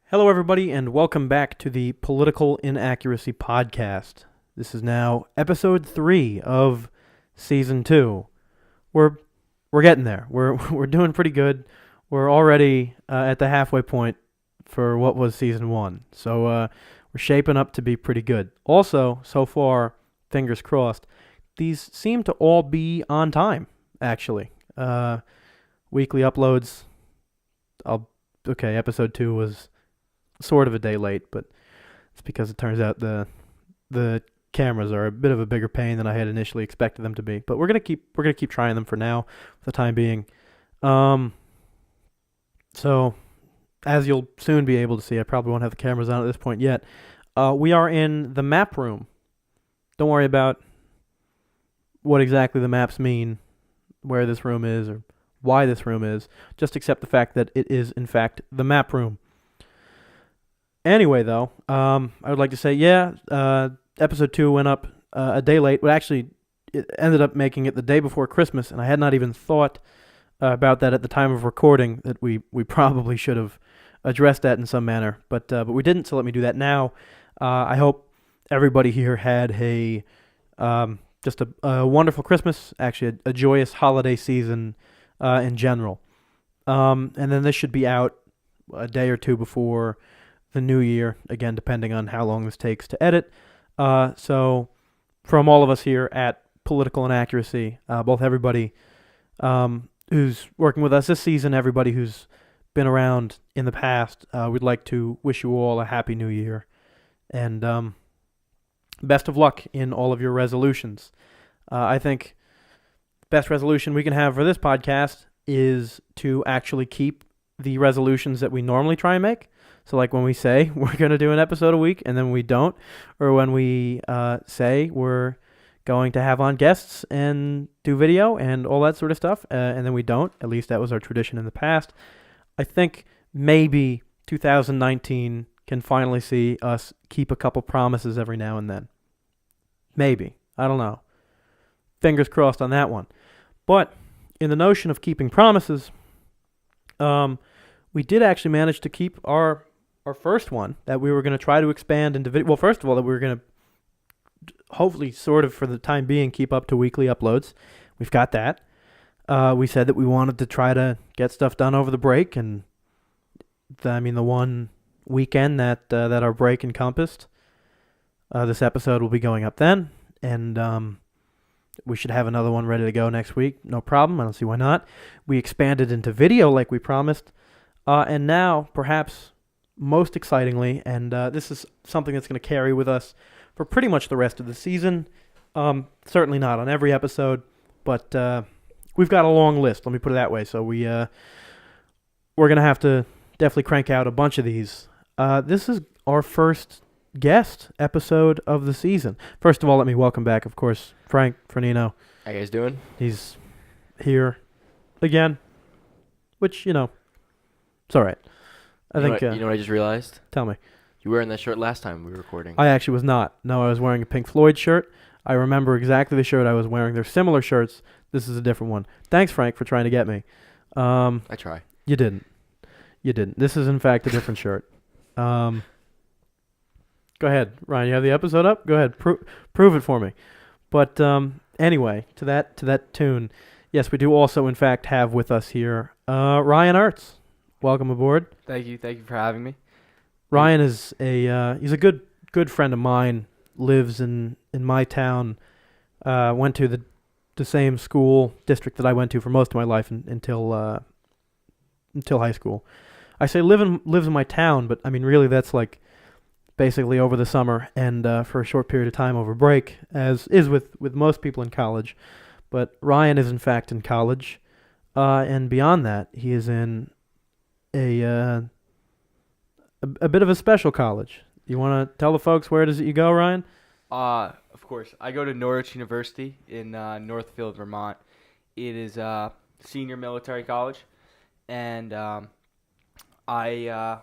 Hello, everybody, and welcome back to the Political Inaccuracy Podcast. This is now episode 3 of season 2. We're getting there. We're doing pretty good. We're already at the halfway point for what was season 1. So we're shaping up to be pretty good. Also, so far, fingers crossed, these seem to all be on time. Actually, weekly uploads. Episode 2 was sort of a day late, but it's because it turns out the cameras are a bit of a bigger pain than I had initially expected them to be. But we're gonna keep trying them for now, for the time being. So as you'll soon be able to see, I probably won't have the cameras on at this point yet. We are in the map room. Don't worry about what exactly the maps mean, where this room is, or why this room is. Just accept the fact that it is, in fact, the map room. Anyway, though, I would like to say, episode 2 went up a day late. Well, actually, it ended up making it the day before Christmas, and I had not even thought about that at the time of recording, that we probably should have addressed that in some manner, but we didn't, so let me do that now. I hope everybody here had just a wonderful Christmas, actually a joyous holiday season in general. And then this should be out a day or two before the new year, again, depending on how long this takes to edit. So from all of us here at Political Inaccuracy, both everybody who's working with us this season, everybody who's been around in the past, we'd like to wish you all a happy new year. And best of luck in all of your resolutions. I think the best resolution we can have for this podcast is to actually keep the resolutions that we normally try and make. So like when we say we're going to do an episode a week and then we don't, or when we say we're going to have on guests and do video and all that sort of stuff, and then we don't, at least that was our tradition in the past. I think maybe 2019 can finally see us keep a couple promises every now and then. Maybe. I don't know. Fingers crossed on that one. But in the notion of keeping promises, we did actually manage to keep our first one, that we were going to try to expand into video. Well, first of all, that we were going to hopefully sort of for the time being keep up to weekly uploads. We've got that. We said that we wanted to try to get stuff done over the break, and the one weekend that our break encompassed. This episode will be going up then, and we should have another one ready to go next week. No problem. I don't see why not. We expanded into video like we promised, and now perhaps most excitingly, and this is something that's going to carry with us for pretty much the rest of the season. Certainly not on every episode, but we've got a long list. Let me put it that way. So we're going to have to definitely crank out a bunch of these. This is our first guest episode of the season. First of all, let me welcome back, of course, Frank Franino. How you guys doing? He's here again, which, it's all right. You know what I just realized? Tell me. You were wearing that shirt last time we were recording. I actually was not. No, I was wearing a Pink Floyd shirt. I remember exactly the shirt I was wearing. They're similar shirts. This is a different one. Thanks, Frank, for trying to get me. I try. You didn't. This is, in fact, a different shirt. Go ahead, Ryan. You have the episode up? Go ahead. Prove it for me. But anyway, to that tune, yes, we do also, in fact, have with us here Ryan Urtz. Welcome aboard. Thank you for having me. Ryan is he's a good friend of mine. Lives in my town. Went to the same school district that I went to for most of my life until high school. I say lives in my town, but I mean really that's like basically over the summer and for a short period of time over break, as is with most people in college. But Ryan is in fact in college, and beyond that, he is in a bit of a special college. You want to tell the folks where it is that you go, Ryan? Of course. I go to Norwich University in Northfield, Vermont. It is a senior military college, and I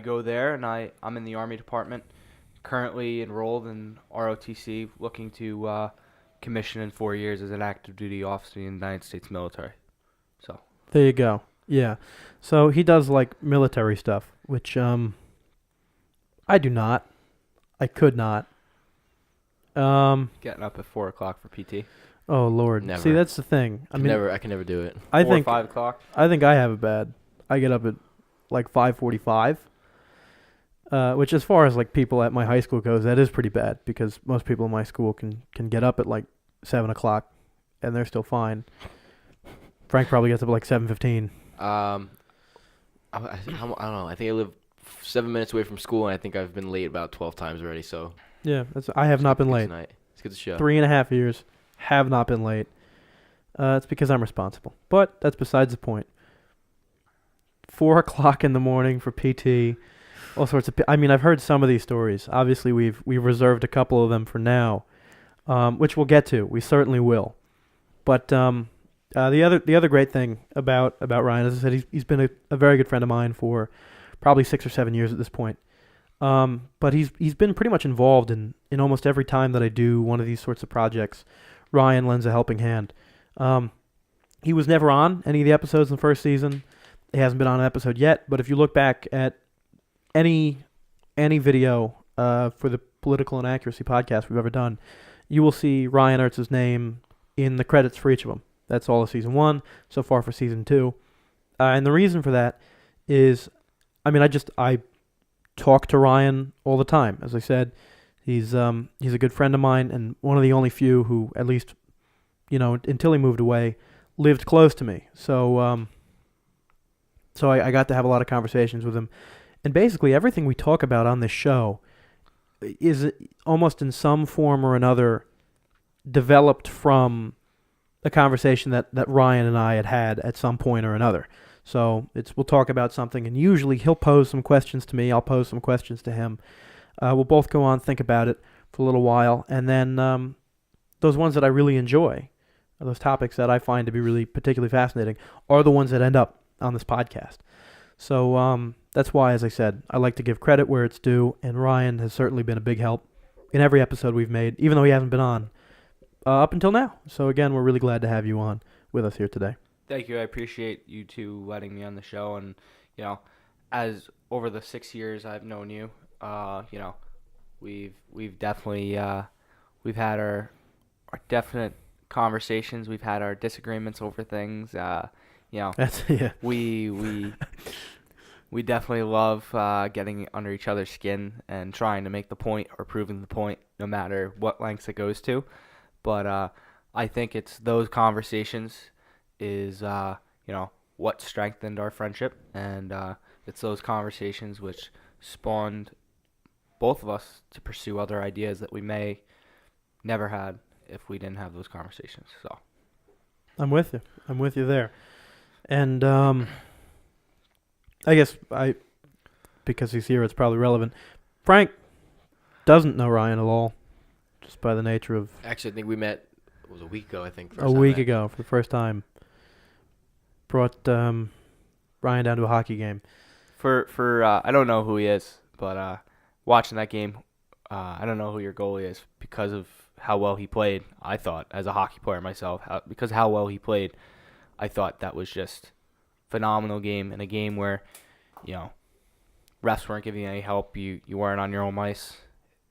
go there, and I'm in the Army Department, currently enrolled in ROTC, looking to commission in 4 years as an active duty officer in the United States military. So there you go. Yeah. So he does like military stuff, which I do not. I could not. Getting up at 4 o'clock for PT. Oh Lord. Never. See, that's the thing. I can never do it. I 4 or think 5 o'clock. I think I have it bad. I get up at like 5:45. Which, as far as like people at my high school goes, that is pretty bad because most people in my school can get up at like 7 o'clock, and they're still fine. Frank probably gets up at like 7:15. I don't know. I think I live 7 minutes away from school, and I think I've been late about 12 times already. So Yeah, I have not been late. Tonight. It's good to show. 3.5 years, have not been late. It's because I'm responsible, but that's besides the point. 4 o'clock in the morning for PT. All sorts of. I mean, I've heard some of these stories. Obviously, we've reserved a couple of them for now, which we'll get to. We certainly will. But the other great thing about Ryan, as I said, he's been a very good friend of mine for probably 6 or 7 years at this point. But he's been pretty much involved in almost every time that I do one of these sorts of projects. Ryan lends a helping hand. He was never on any of the episodes in the first season. He hasn't been on an episode yet. But if you look back at any video for the Political Inaccuracy Podcast we've ever done, you will see Ryan Urtz's name in the credits for each of them. That's all of season 1, so far for season 2. And the reason for that is, I mean, I talk to Ryan all the time. As I said, he's a good friend of mine and one of the only few who, at least, until he moved away, lived close to me. So I got to have a lot of conversations with him. And basically everything we talk about on this show is almost in some form or another developed from a conversation that Ryan and I had at some point or another. So we'll talk about something, and usually he'll pose some questions to me, I'll pose some questions to him. We'll both go on, think about it for a little while, and then those ones that I really enjoy, those topics that I find to be really particularly fascinating, are the ones that end up on this podcast. So that's why, as I said, I like to give credit where it's due, and Ryan has certainly been a big help in every episode we've made, even though he hasn't been on up until now. So again, we're really glad to have you on with us here today. Thank you. I appreciate you two letting me on the show, and as over the 6 years I've known you, we've definitely we've had our definite conversations. We've had our disagreements over things. That's yeah. We definitely love getting under each other's skin and trying to make the point or proving the point, no matter what lengths it goes to. But I think it's those conversations is what strengthened our friendship, and it's those conversations which spawned both of us to pursue other ideas that we may never had if we didn't have those conversations. So I'm with you there. And I guess because he's here, it's probably relevant. Frank doesn't know Ryan at all, just by the nature of. Actually, I think we met. It was a week ago. I think. A week ago, for the first time. Brought Ryan down to a hockey game. For I don't know who he is, but watching that game, I don't know who your goalie is because of how well he played. I thought, as a hockey player myself, because how well he played, I thought that was just phenomenal game, and a game where, refs weren't giving you any help. You weren't on your own ice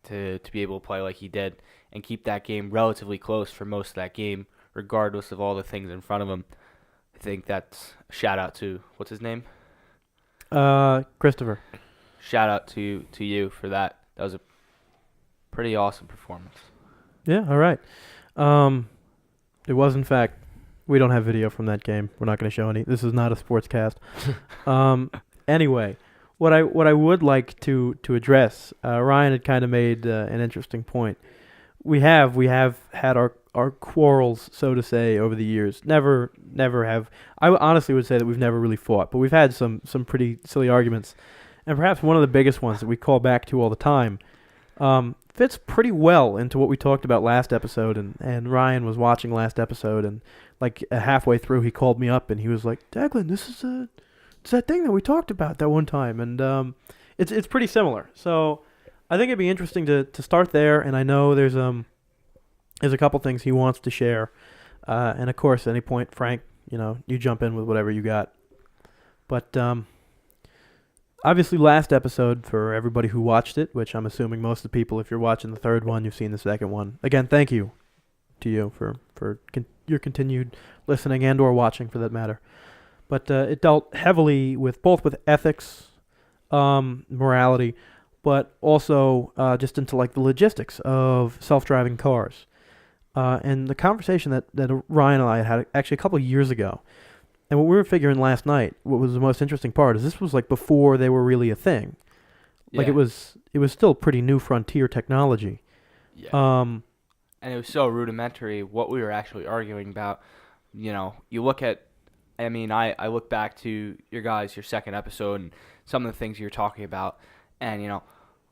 to be able to play like he did and keep that game relatively close for most of that game, regardless of all the things in front of him. I think that's a shout out to, what's his name? Christopher. Shout out to you for that. That was a pretty awesome performance. Yeah, all right. It was, in fact, we don't have video from that game. We're not going to show any. This is not a sports cast. Anyway, what I would like to address, Ryan had kind of made an interesting point. We have had our quarrels, so to say, over the years. Never have. I honestly would say that we've never really fought, but we've had some pretty silly arguments. And perhaps one of the biggest ones that we call back to all the time fits pretty well into what we talked about last episode. And Ryan was watching last episode, and like halfway through, he called me up and he was like, "Declan, it's that thing that we talked about that one time." And it's pretty similar. So I think it'd be interesting to start there. And I know there's a couple things he wants to share. And of course, at any point, Frank, you jump in with whatever you got. But obviously last episode, for everybody who watched it, which I'm assuming most of the people, if you're watching the third one, you've seen the second one. Again, thank you to you for your continued listening and or watching, for that matter. But it dealt heavily with ethics, morality, but also just into like the logistics of self-driving cars. And the conversation that Ryan and I had actually a couple of years ago, and what we were figuring last night, what was the most interesting part is this was like before they were really a thing. Like Yeah. it was still pretty new frontier technology. Yeah. And it was so rudimentary what we were actually arguing about. You know, you look at, I mean, I look back to your second episode and some of the things you were talking about. And, you know,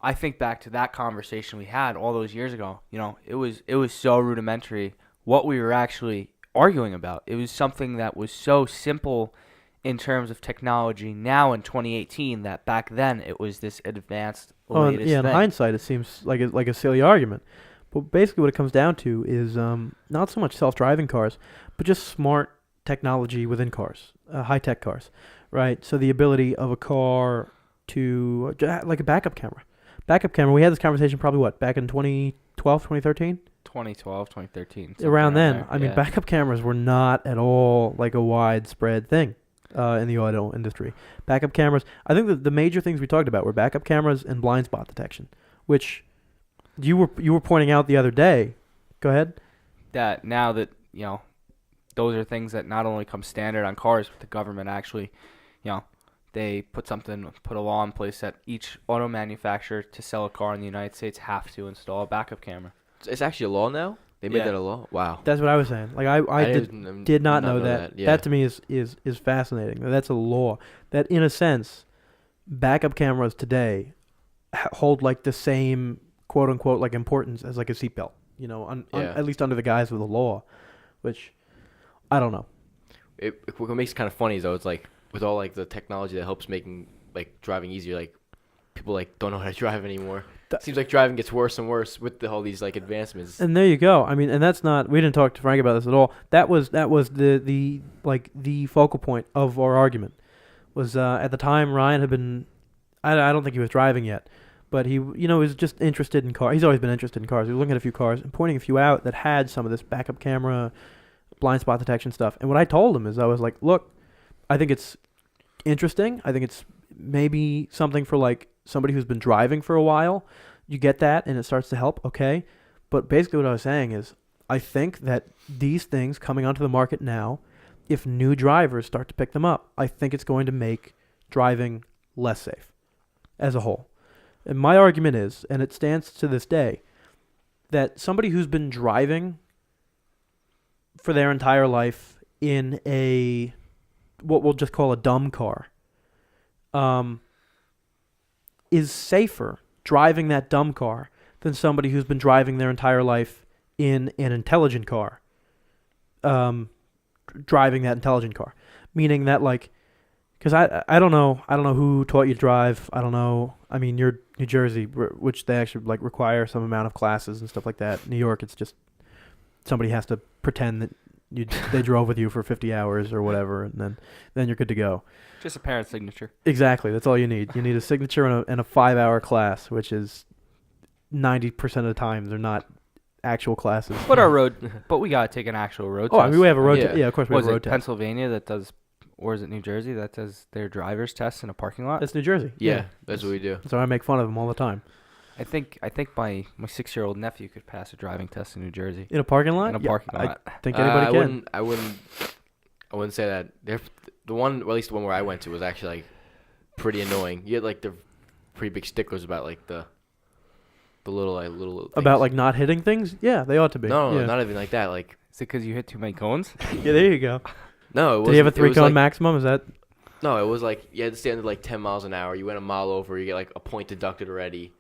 I think back to that conversation we had all those years ago. You know, it was so rudimentary what we were actually arguing about. It was something that was so simple in terms of technology now in 2018 that back then it was this advanced latest In thing. hindsight, it seems like a silly argument. But basically what it comes down to is not so much self-driving cars, but just smart technology within cars, high-tech cars, right? So the ability of a car to, like a backup camera. We had this conversation probably, back in 2012, 2013? 2012, 2013. Around then. there. I mean, Yeah. backup cameras were not at all like a widespread thing in the auto industry. Backup cameras, I think the major things we talked about were backup cameras and blind spot detection, which you were pointing out the other day. Go ahead. That now that, you know, those are things that not only come standard on cars, but the government actually, you know, they put a law in place that each auto manufacturer to sell a car in the United States have to install a backup camera. It's actually a law now. They made Yeah. that a law. Wow. That's what I was saying. Like I did not know that. Yeah. That to me is fascinating. That's a law that, in a sense, backup cameras today hold like the same quote unquote like importance as like a seatbelt. You know, Yeah. at least under the guise of the law, which I don't know. What makes it kind of funny though, it's like with all like the technology that helps making like driving easier, like people like don't know how to drive anymore. Seems like driving gets worse and worse with all these like advancements. And there you go. I mean, and that's not. We didn't talk to Frank about this at all. That was the focal point of our argument. Was at the time Ryan had been. I don't think he was driving yet, but he was just interested in cars. He's always been interested in cars. He was looking at a few cars and pointing a few out that had some of this backup camera, blind spot detection stuff. And what I told him is I was like, look, I think it's interesting. I think it's maybe something for like somebody who's been driving for a while. You get that and it starts to help, okay? But basically what I was saying is I think that these things coming onto the market now, if new drivers start to pick them up, I think it's going to make driving less safe as a whole. And my argument is, and it stands to this day, that somebody who's been driving for their entire life in a, what we'll just call a dumb car, is safer driving that dumb car than somebody who's been driving their entire life in an intelligent car. Driving that intelligent car. Meaning that, like, because I don't know who taught you to drive. I don't know. I mean, you're New Jersey, which they actually like require some amount of classes and stuff like that. New York, it's just somebody has to pretend that they drove with you for 50 hours or whatever, and then you're good to go. Just a parent signature. Exactly. That's all you need. You need a signature and a 5-hour class, which is 90% of the time they're not actual classes. But we gotta take an actual road test. I mean, we have a road Yeah. test. Yeah, of course we have a road test. Pennsylvania that does, or is it New Jersey that does their driver's test in a parking lot? That's New Jersey. Yeah, that's what we do. So I make fun of them all the time. I think my 6-year-old nephew could pass a driving test in New Jersey. In a parking lot? In a parking lot. I think anybody can. I wouldn't say that. The one, or at least the one where I went to, was actually like pretty annoying. You had like the pretty big stickers about like the little things. About like not hitting things? Yeah, they ought to be. No, yeah. not even like that. Like Is it because you hit too many cones? Yeah, there you go. no, it Did he have a wasn't- it was 3-cone like, maximum? Is that? No, it was like you had to stand at like 10 miles an hour. You went a mile over, you get like a point deducted already.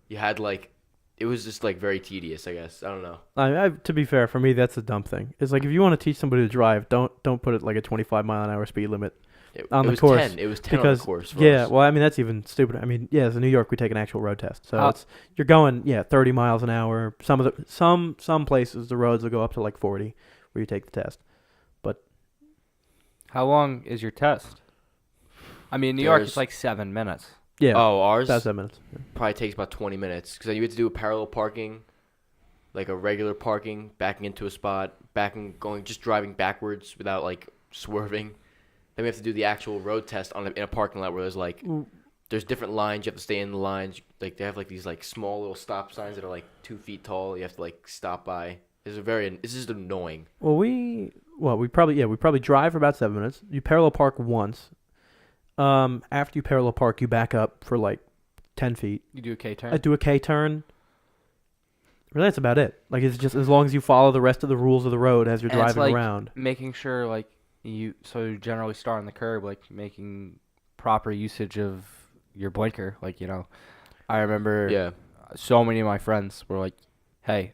You had like, it was just like very tedious, I guess. I don't know. To be fair, for me, that's a dumb thing. It's like if you want to teach somebody to drive, don't put it like a 25 mile an hour speed limit on It the was course. 10. It was 10 Because on the course. For yeah, us. well, I mean that's even stupid. I mean, yeah, as in New York, we take an actual road test, so you're going 30 miles an hour. Some places the roads will go up to like 40 where you take the test. How long is your test? I mean, in New York, There's- it's like 7 minutes. Yeah. Oh, ours About 7 minutes. probably takes about 20 minutes because you have to do a parallel parking, like a regular parking, backing into a spot, just driving backwards without like swerving. Then we have to do the actual road test in a parking lot where there's different lines. You have to stay in the lines. Like they have like these like small little stop signs that are like 2 feet tall. You have to like stop by. This is just annoying. Well, we probably drive for about 7 minutes. You parallel park once. After you parallel park, you back up for like 10 feet. You do a K-turn? I do a K-turn. Really, that's about it. Like, it's just as long as you follow the rest of the rules of the road as you're And it's driving like around. making sure, like, you generally start on the curb, like, making proper usage of your blinker. Like, I remember so many of my friends were like, hey,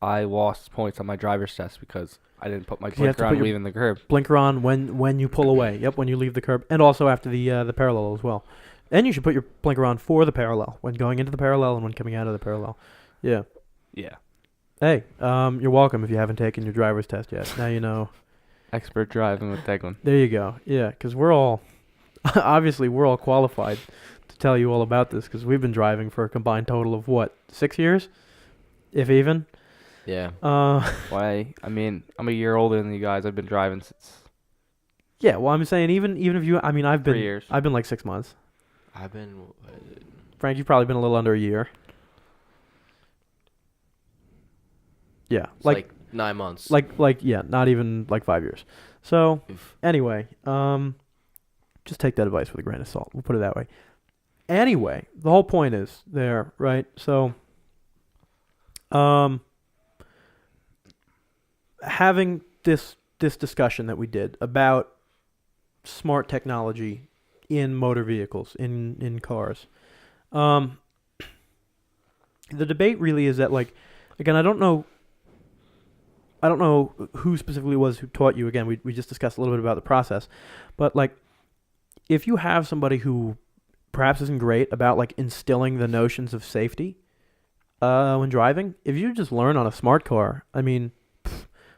I lost points on my driver's test because I didn't put my blinker on leaving the curb. Blinker on when you pull away. Yep, when you leave the curb. And also after the parallel as well. And you should put your blinker on for the parallel, when going into the parallel and when coming out of the parallel. Yeah. Yeah. Hey, you're welcome if you haven't taken your driver's test yet. Now you know. Expert driving with Declan. There you go. Yeah, because we're all qualified to tell you all about this because we've been driving for a combined total of, 6 years? If even. Yeah. Why? I mean, I'm a year older than you guys. I've been driving since. Yeah, well, I'm saying even if you, I mean, I've been 3 years. I've been like 6 months. I've been. Frank, you've probably been a little under a year. Yeah, It's like 9 months. yeah, not even like 5 years. So anyway, just take that advice with a grain of salt. We'll put it that way. Anyway, the whole point is there, right? So, having this discussion that we did about smart technology in motor vehicles, in cars, the debate really is that, like, again, I don't know who specifically was who taught you. Again, we just discussed a little bit about the process, but like, if you have somebody who perhaps isn't great about like instilling the notions of safety when driving, if you just learn on a smart car, I mean,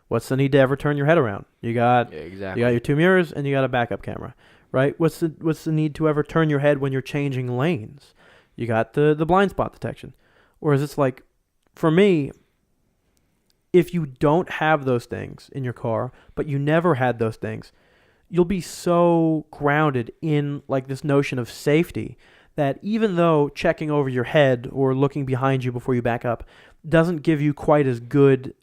what's the need to ever turn your head around? You got your 2 mirrors and you got a backup camera, right? What's the need to ever turn your head when you're changing lanes? You got the blind spot detection. Whereas it's like, for me, if you don't have those things in your car, but you never had those things, you'll be so grounded in like this notion of safety that even though checking over your head or looking behind you before you back up doesn't give you quite as good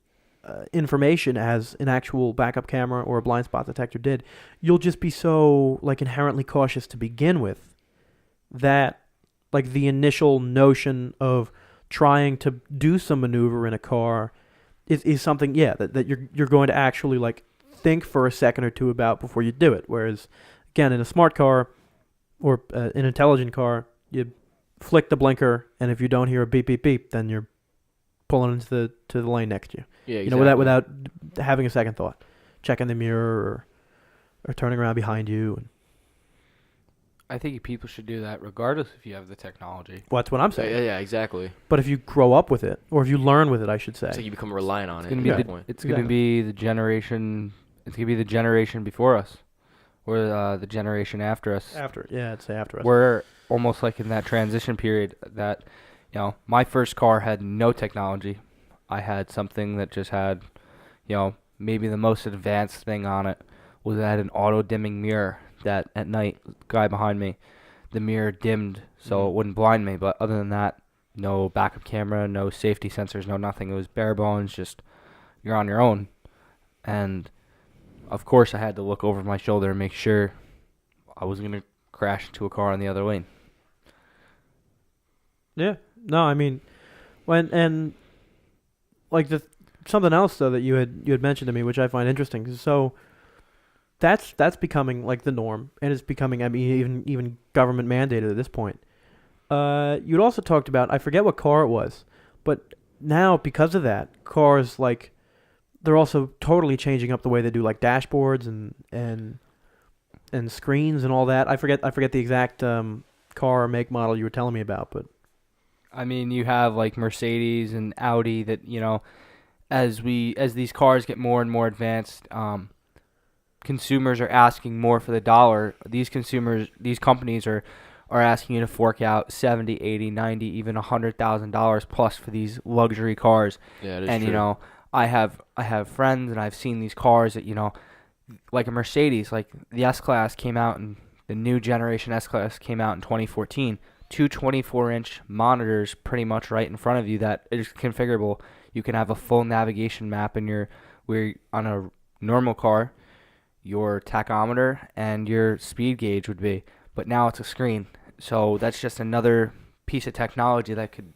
information as an actual backup camera or a blind spot detector did, you'll just be so like inherently cautious to begin with that like the initial notion of trying to do some maneuver in a car is something, that you're going to actually like think for a second or two about before you do it. Whereas, again, in a smart car or an intelligent car, you flick the blinker, and if you don't hear a beep beep beep, then you're pulling into the lane next to you. Yeah, exactly. Without having a second thought, checking the mirror or turning around behind you. And I think people should do that regardless if you have the technology. well, that's what I'm saying. Yeah, exactly. But if you grow up with it, or if you learn with it, I should say. It's like you become reliant on It's it. gonna be at that the point. it's gonna be the generation. It's gonna be the generation before us, or the generation after us. I'd say after us. We're almost like in that transition period that, my first car had no technology. I had something that just had, maybe the most advanced thing on it was it had an auto-dimming mirror that at night, guy behind me, the mirror dimmed so it wouldn't blind me. But other than that, no backup camera, no safety sensors, no nothing. It was bare bones, just you're on your own. And of course I had to look over my shoulder and make sure I was going to crash into a car on the other lane. Yeah. No, I mean, and like something else though that you had mentioned to me, which I find interesting. So that's becoming like the norm, and it's becoming, I mean, even government mandated at this point. You'd also talked about, I forget what car it was, but now because of that, cars like they're also totally changing up the way they do like dashboards and screens and all that. I forget the exact car or make model you were telling me about, but I mean, you have like Mercedes and Audi that, as these cars get more and more advanced, consumers are asking more for the dollar. These companies are asking you to fork out 70, 80, 90, even $100,000 plus for these luxury cars. Yeah, it is And true. you know, I have friends, and I've seen these cars that, you know, like a Mercedes, like the S-Class came out, and the new generation S-Class came out in 2014. Two 24-inch monitors pretty much right in front of you that is configurable. You can have a full navigation map where on a normal car, your tachometer and your speed gauge would be. But now it's a screen. So that's just another piece of technology that could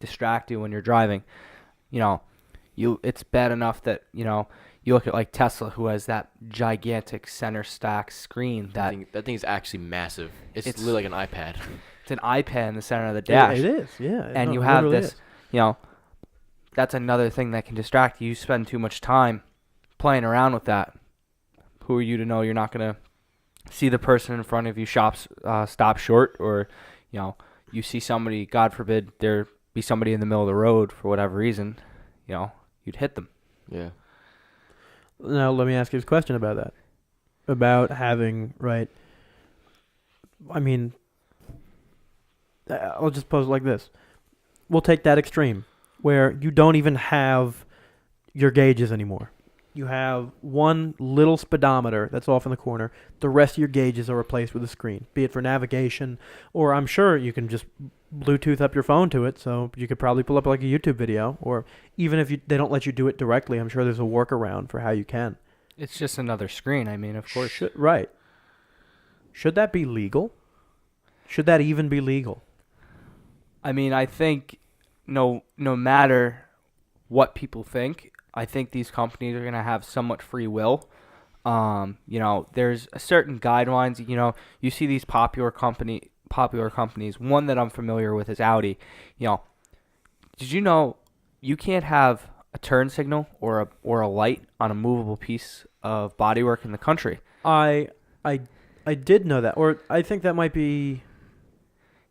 distract you when you're driving. You know, it's bad enough that, you know, you look at like Tesla, who has that gigantic center stack screen that thing is actually massive. It's literally like an iPad. it's an iPad in the center of the dash. It is, yeah. And No, you it have literally this, is. you know, that's another thing that can distract you. You spend too much time playing around with that. Who are you to know you're not going to see the person in front of you stop short, or, you know, you see somebody, God forbid, there be somebody in the middle of the road for whatever reason, you know, you'd hit them. Yeah. Now, let me ask you this question about that. About having, right, I mean, I'll just pose it like this. We'll take that extreme, where you don't even have your gauges anymore. You have one little speedometer that's off in the corner. The rest of your gauges are replaced with a screen, be it for navigation, or I'm sure you can just Bluetooth up your phone to it, so you could probably pull up like a YouTube video, or even if they don't let you do it directly, I'm sure there's a workaround for how you can. It's just another screen, I mean, of course. Right. Should that be legal? Should that even be legal? I mean, I think no matter what people think, I think these companies are going to have somewhat free will. You know, there's a certain guidelines. You know, you see these popular companies. One that I'm familiar with is Audi. You know, did you know you can't have a turn signal or a light on a movable piece of bodywork in the country? I did know that, or I think that might be.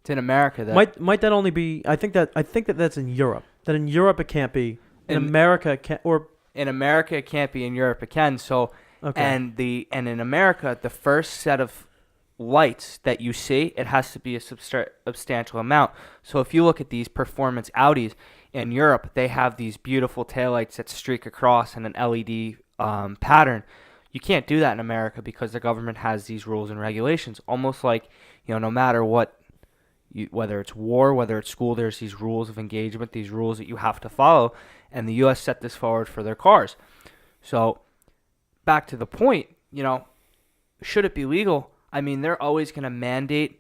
It's in America. That Might that only be? I think that that's in Europe. That in Europe it can't be. In America it can, or in America it can't be. In Europe it can. So okay. and in America, the first set of lights that you see, it has to be a substantial amount. So if you look at these performance Audis in Europe, they have these beautiful taillights that streak across in an LED pattern. You can't do that in America because the government has these rules and regulations. Almost like, you know, no matter what, whether it's war, whether it's school, there's these rules of engagement, these rules that you have to follow, and the U.S. set this forward for their cars. So back to the point, you know, should it be legal? I mean, they're always going to mandate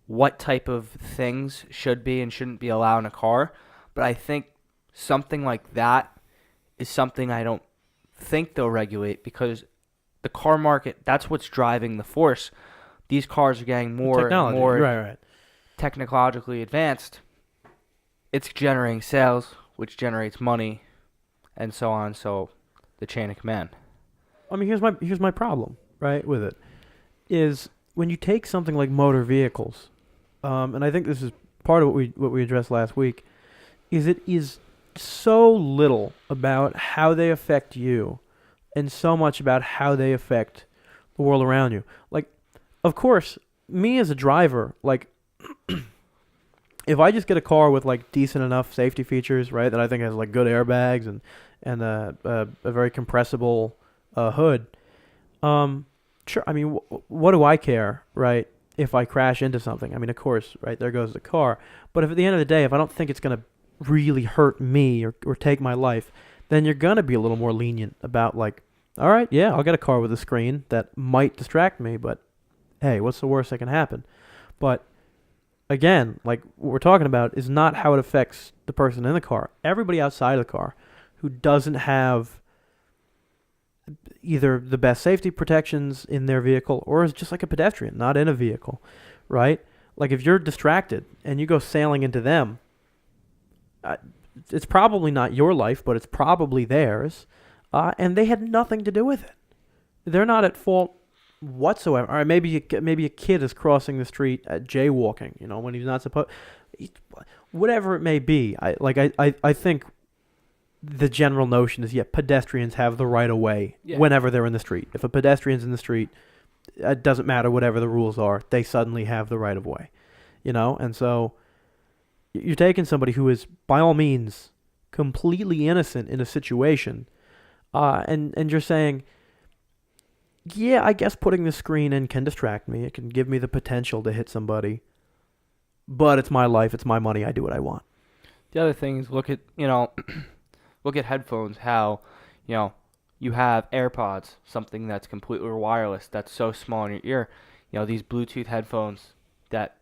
what type of things should be and shouldn't be allowed in a car, but I think something like that is something I don't think they'll regulate, because the car market, that's what's driving the force. These cars are getting more and more right. technologically advanced. It's generating sales, which generates money, and so on. So the chain of command. I mean, here's my problem, right, with it, is when you take something like motor vehicles, and I think this is part of what we addressed last week, is it is so little about how they affect you, and so much about how they affect the world around you. Like, of course, me as a driver, like, if I just get a car with like decent enough safety features, right, that I think has like good airbags and a very compressible hood, sure. I mean, what do I care, right? If I crash into something, I mean, of course, right, there goes the car. But if at the end of the day, if I don't think it's gonna really hurt me or take my life, then you're gonna be a little more lenient about like, all right, yeah, I'll get a car with a screen that might distract me, but hey, what's the worst that can happen? But again, like what we're talking about is not how it affects the person in the car. Everybody outside of the car who doesn't have either the best safety protections in their vehicle or is just like a pedestrian, not in a vehicle, right? Like if you're distracted and you go sailing into them, it's probably not your life, but it's probably theirs, and they had nothing to do with it. They're not at fault whatsoever. All right, maybe a kid is crossing the street jaywalking, you know, when he's not supposed. Whatever it may be, I think the general notion is, pedestrians have the right of way Yeah. whenever they're in the street. If a pedestrian's in the street, it doesn't matter whatever the rules are, they suddenly have the right of way, And so you're taking somebody who is, by all means, completely innocent in a situation, and you're saying, yeah, I guess putting the screen in can distract me. It can give me the potential to hit somebody, but it's my life, it's my money, I do what I want. The other thing is look at headphones, how, you have AirPods, something that's completely wireless, that's so small in your ear. These Bluetooth headphones that,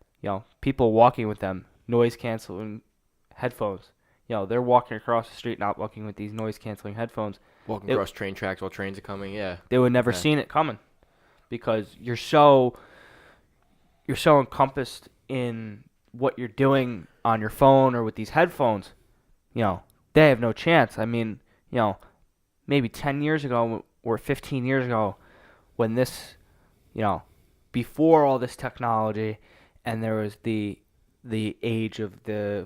people walking with them, noise canceling headphones. They're walking across the street not walking with these noise canceling headphones. Walking across train tracks while trains are coming, yeah. They would never seen it coming because you're so encompassed in what you're doing on your phone or with these headphones. They have no chance. I mean, maybe 10 years ago or 15 years ago when this, before all this technology and there was the age of the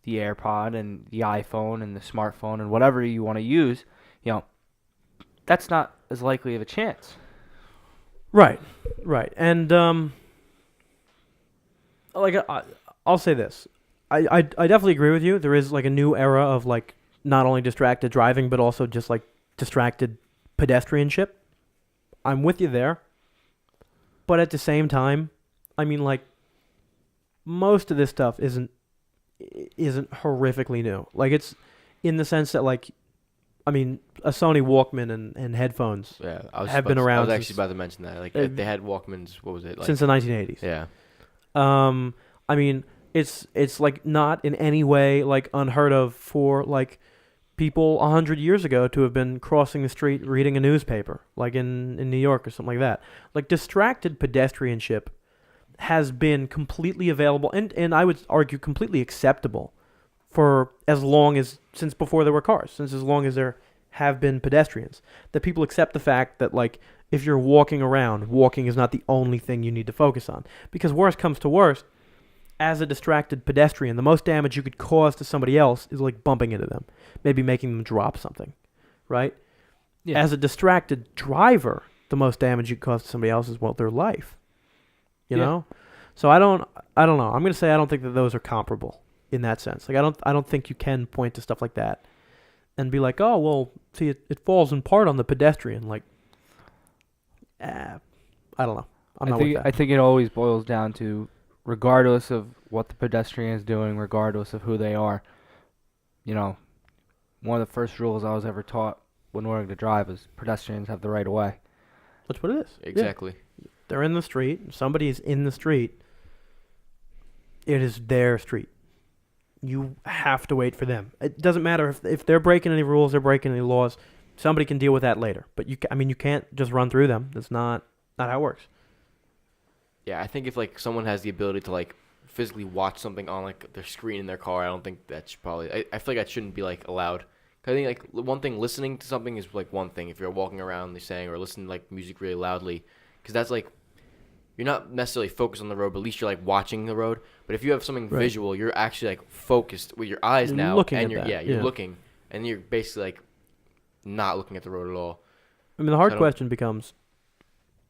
AirPod and the iPhone and the smartphone and whatever you want to use, that's not as likely of a chance. Right. And I'll say this. I definitely agree with you. There is like a new era of like not only distracted driving but also just like distracted pedestrianship. I'm with you there. But at the same time, I mean, like, most of this stuff isn't horrifically new. Like, it's in the sense that, like, I mean, a Sony Walkman and headphones have been around. I was actually about to mention that. Like, they had Walkmans. What was it? Like, since the 1980s. Yeah. I mean, it's like not in any way like unheard of for like people 100 years ago to have been crossing the street reading a newspaper, like in New York or something like that. Like, distracted pedestrianship has been completely available and I would argue completely acceptable for since before there were cars, since as long as there have been pedestrians. That people accept the fact that, like, if you're walking around, walking is not the only thing you need to focus on. Because worst comes to worst, as a distracted pedestrian, the most damage you could cause to somebody else is like bumping into them, maybe making them drop something, right? Yeah. As a distracted driver, the most damage you cause to somebody else is, well, their life. You know? So I don't know. I'm going to say I don't think that those are comparable in that sense. Like, I don't think you can point to stuff like that and be like, oh, well, see, it falls in part on the pedestrian. Like, I don't know. I think it always boils down to, regardless of what the pedestrian is doing, regardless of who they are, one of the first rules I was ever taught when learning to drive is pedestrians have the right of way. That's what it is. Exactly. Yeah. They're in the street. Somebody is in the street. It is their street. You have to wait for them. It doesn't matter if they're breaking any rules, they're breaking any laws. Somebody can deal with that later. But you can't just run through them. That's not how it works. Yeah, I think if like someone has the ability to like physically watch something on like their screen in their car, I don't think that's probably. I feel like that shouldn't be like allowed. Cause I think like one thing, listening to something is like one thing. If you're walking around saying or listening to like music really loudly, because that's like you're not necessarily focused on the road, but at least you're like watching the road. But if you have something visual, you're actually like focused with your eyes you're now, looking and at you're looking, and you're basically like not looking at the road at all. I mean, the hard question becomes,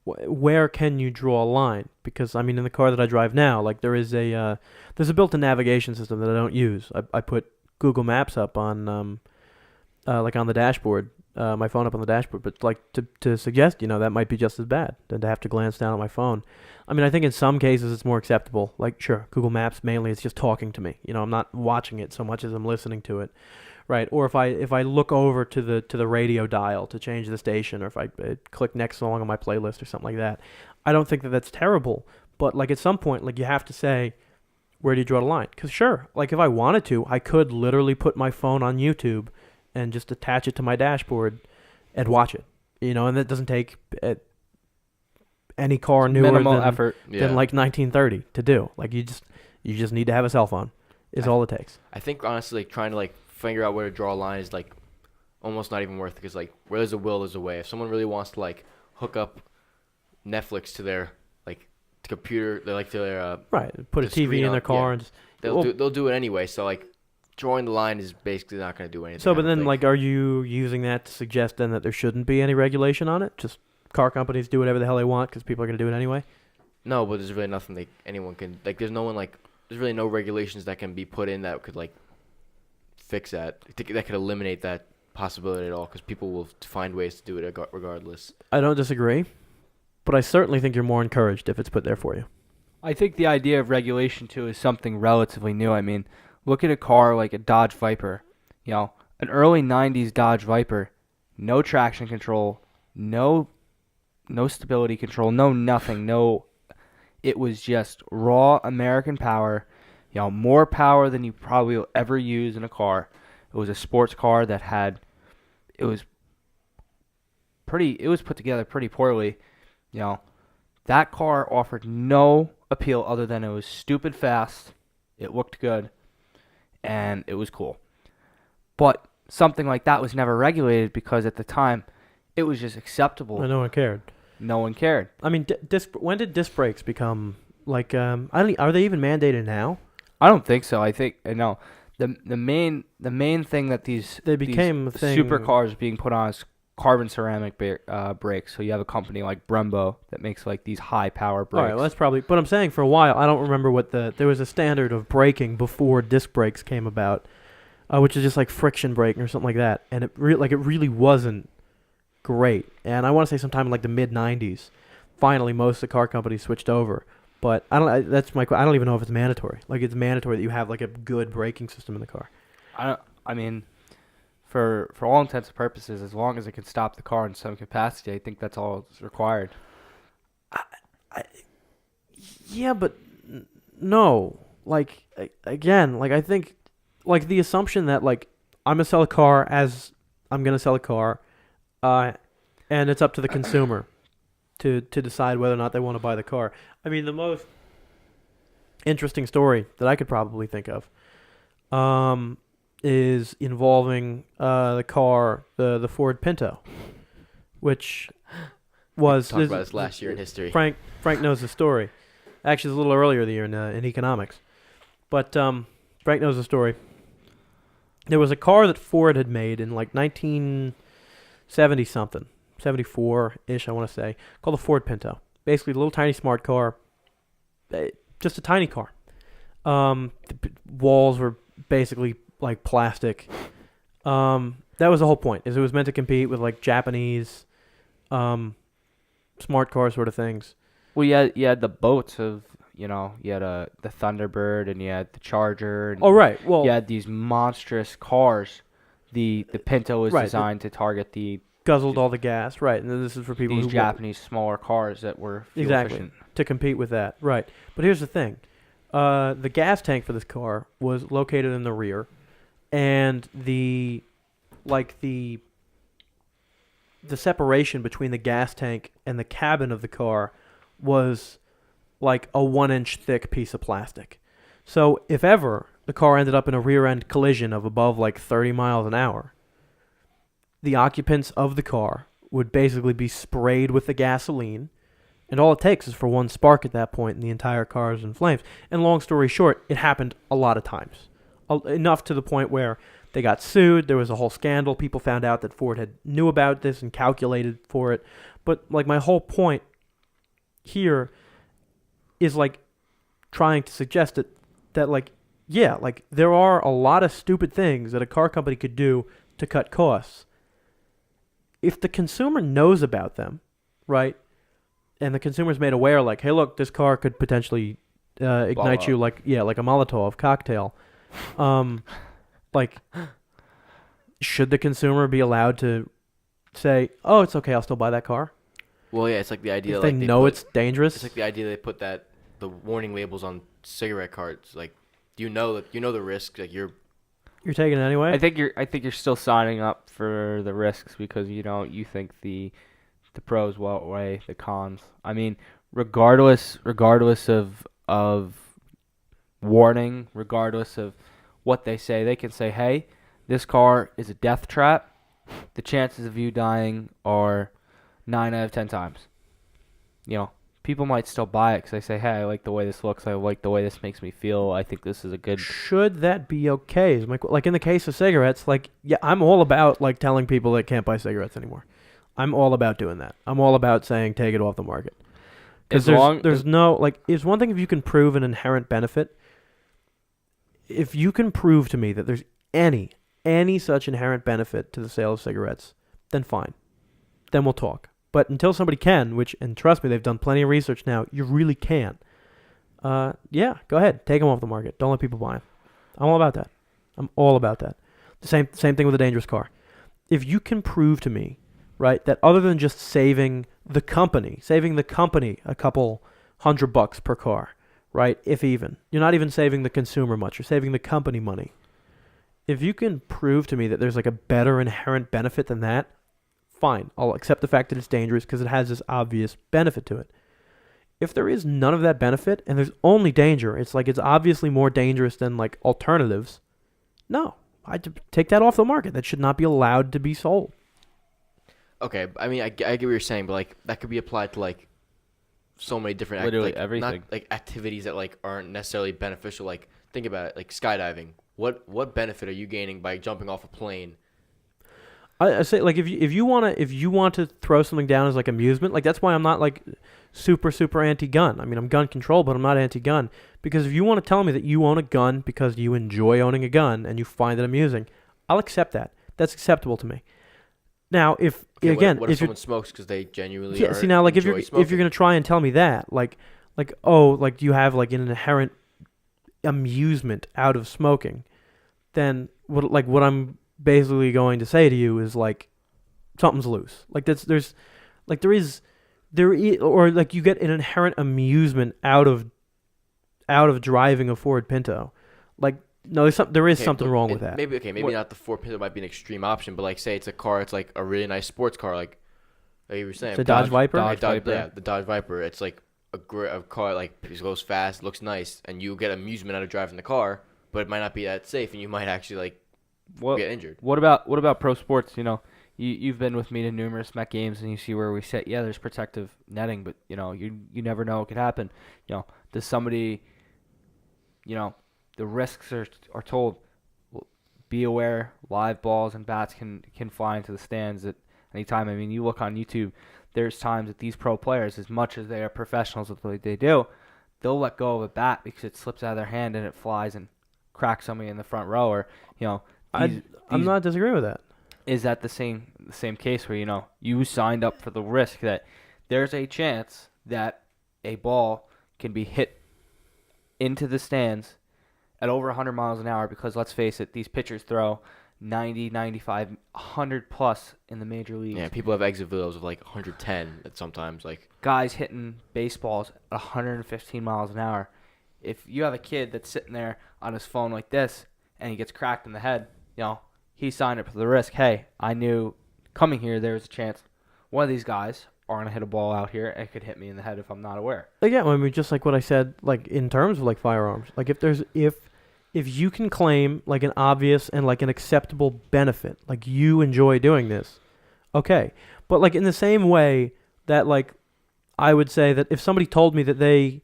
where can you draw a line? Because I mean, in the car that I drive now, like there's a built-in navigation system that I don't use. I put Google Maps up on like on the dashboard, my phone up on the dashboard, but like to suggest, that might be just as bad than to have to glance down at my phone. I mean, I think in some cases it's more acceptable. Like, sure, Google Maps mainly it's just talking to me. I'm not watching it so much as I'm listening to it. Right, or if I look over to the radio dial to change the station, or if I click next song on my playlist or something like that, I don't think that that's terrible. But like at some point, like you have to say, where do you draw the line? Because sure, like if I wanted to, I could literally put my phone on YouTube and just attach it to my dashboard and watch it. And that doesn't take any car newer minimal effort than like 1930 to do. Like you just need to have a cell phone. Is all it takes. I think honestly, like trying to like figure out where to draw a line is like almost not even worth it, because like where there's a will there's a way. If someone really wants to like hook up Netflix to their like computer, they like to their put a TV in their car and just they'll do it anyway. So like drawing the line is basically not going to do anything. So, I but don't then, think. like, are you using that to suggest then that there shouldn't be any regulation on it? Just car companies do whatever the hell they want because people are going to do it anyway? No, but there's really nothing anyone can there's no one there's really no regulations that can be put in that could fix that that could eliminate that possibility at all because people will find ways to do it regardless. I don't disagree, but I certainly think you're more encouraged if it's put there for you. I think the idea of regulation too is something relatively new. I mean, look at a car like a Dodge Viper. You know, an early '90s Dodge Viper, no traction control, no stability control, no nothing, no. It was just raw American power. You know, more power than you probably will ever use in a car. It was a sports car that it was put together pretty poorly. You know, that car offered no appeal other than it was stupid fast, it looked good, and it was cool. But something like that was never regulated because at the time, it was just acceptable. And no one cared. No one cared. I mean, when did disc brakes become are they even mandated now? I don't think so. I think no. The main thing that these became these a thing. supercars being put on is carbon ceramic brakes. So you have a company like Brembo that makes these high power brakes. All right, well, that's probably. But I'm saying for a while, I don't remember what there was a standard of braking before disc brakes came about, which is just like friction braking or something like that, and it really wasn't great. And I want to say sometime in the mid '90s, finally most of the car companies switched over. But I don't even know if it's mandatory. It's mandatory that you have a good braking system in the car. I mean, for all intents and purposes, as long as it can stop the car in some capacity, I think that's all that's required. Yeah, but no. Again, I think the assumption that I'm gonna sell a car as I'm gonna sell a car, and it's up to the consumer to decide whether or not they want to buy the car. I mean, the most interesting story that I could probably think of is involving the car, the Ford Pinto, which was... Talked about this last year in history. Frank knows the story. Actually, it's a little earlier the year in economics. But Frank knows the story. There was a car that Ford had made in 1970-something. 74-ish, I want to say, called the Ford Pinto. Basically, a little tiny smart car, just a tiny car. The walls were basically plastic. That was the whole point. Is it was meant to compete with Japanese smart car sort of things. Well, you had the boats of you had the Thunderbird and you had the Charger. And right. Well, you had these monstrous cars. The Pinto was designed to target the guzzled all the gas, right? And this is for people these who Japanese smaller cars that were fuel efficient. To compete with that, right? But here's the thing: the gas tank for this car was located in the rear, and the separation between the gas tank and the cabin of the car was like a 1-inch thick piece of plastic. So if ever the car ended up in a rear end collision of above 30 miles an hour, the occupants of the car would basically be sprayed with the gasoline, and all it takes is for one spark at that point and the entire car is in flames. And long story short, it happened a lot of times. Enough to the point where they got sued, there was a whole scandal, people found out that Ford knew about this and calculated for it. But my whole point here is trying to suggest that there are a lot of stupid things that a car company could do to cut costs. If the consumer knows about them, right, and the consumer's made aware, hey, look, this car could potentially ignite you like a Molotov cocktail. Should the consumer be allowed to say, "Oh, it's okay, I'll still buy that car"? Well, yeah, it's the idea. If they know it's dangerous. It's the idea they put the warning labels on cigarette cards. You know the risk. You're taking it anyway. I think you're still signing up for the risks because you think the pros will outweigh the cons. I mean, regardless of warning, regardless of what they say, they can say, "Hey, this car is a death trap. The chances of you dying are 9 out of 10 times." people might still buy it because they say, hey, I like the way this looks. I like the way this makes me feel. I think this is a good. Should that be okay? Like in the case of cigarettes, like, yeah, I'm all about like telling people they can't buy cigarettes anymore. I'm all about doing that. I'm all about saying take it off the market. Because there's no, like, it's one thing if you can prove an inherent benefit. If you can prove to me that there's any such inherent benefit to the sale of cigarettes, then fine. Then we'll talk. But until somebody can, and trust me, they've done plenty of research now, you really can't. Yeah, go ahead. Take them off the market. Don't let people buy them. I'm all about that. I'm all about that. The same thing with a dangerous car. If you can prove to me, right, that other than just saving the company a couple $100 per car, right, if even, you're not even saving the consumer much, you're saving the company money. If you can prove to me that there's like a better inherent benefit than that, fine. I'll accept the fact that it's dangerous because it has this obvious benefit to it. If there is none of that benefit and there's only danger, it's obviously more dangerous than like alternatives. No, I'd take that off the market. That should not be allowed to be sold. Okay, I mean, I get what you're saying, but like that could be applied to like so many different literally everything. Not like activities that like aren't necessarily beneficial. Like think about it, like skydiving. What benefit are you gaining by jumping off a plane? I say, like, if you want to throw something down as like amusement, like that's why I'm not like super anti-gun. I mean, I'm gun control, but I'm not anti-gun, because if you want to tell me that you own a gun because you enjoy owning a gun and you find it amusing, I'll accept that. That's acceptable to me. Now, if someone smokes because they genuinely see now, like if you're gonna try and tell me that, like you have like an inherent amusement out of smoking, then what I'm basically going to say to you is like something's loose. Like or like you get an inherent amusement out of driving a Ford Pinto. Like no, there is something wrong with that. Maybe not the Ford Pinto might be an extreme option, but like say it's a car, it's like a really nice sports car, like you were saying, it's a Dodge Viper. Yeah, the Dodge Viper. It's like a car, like it goes fast, looks nice, and you get amusement out of driving the car, but it might not be that safe, and you might actually like get injured. What about pro sports? You know, you've been with me to numerous Met games, and you see where we sit. Yeah, there's protective netting, but you know, you never know what could happen. You know, does somebody, you know, the risks are told. Be aware, live balls and bats can fly into the stands at any time. I mean, you look on YouTube, there's times that these pro players, as much as they are professionals at what they do, they'll let go of a bat because it slips out of their hand and it flies and cracks somebody in the front row. Or, you know, I'm not disagreeing with that. Is that the same case where, you know, you signed up for the risk that there's a chance that a ball can be hit into the stands at over 100 miles an hour, because let's face it, these pitchers throw 90, 95, 100 plus in the major leagues. Yeah, people have exit velos of like 110 at sometimes. Like guys hitting baseballs at 115 miles an hour. If you have a kid that's sitting there on his phone like this and he gets cracked in the head, you know, he signed up for the risk. Hey, I knew coming here there was a chance one of these guys are going to hit a ball out here and it could hit me in the head if I'm not aware. Yeah, I mean, just like what I said, like in terms of like firearms, like if you can claim like an obvious and like an acceptable benefit, like you enjoy doing this, okay. But like in the same way that like I would say that if somebody told me that they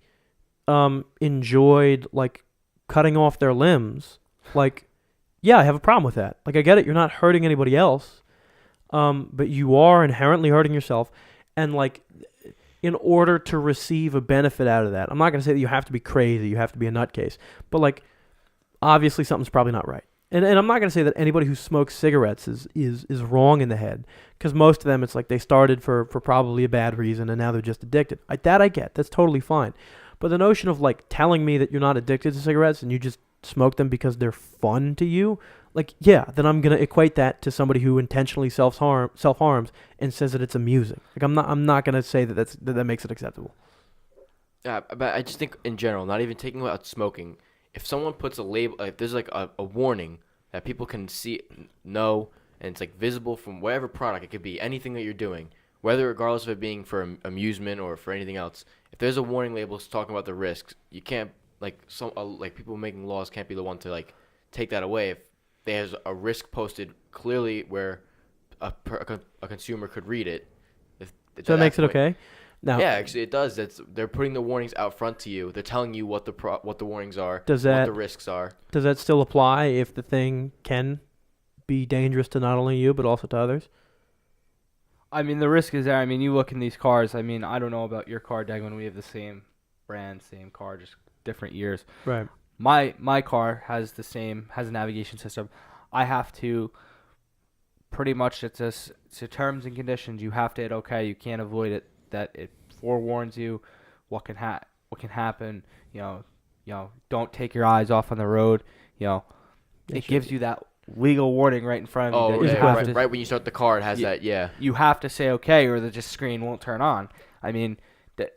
enjoyed like cutting off their limbs, like, yeah, I have a problem with that. Like, I get it. You're not hurting anybody else, but you are inherently hurting yourself. And like, in order to receive a benefit out of that, I'm not going to say that you have to be crazy, you have to be a nutcase, but like, obviously something's probably not right. And I'm not going to say that anybody who smokes cigarettes is wrong in the head, because most of them, it's like they started for probably a bad reason and now they're just addicted. I get. That's totally fine. But the notion of like telling me that you're not addicted to cigarettes and you just smoke them because they're fun to you, like, yeah, then I'm going to equate that to somebody who intentionally self-harms and says that it's amusing. Like, I'm not going to say that makes it acceptable. Yeah, but I just think in general, not even taking out smoking, if someone puts a label, if there's like a warning that people can see, know, and it's like visible from whatever product, it could be anything that you're doing, whether regardless of it being for amusement or for anything else, if there's a warning label talking about the risks, you can't, like, like people making laws can't be the one to like take that away if there's a risk posted clearly where a consumer could read it. So that makes it okay? Now, Yeah, actually, it does. They're putting the warnings out front to you. They're telling you what the warnings are, what the risks are. Does that still apply if the thing can be dangerous to not only you but also to others? I mean, the risk is there. I mean, you look in these cars. I mean, I don't know about your car, Degman. We have the same brand, same car, just different years. Right. My car has a navigation system. I have to pretty much, it's terms and conditions. You have to hit okay. You can't avoid it. That it forewarns you what can happen. Don't take your eyes off on the road. It gives you that legal warning right in front of you. Right when you start the car, it has that. Yeah. You have to say okay, or the screen won't turn on. I mean, have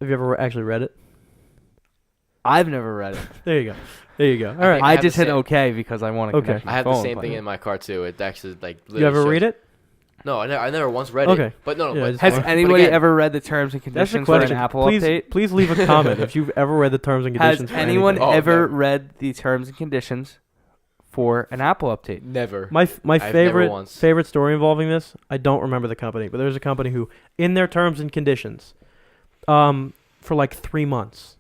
you ever actually read it? I've never read it. There you go. All right. I just hit okay because I want to connect my I have phone, the same thing in my car too. It actually You ever read it? No, I never once read it. But no. Yeah, but, has anybody ever read the terms and that's the conditions for an question. Apple please, update? Please leave a comment if you've ever read the terms and conditions. Has anyone for anything. ever read the terms and conditions for an Apple update? Never. My never once. favorite story involving this, I don't remember the company, but there's a company who, in their terms and conditions, for like 3 months,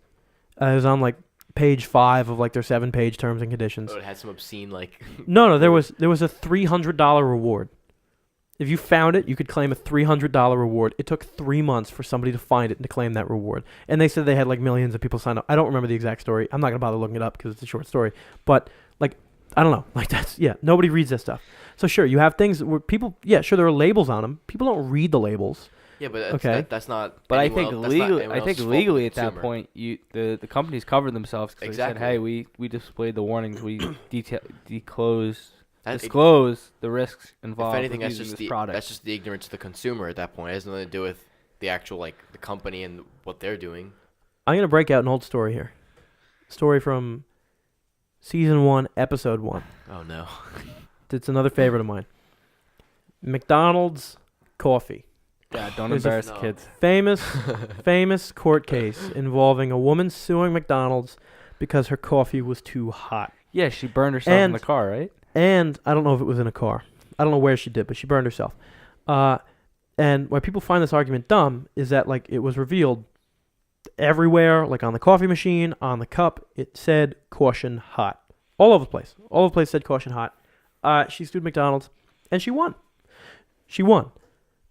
it was on like page 5 of like their 7-page terms and conditions. Oh, it had some obscene like. No, there was a $300 reward. If you found it, you could claim a $300 reward. It took 3 months for somebody to find it and to claim that reward. And they said they had like millions of people sign up. I don't remember the exact story. I'm not going to bother looking it up because it's a short story. But like, I don't know. Like nobody reads this stuff. So sure, you have things where people, sure, there are labels on them. People don't read the labels. Yeah, but that's not. But I think legally at that point, the companies covered themselves because they said, hey, we displayed the warnings. We disclose the risks involved. If anything, with using this product. That's just the ignorance of the consumer at that point. It has nothing to do with the actual the company and what they're doing. I'm gonna break out an old story here. Story from season 1, episode 1. Oh no. It's another favorite of mine. McDonald's coffee. Yeah, don't embarrass kids. Famous court case involving a woman suing McDonald's because her coffee was too hot. Yeah, she burned herself in the car, right? And I don't know if it was in a car. I don't know where she did, but she burned herself. And why people find this argument dumb is that it was revealed everywhere, like on the coffee machine, on the cup, it said caution hot. All over the place. All over the place said caution hot. She sued McDonald's, and she won.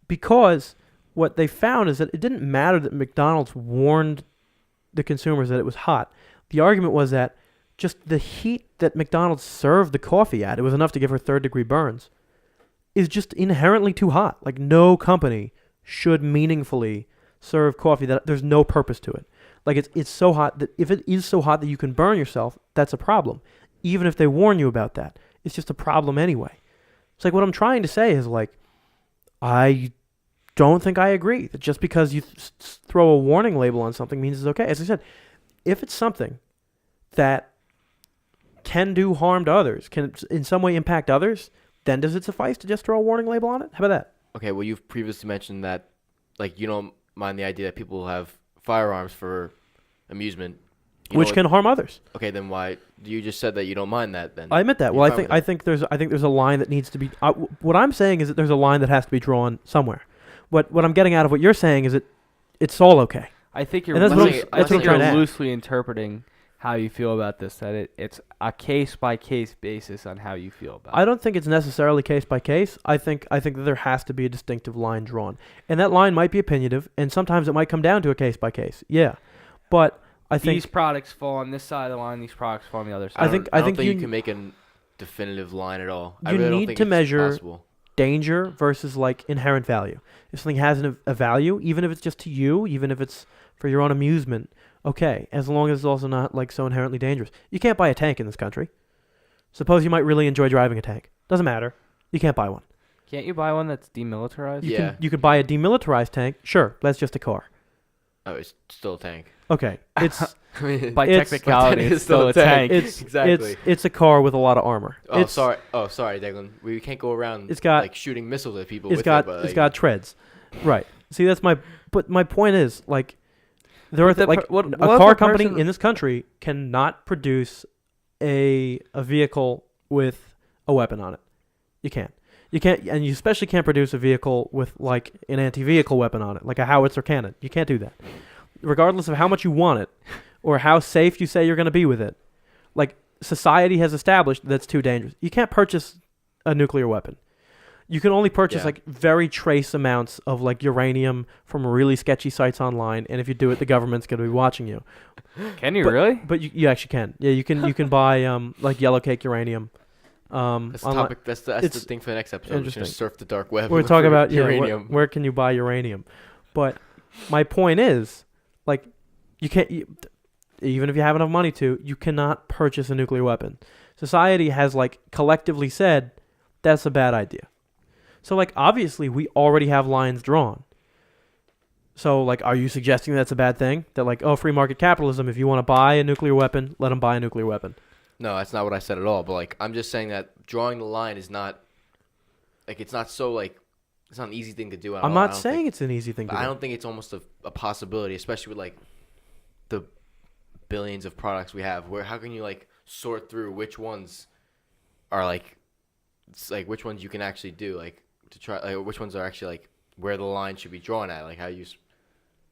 Because what they found is that it didn't matter that McDonald's warned the consumers that it was hot. The argument was that just the heat that McDonald's served the coffee at, it was enough to give her 3rd-degree burns, is just inherently too hot. Like, no company should meaningfully serve coffee that there's no purpose to it. Like, it's so hot that if it is so hot that you can burn yourself, that's a problem. Even if they warn you about that, it's just a problem anyway. It's like what I'm trying to say is I don't think I agree that just because you throw a warning label on something means it's okay. As I said, if it's something that can do harm to others, can in some way impact others, then does it suffice to just throw a warning label on it? How about that? Okay, well, you've previously mentioned that, you don't mind the idea that people have firearms for amusement. Which can harm others. Okay, then why? You just said that you don't mind that. Then I admit that. Well, I think there's a line that needs to be. What I'm saying is that there's a line that has to be drawn somewhere. What I'm getting out of what you're saying is that it's all okay. I think you're loosely interpreting how you feel about this. That it's a case by case basis on how you feel about it. I don't think it's necessarily case by case. I think that there has to be a distinctive line drawn, and that line might be opinionative, and sometimes it might come down to a case by case. Yeah, but I think these products fall on this side of the line. These products fall on the other side. I don't think you can make a definitive line at all. I really don't think to measure possible. Danger versus inherent value. If something has a value, even if it's just to you, even if it's for your own amusement, okay, as long as it's also not so inherently dangerous. You can't buy a tank in this country. Suppose you might really enjoy driving a tank. Doesn't matter. You can't buy one. Can't you buy one that's demilitarized? You could buy a demilitarized tank. Sure, that's just a car. Oh, it's still a tank. Okay, it's by technicality, it's still a tank. It's a car with a lot of armor. Sorry, Declan. We can't go around shooting missiles at people. It's got treads, right? See, that's my. But my point is there are a car company in this country cannot produce a vehicle with a weapon on it. You can't. You can't, and you especially can't produce a vehicle with like an anti-vehicle weapon on it, like a howitzer cannon. You can't do that, regardless of how much you want it or how safe you say you're going to be with it. Like society has established that's too dangerous. You can't purchase a nuclear weapon. You can only purchase like very trace amounts of like uranium from really sketchy sites online, and if you do it, the government's going to be watching you. Can you really? But you actually can. Yeah, you can buy like yellow cake uranium. That's the topic. That's the thing for the next episode. We're just surf the dark web. We're talking about uranium. Where can you buy uranium? But my point is, like, you can't. Even if you have enough money to, you cannot purchase a nuclear weapon. Society has like collectively said that's a bad idea. So like obviously we already have lines drawn. So like, are you suggesting that's a bad thing? That like, oh, free market capitalism. If you want to buy a nuclear weapon, let them buy a nuclear weapon. No, that's not what I said at all. But like, I'm just saying that drawing the line is not like it's not so like it's not an easy thing to do. I'm not saying it's an easy thing to do. I don't think it's almost a possibility, especially with like the billions of products we have. Where how can you like sort through which ones are like which ones you can actually do to try which ones are actually like where the line should be drawn at, like how you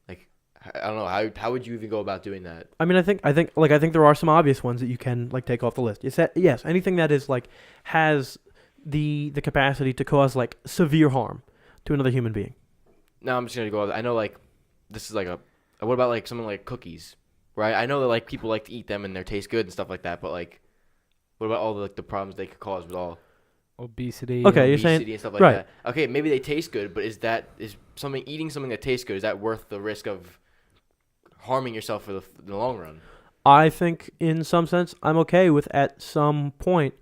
like I don't know how would you even go about doing that? I mean, I think there are some obvious ones that you can like take off the list. You said yes, anything that is like has the capacity to cause like severe harm to another human being. No, I'm just gonna go. I know like this is like what about like something like cookies, right? I know that like people like to eat them and they taste good and stuff like that, but like what about all the problems they could cause with all obesity? Okay, you're saying and stuff like right. that. Okay, maybe they taste good, but is eating something that tastes good, is that worth the risk of harming yourself for the long run? I think in some sense I'm okay with at some point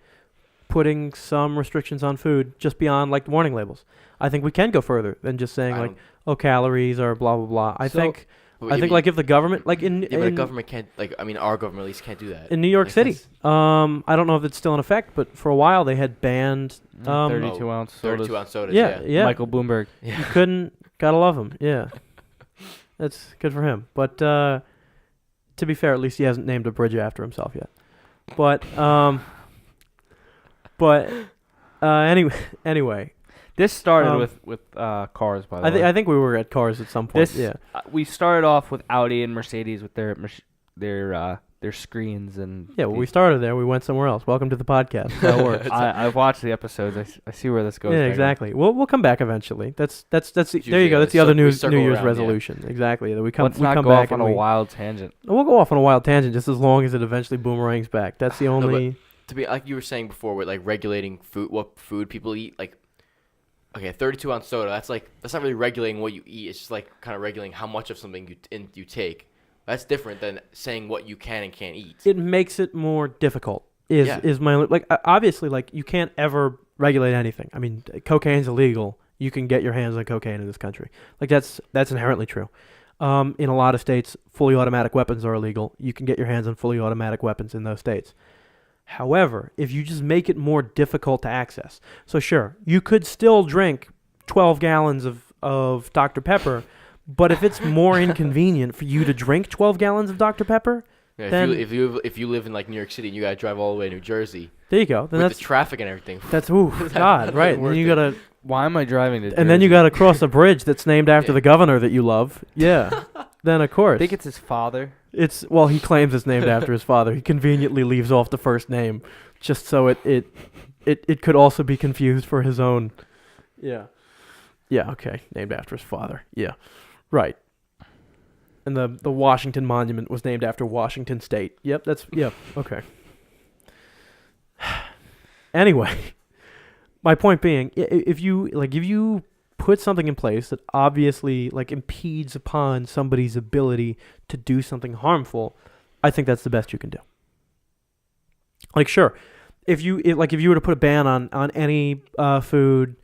putting some restrictions on food just beyond like warning labels. I think we can go further than just saying like, oh, calories or blah blah blah. I think like if the government like the government can't our government at least can't do that in New York City. I don't know if it's still in effect, but for a while they had banned 32 ounce sodas. Yeah. Michael Bloomberg. Yeah. You couldn't. Gotta love him. Yeah, that's good for him. But to be fair, at least he hasn't named a bridge after himself yet. But anyway. This started with cars, by the way. I think we were at cars at some point. We started off with Audi and Mercedes with their screens and. Yeah, well, we started there. We went somewhere else. Welcome to the podcast. How it works. I've watched the episodes. I see where this goes. Yeah, exactly. We'll come back eventually. That's there you go. That's the other New Year's resolution. Yeah. Exactly. That we come. Let's not go off on a wild tangent. We'll go off on a wild tangent just as long as it eventually boomerangs back. That's the only. To be like you were saying before, with like regulating food, what food people eat, like. Okay, 32 ounce soda. That's not really regulating what you eat. It's just like kind of regulating how much of something you take. That's different than saying what you can and can't eat. It makes it more difficult. Is my like obviously like you can't ever regulate anything. I mean, cocaine's illegal. You can get your hands on cocaine in this country. Like that's inherently true. In a lot of states, fully automatic weapons are illegal. You can get your hands on fully automatic weapons in those states. However, if you just make it more difficult to access, so sure, you could still drink 12 gallons of Dr. Pepper, but if it's more inconvenient for you to drink 12 gallons of Dr. Pepper, then if you live in like New York City and you gotta drive all the way to New Jersey, there you go. Then with the traffic and everything. That's God, right? And then you gotta. Why am I driving to Jersey? And then you gotta cross a bridge that's named after the governor that you love. Yeah. Then of course. I think it's his father. He claims it's named after his father. He conveniently leaves off the first name, just so it could also be confused for his own. Yeah. Yeah. Okay. Named after his father. Yeah. Right. And the Washington Monument was named after Washington State. Yep. Okay. Anyway, my point being, if you put something in place that obviously like impedes upon somebody's ability to do something harmful, I think that's the best you can do. Like, sure, if you were to put a ban on any food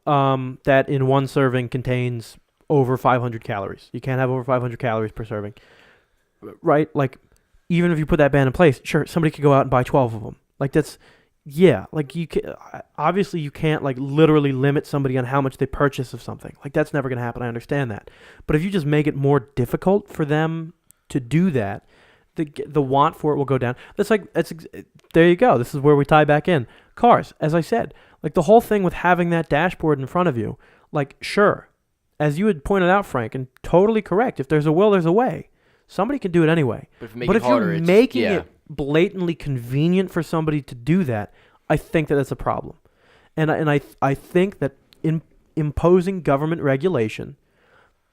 that in one serving contains over 500 calories, you can't have over 500 calories per serving, right? Like, even if you put that ban in place, sure, somebody could go out and buy 12 of them. Like that's. Yeah, like you can, obviously you can't like literally limit somebody on how much they purchase of something. Like that's never going to happen. I understand that. But if you just make it more difficult for them to do that, the want for it will go down. There you go. This is where we tie back in. Cars, as I said, Like the whole thing with having that dashboard in front of you, like sure, as you had pointed out, Frank, and totally correct. If there's a will, there's a way. Somebody can do it anyway. But if you're making it blatantly convenient for somebody to do that, I think that it's a problem. And I think that in imposing government regulation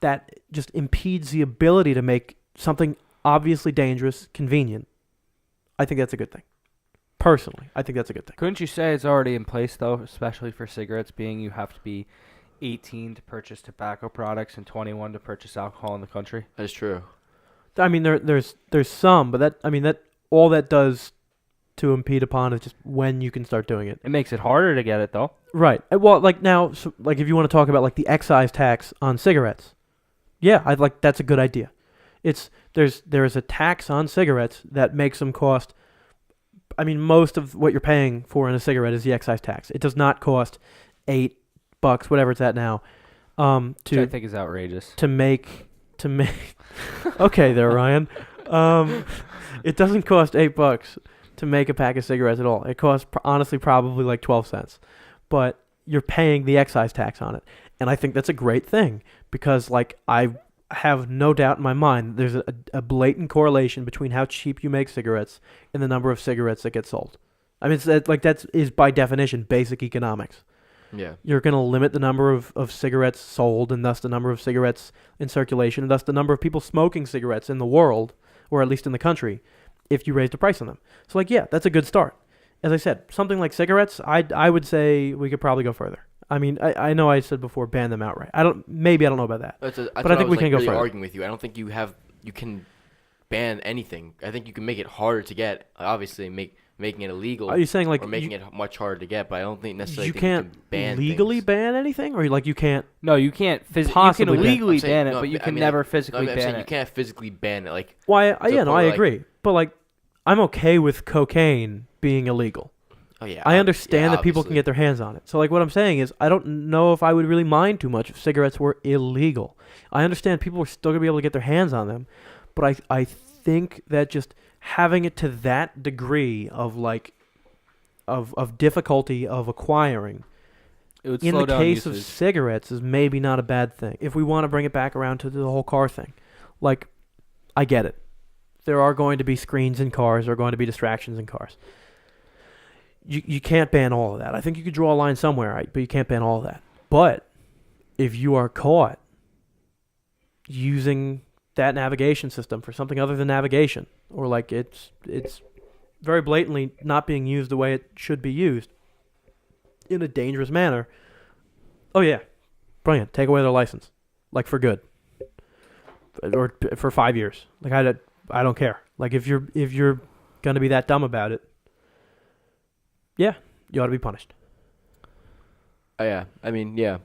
that just impedes the ability to make something obviously dangerous convenient, I think that's a good thing. Personally, I think that's a good thing. Couldn't you say it's already in place, though, especially for cigarettes, being you have to be 18 to purchase tobacco products and 21 to purchase alcohol in the country? That is true. I mean, there's some, but that all that does to impede upon is just when you can start doing it. It makes it harder to get it, though. Right. Well, like now, so like if you want to talk about like the excise tax on cigarettes, yeah, that's a good idea. There's a tax on cigarettes that makes them cost. I mean, most of what you're paying for in a cigarette is the excise tax. It does not cost $8, whatever it's at now, Which I think is outrageous. to make. Okay, there, Ryan. It doesn't cost $8 to make a pack of cigarettes at all. It costs honestly probably like 12 cents, but you're paying the excise tax on it, and I think that's a great thing because like I have no doubt in my mind there's a blatant correlation between how cheap you make cigarettes and the number of cigarettes that get sold. I mean, that is by definition basic economics. Yeah. You're going to limit the number of cigarettes sold and thus the number of cigarettes in circulation and thus the number of people smoking cigarettes in the world, or at least in the country, if you raise the price on them. So like, yeah, that's a good start. As I said, something like cigarettes, I would say we could probably go further. I mean, I know I said before, ban them outright. I don't know about that. But I think we can go further. Arguing with you. I don't think you can ban anything. I think you can make it harder to get. Obviously, making it illegal. Are you saying like or making it much harder to get? But I don't think necessarily you can ban legally things. ban anything, or like you can't. No, you can't physically. You can legally ban it, but you can never physically ban it. You can't physically ban it. Like why? Yeah, no, I agree. But like, I'm okay with cocaine being illegal. Oh yeah, I understand that people can get their hands on it. So like what I'm saying is I don't know if I would really mind too much if cigarettes were illegal. I understand people are still going to be able to get their hands on them, but I think that just having it to that degree of like of difficulty of acquiring in the case of cigarettes is maybe not a bad thing. If we want to bring it back around to the whole car thing. Like I get it. There are going to be screens in cars, there are going to be distractions in cars. You can't ban all of that. I think you could draw a line somewhere, right? But you can't ban all of that. But if you are caught using that navigation system for something other than navigation, or like it's very blatantly not being used the way it should be used in a dangerous manner, oh yeah, brilliant. Take away their license, like for good, or for 5 years. Like I don't care. Like if you're gonna be that dumb about it. Yeah, you ought to be punished. Yeah, I mean, yeah.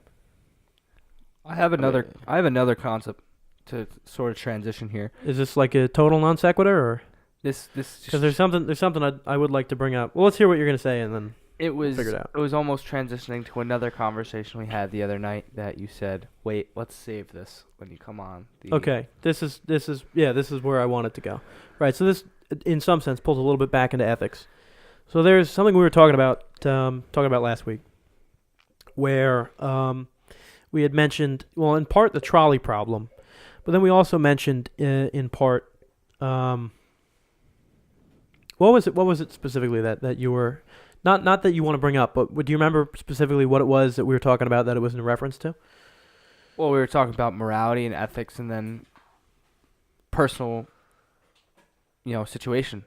I have another concept to sort of transition here. Is this like a total non sequitur, or this? Because there's something I would like to bring up. Well, let's hear what you're gonna say, and then figure it out. It was almost transitioning to another conversation we had the other night that you said, "Wait, let's save this when you come on." Okay, this is where I want it to go. Right. So this, in some sense, pulls a little bit back into ethics. So there's something we were talking about last week, where we had mentioned, well, in part the trolley problem, but then we also mentioned in part, what was it specifically that you were not that you want to bring up, but do you remember specifically what it was that we were talking about that it was in reference to? Well, we were talking about morality and ethics, and then personal, situation.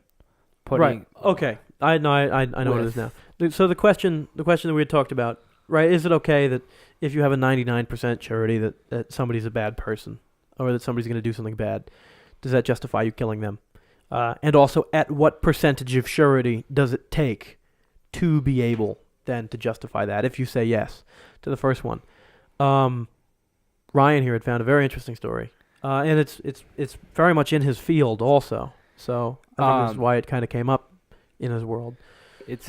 Right. Okay. I know what it is now. So the question that we had talked about, right? Is it okay that if you have a 99% surety that somebody's a bad person or that somebody's going to do something bad, does that justify you killing them? And also, at what percentage of surety does it take to be able then to justify that? If you say yes to the first one, Ryan here had found a very interesting story, and it's very much in his field also. So I think this is why it kind of came up in his world. It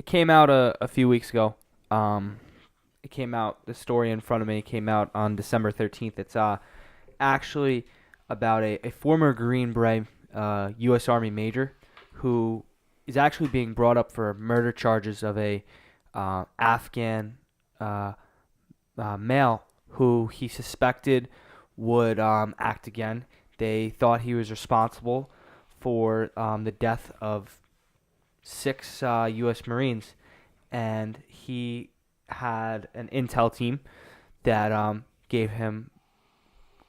came out a few weeks ago. It came out. The story in front of me came out on December 13th. It's actually about a former Green Beret U.S. Army major who is actually being brought up for murder charges of a Afghan male who he suspected would act again. They thought he was responsible for the death of 6 U.S. Marines, and he had an intel team that gave him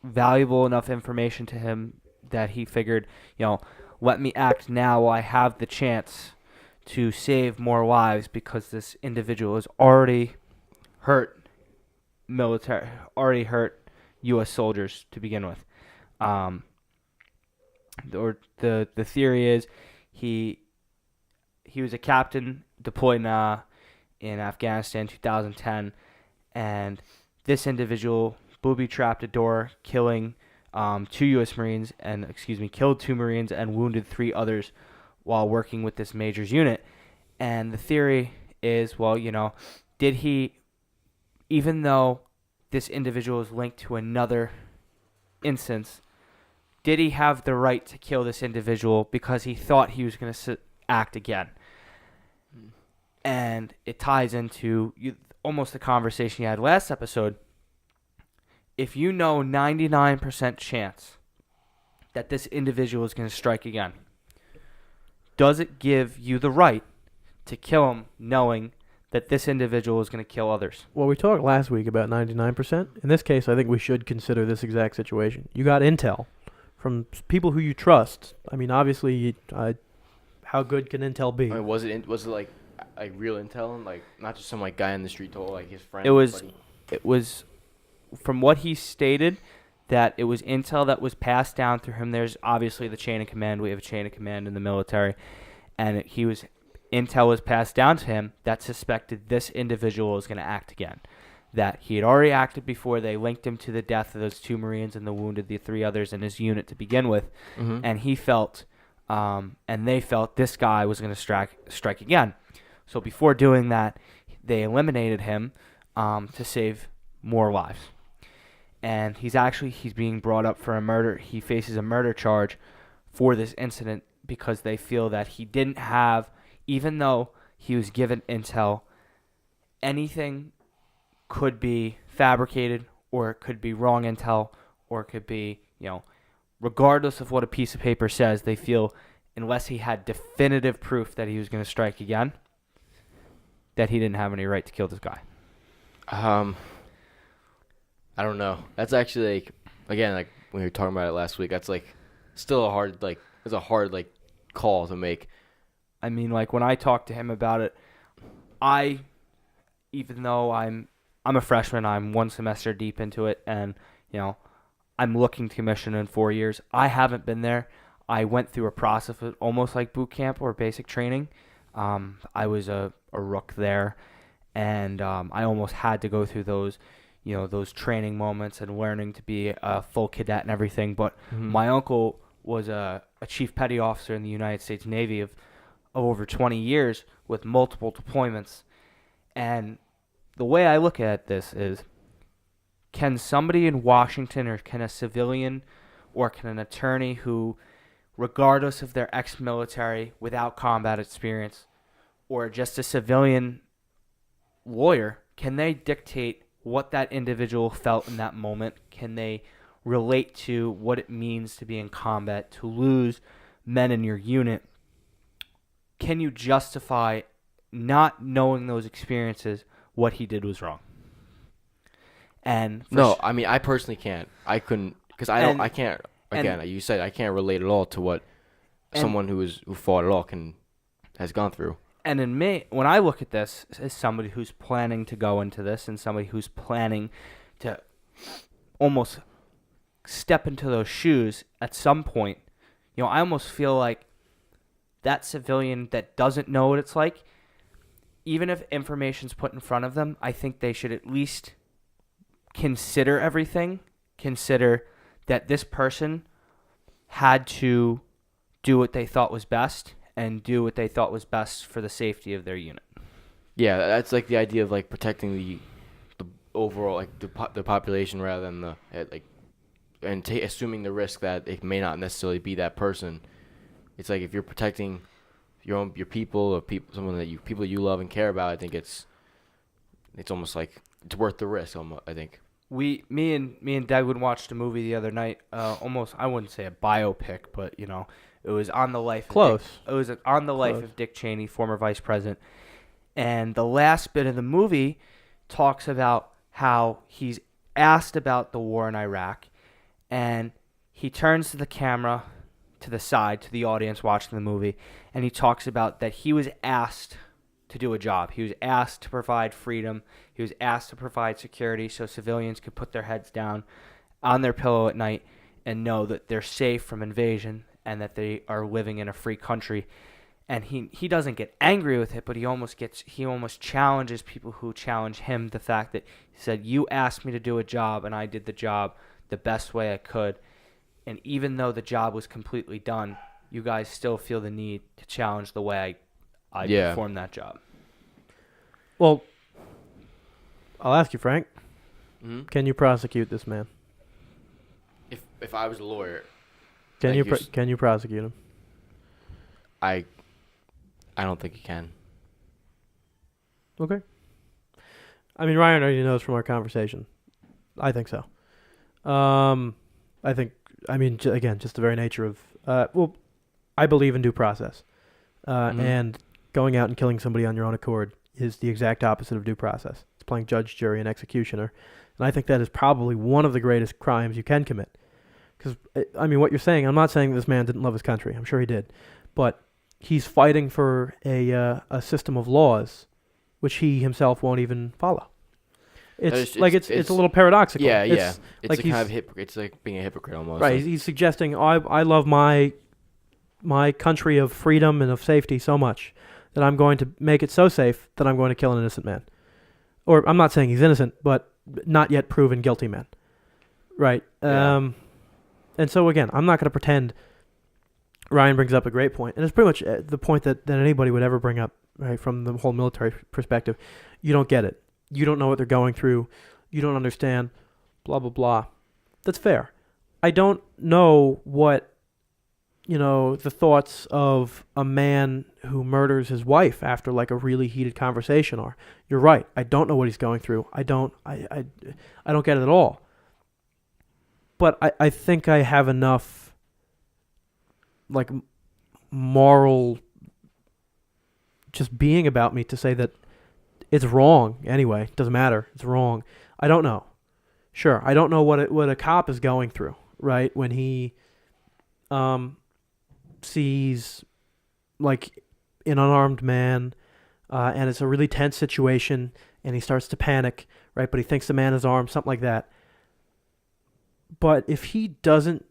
valuable enough information to him that he figured, let me act now while I have the chance to save more lives, because this individual has already hurt U.S. soldiers to begin with. Or the theory is he was a captain deployed in Afghanistan 2010, and this individual booby-trapped a door, killing 2 U.S. Marines killed 2 Marines and wounded 3 others while working with this major's unit. And the theory is, did he, even though this individual is linked to another instance, did he have the right to kill this individual because he thought he was going to act again? And it ties into almost the conversation you had last episode. If you know 99% chance that this individual is going to strike again, does it give you the right to kill him knowing that this individual is going to kill others? Well, we talked last week about 99%. In this case, I think we should consider this exact situation. You got intel from people who you trust. I mean, obviously, how good can intel be? I mean, was it like real intel, like not just some like guy in the street told like his friend? It was from what he stated that it was intel that was passed down through him. There's obviously the chain of command. We have a chain of command in the military, and intel was passed down to him that suspected this individual was going to act again. That he had already acted before. They linked him to the death of those 2 Marines and wounded the 3 others in his unit to begin with. Mm-hmm. And he felt, and they felt, this guy was going to strike again. So before doing that, they eliminated him to save more lives. And he's being brought up for a murder. He faces a murder charge for this incident because they feel that he didn't have, even though he was given intel, anything could be fabricated, or it could be wrong intel, or it could be, regardless of what a piece of paper says, they feel unless he had definitive proof that he was going to strike again, that he didn't have any right to kill this guy. I don't know. That's actually when we were talking about it last week, that's still it's a hard call to make. I mean, when I talked to him about it, even though I'm a freshman, I'm 1 semester deep into it, and I'm looking to commission in 4 years. I haven't been there. I went through a process of almost like boot camp or basic training. I was a rook there, and I almost had to go through those training moments and learning to be a full cadet and everything. But my uncle was a chief petty officer in the United States Navy of over 20 years with multiple deployments. And the way I look at this is, can somebody in Washington, or can a civilian, or can an attorney who, regardless of their ex-military, without combat experience, or just a civilian lawyer, can they dictate what that individual felt in that moment? Can they relate to what it means to be in combat, to lose men in your unit? Can you justify, not knowing those experiences, what he did was wrong? And no, I mean, I personally can't. I couldn't, because I can't. Again, you said I can't relate at all to what someone who fought at all has gone through. And in me, when I look at this as somebody who's planning to go into this, and somebody who's planning to almost step into those shoes at some point, I almost feel like that civilian that doesn't know what it's like, even if information's put in front of them, I think they should at least consider everything. Consider that this person had to do what they thought was best, and do what they thought was best for the safety of their unit. Yeah, that's the idea of protecting the overall the population rather than assuming the risk that it may not necessarily be that person. It's if you're protecting your people, or people you love and care about, I think it's it's almost like it's worth the risk. I think. Me and Dagwood watched a movie the other night. Almost, I wouldn't say a biopic, but it was on the life. Close. It was on the life of Dick Cheney, former vice president. And the last bit of the movie talks about how he's asked about the war in Iraq, and he turns to the camera, to the side, to the audience watching the movie, and he talks about that he was asked to do a job. He was asked to provide freedom. He was asked to provide security so civilians could put their heads down on their pillow at night and know that they're safe from invasion and that they are living in a free country. And he doesn't get angry with it, but he almost challenges people who challenge him. The fact that he said, you asked me to do a job and I did the job the best way I could. And even though the job was completely done, you guys still feel the need to challenge the way I performed that job. Well, I'll ask you, Frank. Mm-hmm. Can you prosecute this man? If I was a lawyer, can you prosecute him? I don't think you can. Okay. I mean, Ryan already knows from our conversation. I think so. Again, just the very nature of, I believe in due process. And going out and killing somebody on your own accord is the exact opposite of due process. It's playing judge, jury, and executioner. And I think that is probably one of the greatest crimes you can commit. Because, what you're saying, I'm not saying this man didn't love his country. I'm sure he did. But he's fighting for a system of laws which he himself won't even follow. It's a little paradoxical. Yeah, yeah. It's like kind of it's like being a hypocrite almost. Right. Like, he's suggesting, I love my country of freedom and of safety so much that I'm going to make it so safe that I'm going to kill an innocent man. Or I'm not saying he's innocent, but not yet proven guilty man. Right. Yeah. And so, again, I'm not going to pretend. Ryan brings up a great point, and it's pretty much the point that anybody would ever bring up, right, from the whole military perspective. You don't get it. You don't know what they're going through. You don't understand, blah, blah, blah. That's fair. I don't know what, the thoughts of a man who murders his wife after like a really heated conversation are. You're right. I don't know what he's going through. I don't get it at all. But I think I have enough like moral just being about me to say that it's wrong anyway. It doesn't matter. It's wrong. I don't know. Sure, I don't know what a cop is going through, right? When he sees like an unarmed man and it's a really tense situation and he starts to panic, right? But he thinks the man is armed, something like that. But if he doesn't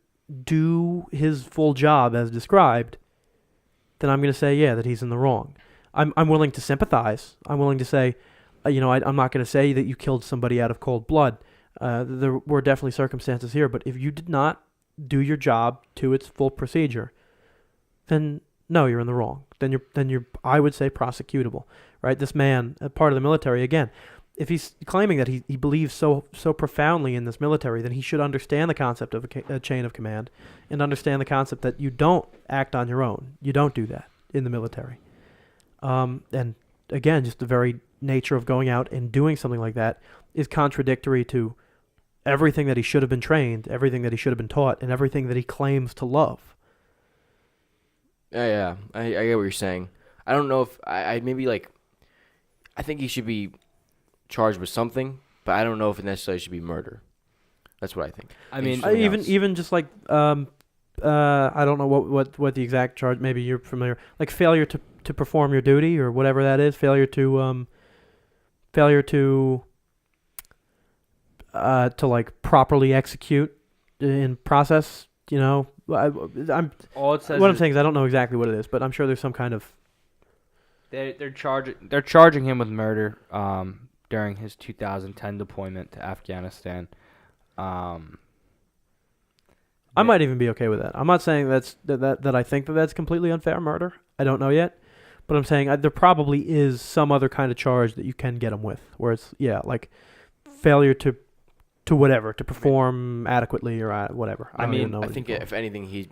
do his full job as described, then I'm going to say, that he's in the wrong. I'm willing to sympathize. I'm willing to say, I'm not going to say that you killed somebody out of cold blood. There were definitely circumstances here, but if you did not do your job to its full procedure, then no, you're in the wrong. Then you're I would say prosecutable, right? This man, a part of the military, again, if he's claiming that he believes so profoundly in this military, then he should understand the concept of a chain of command and understand the concept that you don't act on your own. You don't do that in the military. And again, just the very nature of going out and doing something like that is contradictory to everything that he should have been trained, everything that he should have been taught, and everything that he claims to love. Yeah, I get what you're saying. I don't know if I think he should be charged with something, but I don't know if it necessarily should be murder. That's what I think. I mean, even just like I don't know what the exact charge. Maybe you're familiar, like failure to perform your duty or whatever that is. Failure to like properly execute in process. I'm what I'm saying is I don't know exactly what it is, but I'm sure there's some kind of. They're charging him with murder during his 2010 deployment to Afghanistan. I might even be okay with that. I'm not saying that I think that's completely unfair murder. I don't know yet, but I'm saying there probably is some other kind of charge that you can get him with, where it's like failure to perform adequately or whatever. I think if anything, he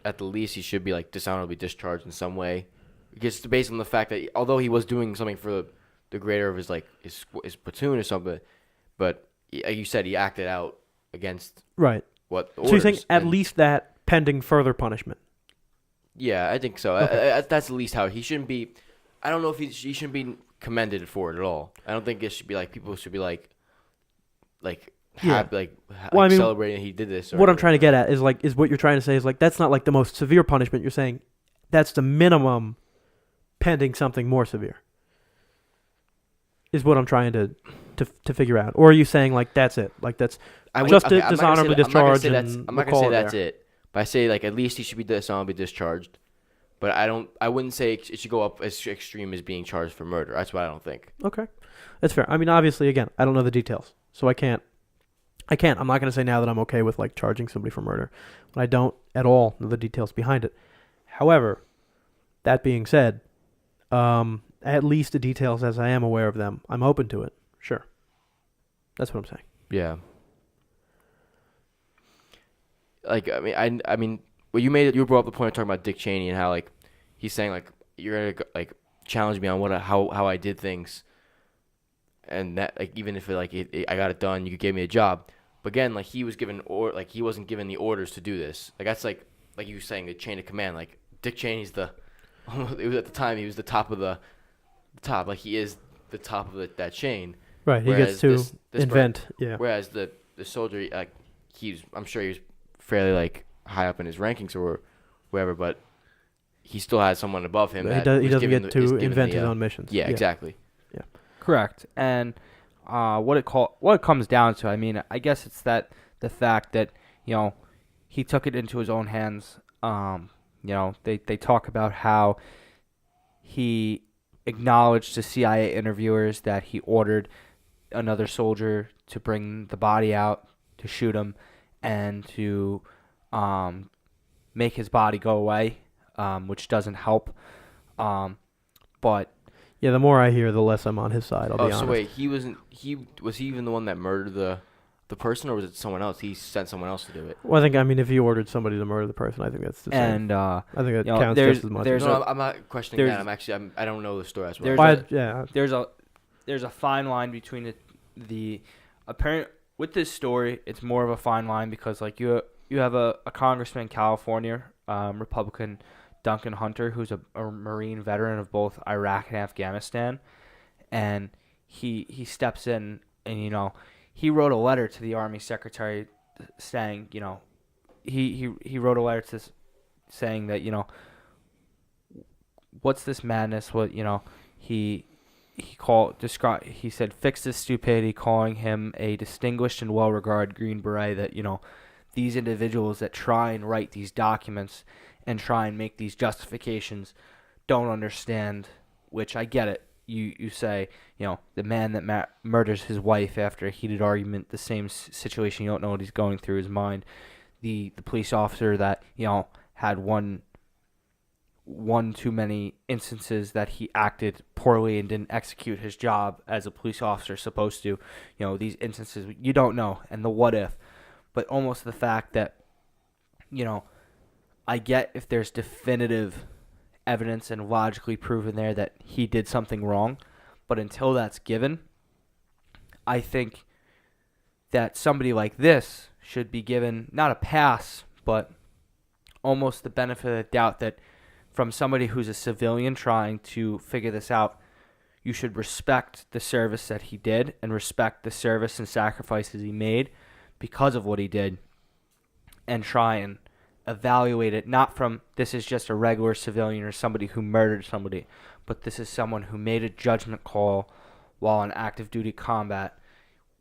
at the least he should be like dishonorably discharged in some way, because based on the fact that although he was doing something for the greater of his platoon or something. But like you said, he acted out against Right. what So orders. you think at least that pending further punishment? Yeah, I think so. Okay. That's at least how he shouldn't be. I don't know if he shouldn't be commended for it at all. I don't think it should be like people should be like happy, Well, I mean, celebrating he did this. Or what I'm trying to get at is what you're trying to say is like that's not like the most severe punishment. You're saying that's the minimum pending something more severe. Is what I'm trying to figure out. Or are you saying like that's it? Like that's dishonorably discharged. I'm not gonna say that's it. But I say like at least he should be dishonorably discharged. But I wouldn't say it should go up as extreme as being charged for murder. That's what I don't think. Okay. That's fair. I mean, obviously, again, I don't know the details. So I can't. I'm not going to say now that I'm okay with like charging somebody for murder when I don't at all know the details behind it. However, that being said, at least the details as I am aware of them, I'm open to it. Sure. That's what I'm saying. Yeah. Like I mean, well, you brought up the point of talking about Dick Cheney and how like he's saying like you're gonna like challenge me on how I did things, and that like even if I got it done, you gave me a job. But again, like he was given he wasn't given the orders to do this. Like that's like you were saying the chain of command. Like Dick Cheney's it was at the time he was the top of the top. Like he is the top of that chain. Right. He gets to invent. Yeah. Whereas the soldier like I'm sure he was fairly like high up in his rankings or whatever, but he still has someone above him. He doesn't get to invent his own missions. Yeah, exactly. Yeah, correct. And what it comes down to, I mean, I guess it's the fact that he took it into his own hands. They talk about how he acknowledged to CIA interviewers that he ordered another soldier to bring the body out to shoot him and to make his body go away, which doesn't help. But yeah, the more I hear, the less I'm on his side. I'll be honest. So wait, was he even the one that murdered the person, or was it someone else? He sent someone else to do it. Well, if he ordered somebody to murder the person, I think that's the same. And I think that counts just as much. I'm not questioning that. I don't know the story as well. There's a fine line between the apparent. With this story, it's more of a fine line because like you have a congressman in California, Republican Duncan Hunter, who's a Marine veteran of both Iraq and Afghanistan, and he steps in and he wrote a letter to the Army Secretary saying he wrote a letter saying that what's this madness, what he said fix this stupidity, calling him a distinguished and well-regarded Green Beret, that these individuals that try and write these documents and try and make these justifications don't understand, which I get it. You say, the man that murders his wife after a heated argument, the same situation, you don't know what he's going through his mind. The police officer that, had one too many instances that he acted poorly and didn't execute his job as a police officer supposed to. These instances, you don't know, and the what if. But almost the fact that, I get if there's definitive evidence and logically proven there that he did something wrong, but until that's given, I think that somebody like this should be given not a pass, but almost the benefit of the doubt that from somebody who's a civilian trying to figure this out, you should respect the service that he did and respect the service and sacrifices he made because of what he did, and try and evaluate it not from this is just a regular civilian or somebody who murdered somebody, but this is someone who made a judgment call while in active duty combat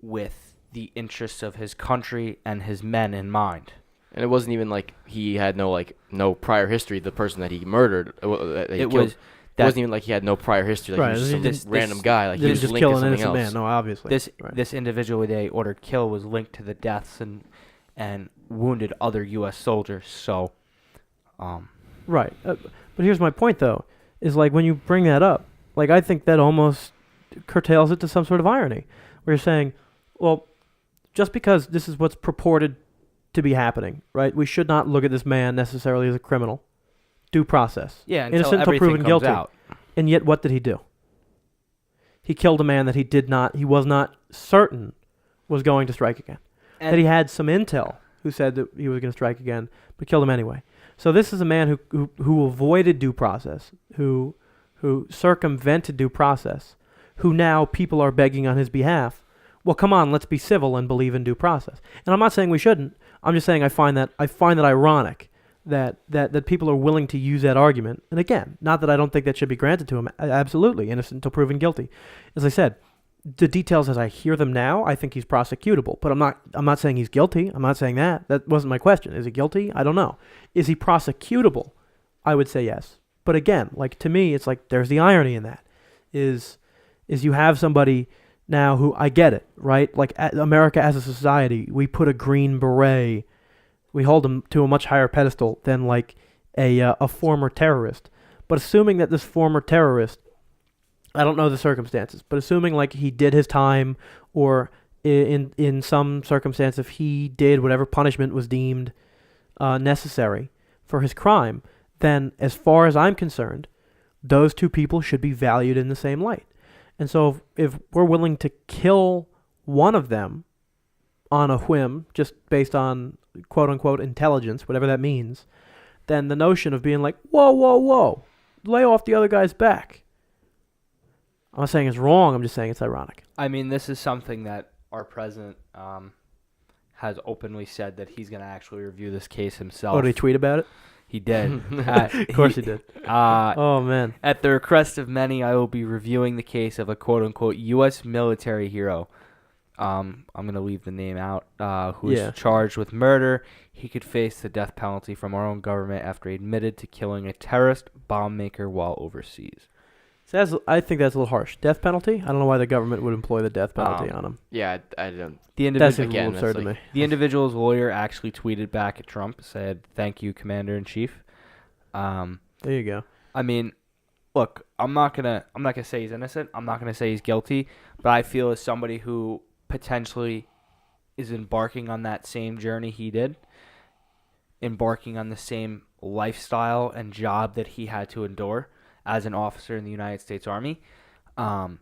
with the interests of his country and his men in mind. And it wasn't even like he had no prior history. The person that he murdered, it wasn't even like he had no prior history. Like he was just some random guy. Like he was just killing an innocent man. No, obviously. This individual they ordered kill was linked to the deaths and wounded other U.S. soldiers. So, right. But here's my point, though, is like when you bring that up, like I think that almost curtails it to some sort of irony, where you're saying, well, just because this is what's purported to be happening, right? We should not look at this man necessarily as a criminal. Due process. Yeah, innocent until proven guilty. Out. And yet, what did he do? he killed a man that he was not certain was going to strike again. That he had some intel who said that he was going to strike again, but killed him anyway. So this is a man who avoided due process, who circumvented due process, who now people are begging on his behalf. Well, come on, let's be civil and believe in due process. And I'm not saying we shouldn't. I'm just saying I find that ironic that people are willing to use that argument. And again, not that I don't think that should be granted to him. Absolutely, innocent until proven guilty. As I said, the details as I hear them now, I think he's prosecutable. But I'm not saying he's guilty. I'm not saying that. That wasn't my question. Is he guilty? I don't know. Is he prosecutable? I would say yes. But again, like to me, it's like there's the irony in that. Is you have somebody now who, I get it, right? Like America as a society, we put a Green Beret, we hold him to a much higher pedestal than like a former terrorist. But assuming that this former terrorist, I don't know the circumstances, but assuming like he did his time, or in some circumstance if he did whatever punishment was deemed necessary for his crime, then as far as I'm concerned, those two people should be valued in the same light. And so if we're willing to kill one of them on a whim, just based on quote-unquote intelligence, whatever that means, then the notion of being like, whoa, lay off the other guy's back. I'm not saying it's wrong, I'm just saying it's ironic. I mean, this is something that our president has openly said that he's going to actually review this case himself. Oh, did he tweet about it? He did. Of course he did. Oh, man. At the request of many, I will be reviewing the case of a quote-unquote U.S. military hero. I'm going to leave the name out, who is charged with murder. He could face the death penalty from our own government after he admitted to killing a terrorist bomb maker while overseas. So I think that's a little harsh. Death penalty? I don't know why the government would employ the death penalty on him. Yeah, I don't. That's a little absurd to me. The individual's lawyer actually tweeted back at Trump, said, "Thank you, Commander-in-Chief." There you go. I mean, look, I'm not gonna say he's innocent. I'm not gonna say he's guilty. But I feel as somebody who potentially is embarking on that same journey he did, embarking on the same lifestyle and job that he had to endure as an officer in the United States Army, I'm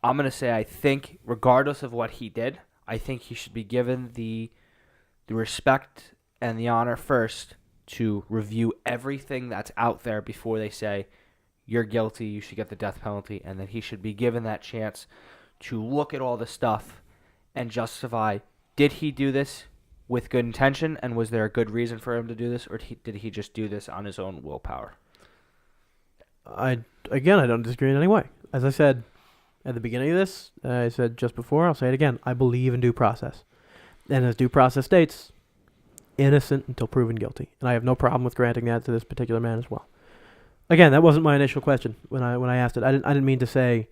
going to say I think, regardless of what he did, I think he should be given the respect and the honor first to review everything that's out there before they say, you're guilty, you should get the death penalty, and then he should be given that chance to look at all the stuff and justify, did he do this with good intention, and was there a good reason for him to do this, or did he just do this on his own willpower? I don't disagree in any way. As I said at the beginning of this, I said just before, I'll say it again. I believe in due process. And as due process states, innocent until proven guilty. And I have no problem with granting that to this particular man as well. Again, that wasn't my initial question when I asked it. I didn't mean to say,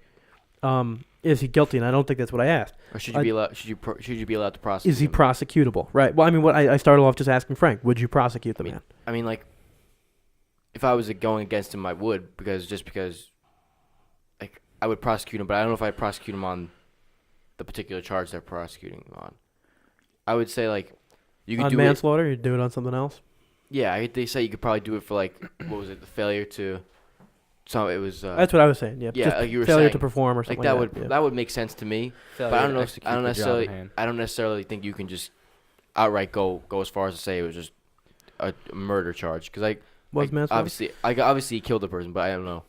is he guilty? And I don't think that's what I asked. Or should you be allowed? Should you be allowed to prosecute? Is he him? prosecutable? Right. Well, I mean, what I started off just asking Frank, would you prosecute the man? I mean, like, if I was going against him, I would, because like, I would prosecute him, but I don't know if I'd prosecute him on the particular charge they're prosecuting him on. I would say, like, you could on do manslaughter, you'd do it on something else? Yeah, they say you could probably do it for, like, what was it, the failure to... So it was... that's what I was saying, yeah. Yeah, just like you were failure saying, to perform or something like that. That would make sense to me. Failure but I don't necessarily think you can just outright go as far as to say it was just a murder charge, because manslaughter? Obviously he killed the person, but I don't know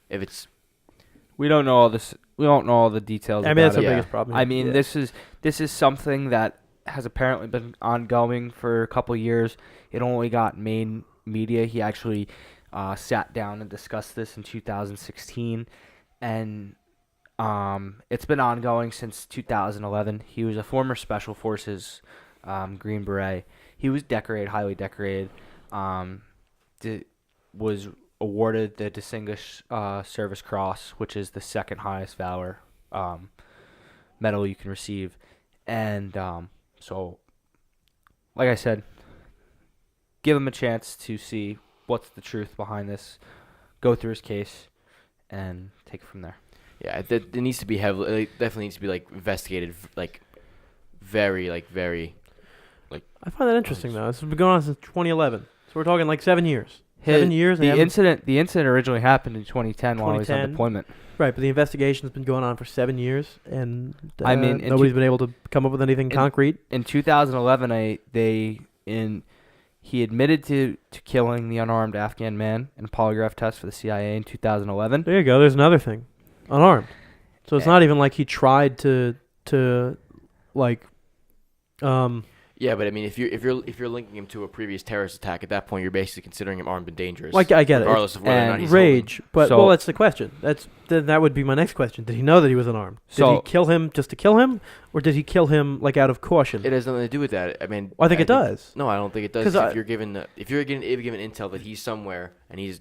if it's... We don't know all this. We don't know all the details. I mean, that's the it. biggest problem. I mean, this is something that has apparently been ongoing for a couple of years. It only got main media. He actually sat down and discussed this in 2016, and it's been ongoing since 2011. He was a former Special Forces Green Beret. He was decorated, highly decorated. Was awarded the Distinguished Service Cross, which is the second highest valor medal you can receive. And so, like I said, give him a chance to see what's the truth behind this, go through his case, and take it from there. Yeah, it needs to be heavily. It definitely needs to be like investigated, like very. I find that interesting though. This has been going on since 2011, so we're talking like 7 years. 7 years. The incident originally happened in 2010 while he was on 2010. deployment. Right, but the investigation's been going on for 7 years, and I mean, nobody's been able to come up with anything concrete. In 2011, he admitted to killing the unarmed Afghan man in a polygraph test for the CIA in 2011. There you go. There's another thing, unarmed. So it's not even like he tried to like. Yeah, but I mean, if you're linking him to a previous terrorist attack, at that point you're basically considering him armed and dangerous. Like I get regardless it. of whether or not he's rage. holding. But well, that's the question. That would be my next question. Did he know that he was unarmed? Did he kill him just to kill him, or did he kill him like out of caution? It has nothing to do with that. I mean, I think it does. No, I don't think it does. If you're given intel that he's somewhere and you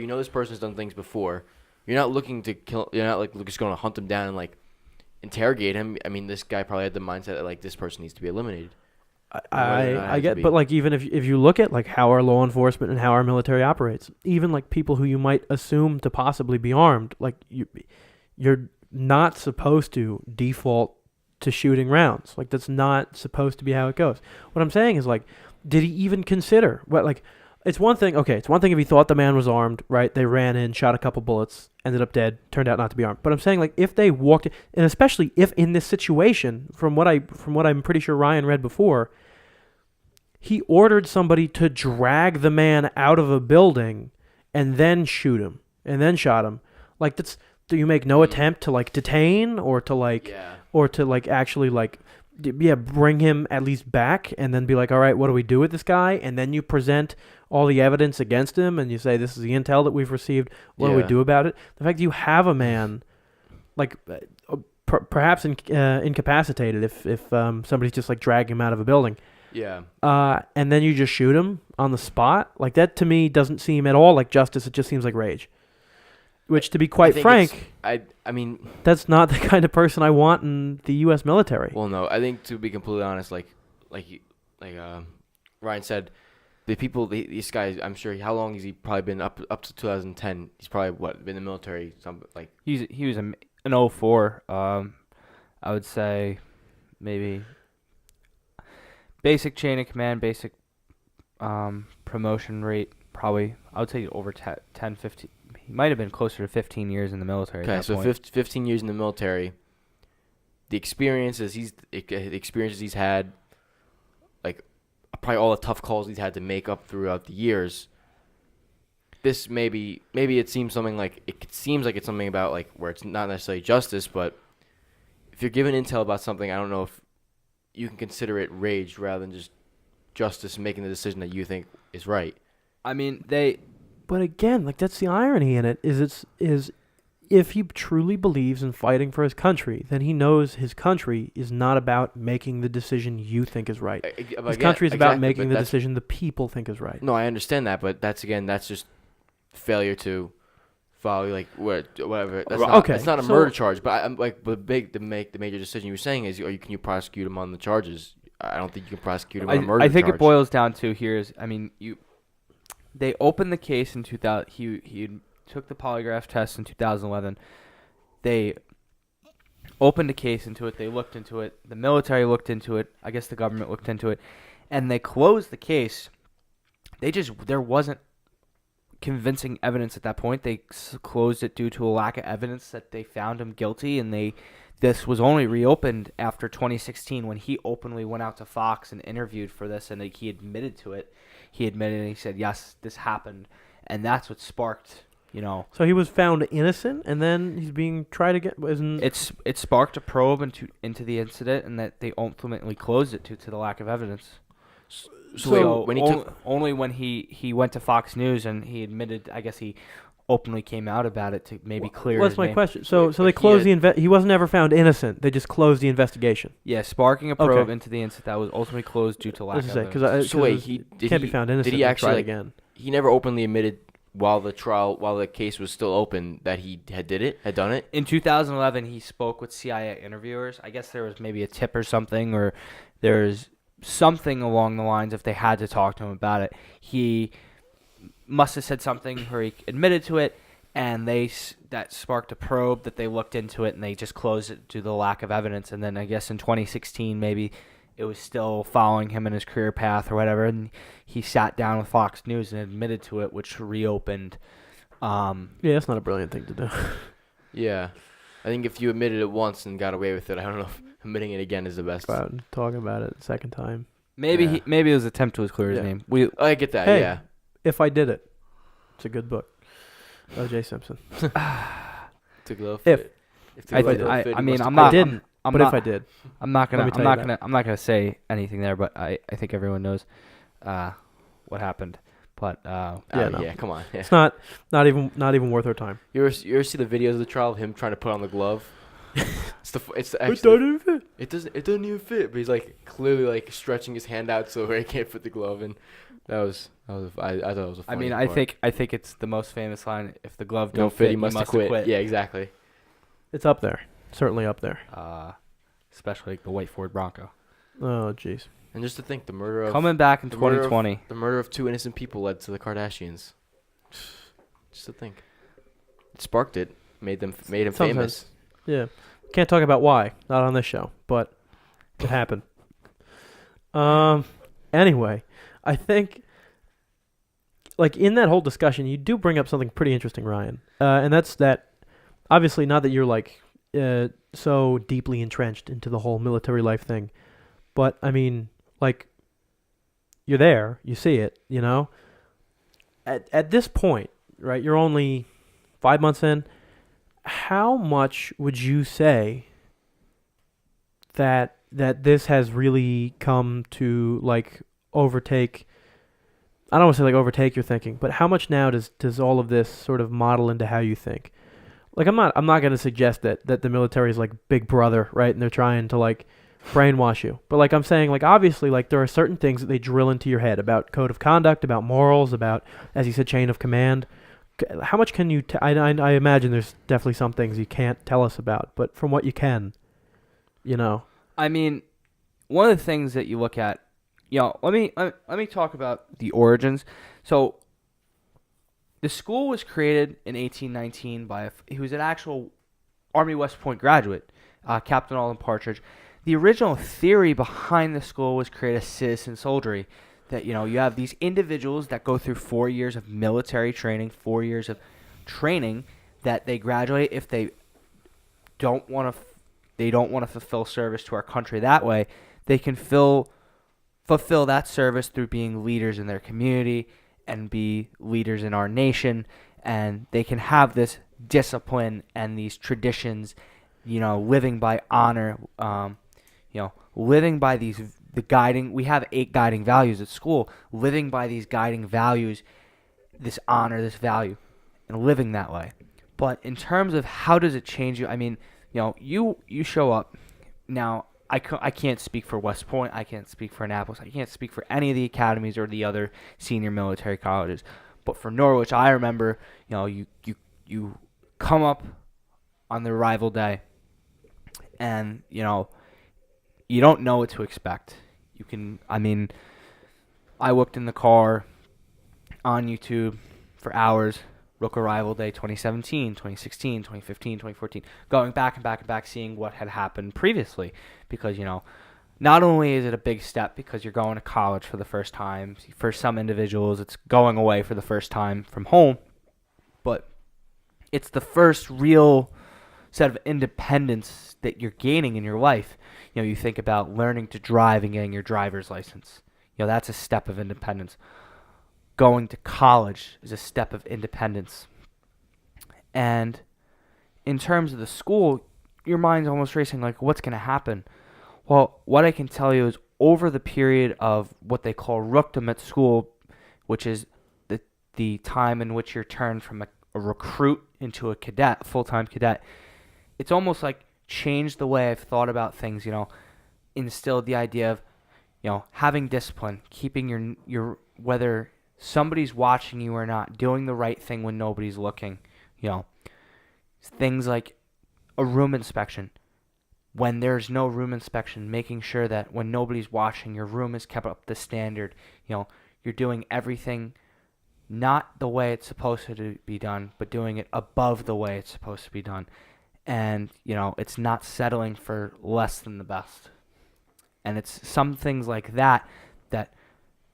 know this person's done things before, you're not looking to kill. You're not like just going to hunt him down and like interrogate him. I mean, this guy probably had the mindset that like this person needs to be eliminated. I get, but like even if you look at like how our law enforcement and how our military operates, even like people who you might assume to possibly be armed, like you're not supposed to default to shooting rounds. Like that's not supposed to be how it goes. What I'm saying is like, did he even consider what like? It's one thing. Okay, it's one thing if he thought the man was armed, right? They ran in, shot a couple bullets, ended up dead, turned out not to be armed. But I'm saying like if they walked, and especially if in this situation, from what I'm pretty sure Ryan read before, he ordered somebody to drag the man out of a building and then shoot him and then shot him. Like do you make no attempt to like detain or to like actually like bring him at least back and then be like, all right, what do we do with this guy? And then you present all the evidence against him and you say, this is the intel that we've received. What do we do about it? The fact that you have a man like perhaps incapacitated if somebody's just like dragging him out of a building. Yeah. And then you just shoot him on the spot. Like that to me doesn't seem at all like justice. It just seems like rage. Which, to be quite frank, I mean, that's not the kind of person I want in the U.S. military. Well, no, I think to be completely honest, like Ryan said, these guys. I'm sure. How long has he probably been up to 2010? He's probably been in the military. He was an 04. I would say maybe basic chain of command, basic promotion rate. Probably I would say over 10, 15. He might have been closer to 15 years in the military. Okay, so 15 years in the military. The experiences he's had, like probably all the tough calls he's had to make up throughout the years. This maybe it seems something like it's something about like where it's not necessarily justice, but if you're given intel about something, I don't know if you can consider it rage rather than just justice making the decision that you think is right. I mean, But again, like that's the irony in it is if he truly believes in fighting for his country, then he knows his country is not about making the decision you think is right. His country is about making the decision the people think is right. No, I understand that, but that's just failure to follow like whatever. It's not a murder charge, but I'm like the major decision you were saying is can you prosecute him on the charges? I don't think you can prosecute him on a murder charge. I think it boils down to they opened the case in 2000. He took the polygraph test in 2011. They opened a case into it. They looked into it. The military looked into it. I guess the government looked into it, and they closed the case. There wasn't convincing evidence at that point. They closed it due to a lack of evidence that they found him guilty, and this was only reopened after 2016 when he openly went out to Fox and interviewed for this, and he admitted to it. He admitted and he said, yes, this happened. And that's what sparked, So he was found innocent, and then he's being tried again. It sparked a probe into the incident, and that they ultimately closed it due to the lack of evidence. So only when he went to Fox News and he admitted, I guess he openly came out about it to maybe clear his name. That's my question. So they closed he wasn't ever found innocent. They just closed the investigation. Yeah, sparking a probe into the incident that was ultimately closed due to lack of evidence. He can't be found innocent. Did he actually again? He never openly admitted while the case was still open that he had done it? In 2011, he spoke with CIA interviewers. I guess there was maybe a tip or something, or there's something along the lines if they had to talk to him about it. He must have said something where he admitted to it, and that sparked a probe that they looked into it, and they just closed it due to the lack of evidence. And then I guess in 2016, maybe it was still following him in his career path or whatever, and he sat down with Fox News and admitted to it, which reopened. Yeah, that's not a brilliant thing to do. Yeah. I think if you admitted it once and got away with it, I don't know if admitting it again is the best. Go out and talk about it a second time. Maybe it was attempt to clear his name. I get that, Hey, yeah. If I Did It. It's a good book. O.J. Simpson. To glove If fit. I glove did. fit, I you mean, must I'm have not. quit. didn't, I'm but not, if I did. I'm not Let me tell you that. I'm not gonna say anything there, but I think everyone knows what happened. But no. Yeah, come on. Yeah. It's not even worth our time. You ever see the videos of the trial of him trying to put on the glove? It's the It doesn't even fit. It doesn't even fit, but he's like clearly like stretching his hand out so he can't fit the glove in. I thought it was a funny part. I think it's the most famous line. If the glove Don't fit, you must have quit. Yeah, exactly. It's up there. Certainly up there. Especially like the white Ford Bronco. Oh, jeez. And just to think, the murder of Coming back in the murder of- 2020. the murder of 2 innocent people led to the Kardashians. Just to think, it sparked it, made him Sometimes. famous. Yeah. Can't talk about why. Not on this show, but it happened. Anyway, I think, like, in that whole discussion, you do bring up something pretty interesting, Ryan. And that's that, obviously, not that you're, like, so deeply entrenched into the whole military life thing, but, I mean, like, you're there, you see it, you know? At this point, right, you're only 5 months in, how much would you say that this has really come to, like, overtake, I don't want to say like overtake your thinking, but how much now does all of this sort of model into how you think? Like, I'm not going to suggest that the military is like Big Brother, right? And they're trying to like brainwash you. But like I'm saying, like, obviously, like, there are certain things that they drill into your head about code of conduct, about morals, about, as you said, chain of command. How much can you I imagine there's definitely some things you can't tell us about, but from what you can, you know. I mean, one of the things that you look at, let me talk about the origins. So, the school was created in 1819 by he was an actual Army West Point graduate, Captain Alden Partridge. The original theory behind the school was create a citizen soldiery. That, you have these individuals that go through 4 years of military training, 4 years of training that they graduate if they don't want to fulfill service to our country that way. They can fulfill that service through being leaders in their community and be leaders in our nation, and they can have this discipline and these traditions, living by honor, living by we have 8 guiding values at school, living by these guiding values, this honor, this value, and living that way. But in terms of how does it change you, I mean, you show up. Now, I can't speak for West Point, I can't speak for Annapolis, I can't speak for any of the academies or the other senior military colleges. But for Norwich, I remember, you come up on the arrival day, and, you don't know what to expect. I looked in the car on YouTube for hours, Rook Arrival Day 2017, 2016, 2015, 2014, going back and back and back, seeing what had happened previously. Because, not only is it a big step because you're going to college for the first time, for some individuals it's going away for the first time from home, but it's the first real set of independence that you're gaining in your life. You think about learning to drive and getting your driver's license. That's a step of independence. Going to college is a step of independence. And in terms of the school, your mind's almost racing, like, what's going to happen? Well, what I can tell you is over the period of what they call rookdom at school, which is the time in which you're turned from a recruit into a cadet, full-time cadet, it's almost like changed the way I've thought about things, instilled the idea of, having discipline, keeping your whether somebody's watching you or not, doing the right thing when nobody's looking, things like a room inspection. When there's no room inspection, making sure that when nobody's watching, your room is kept up to standard. You're doing everything not the way it's supposed to be done, but doing it above the way it's supposed to be done. And, it's not settling for less than the best. And it's some things like that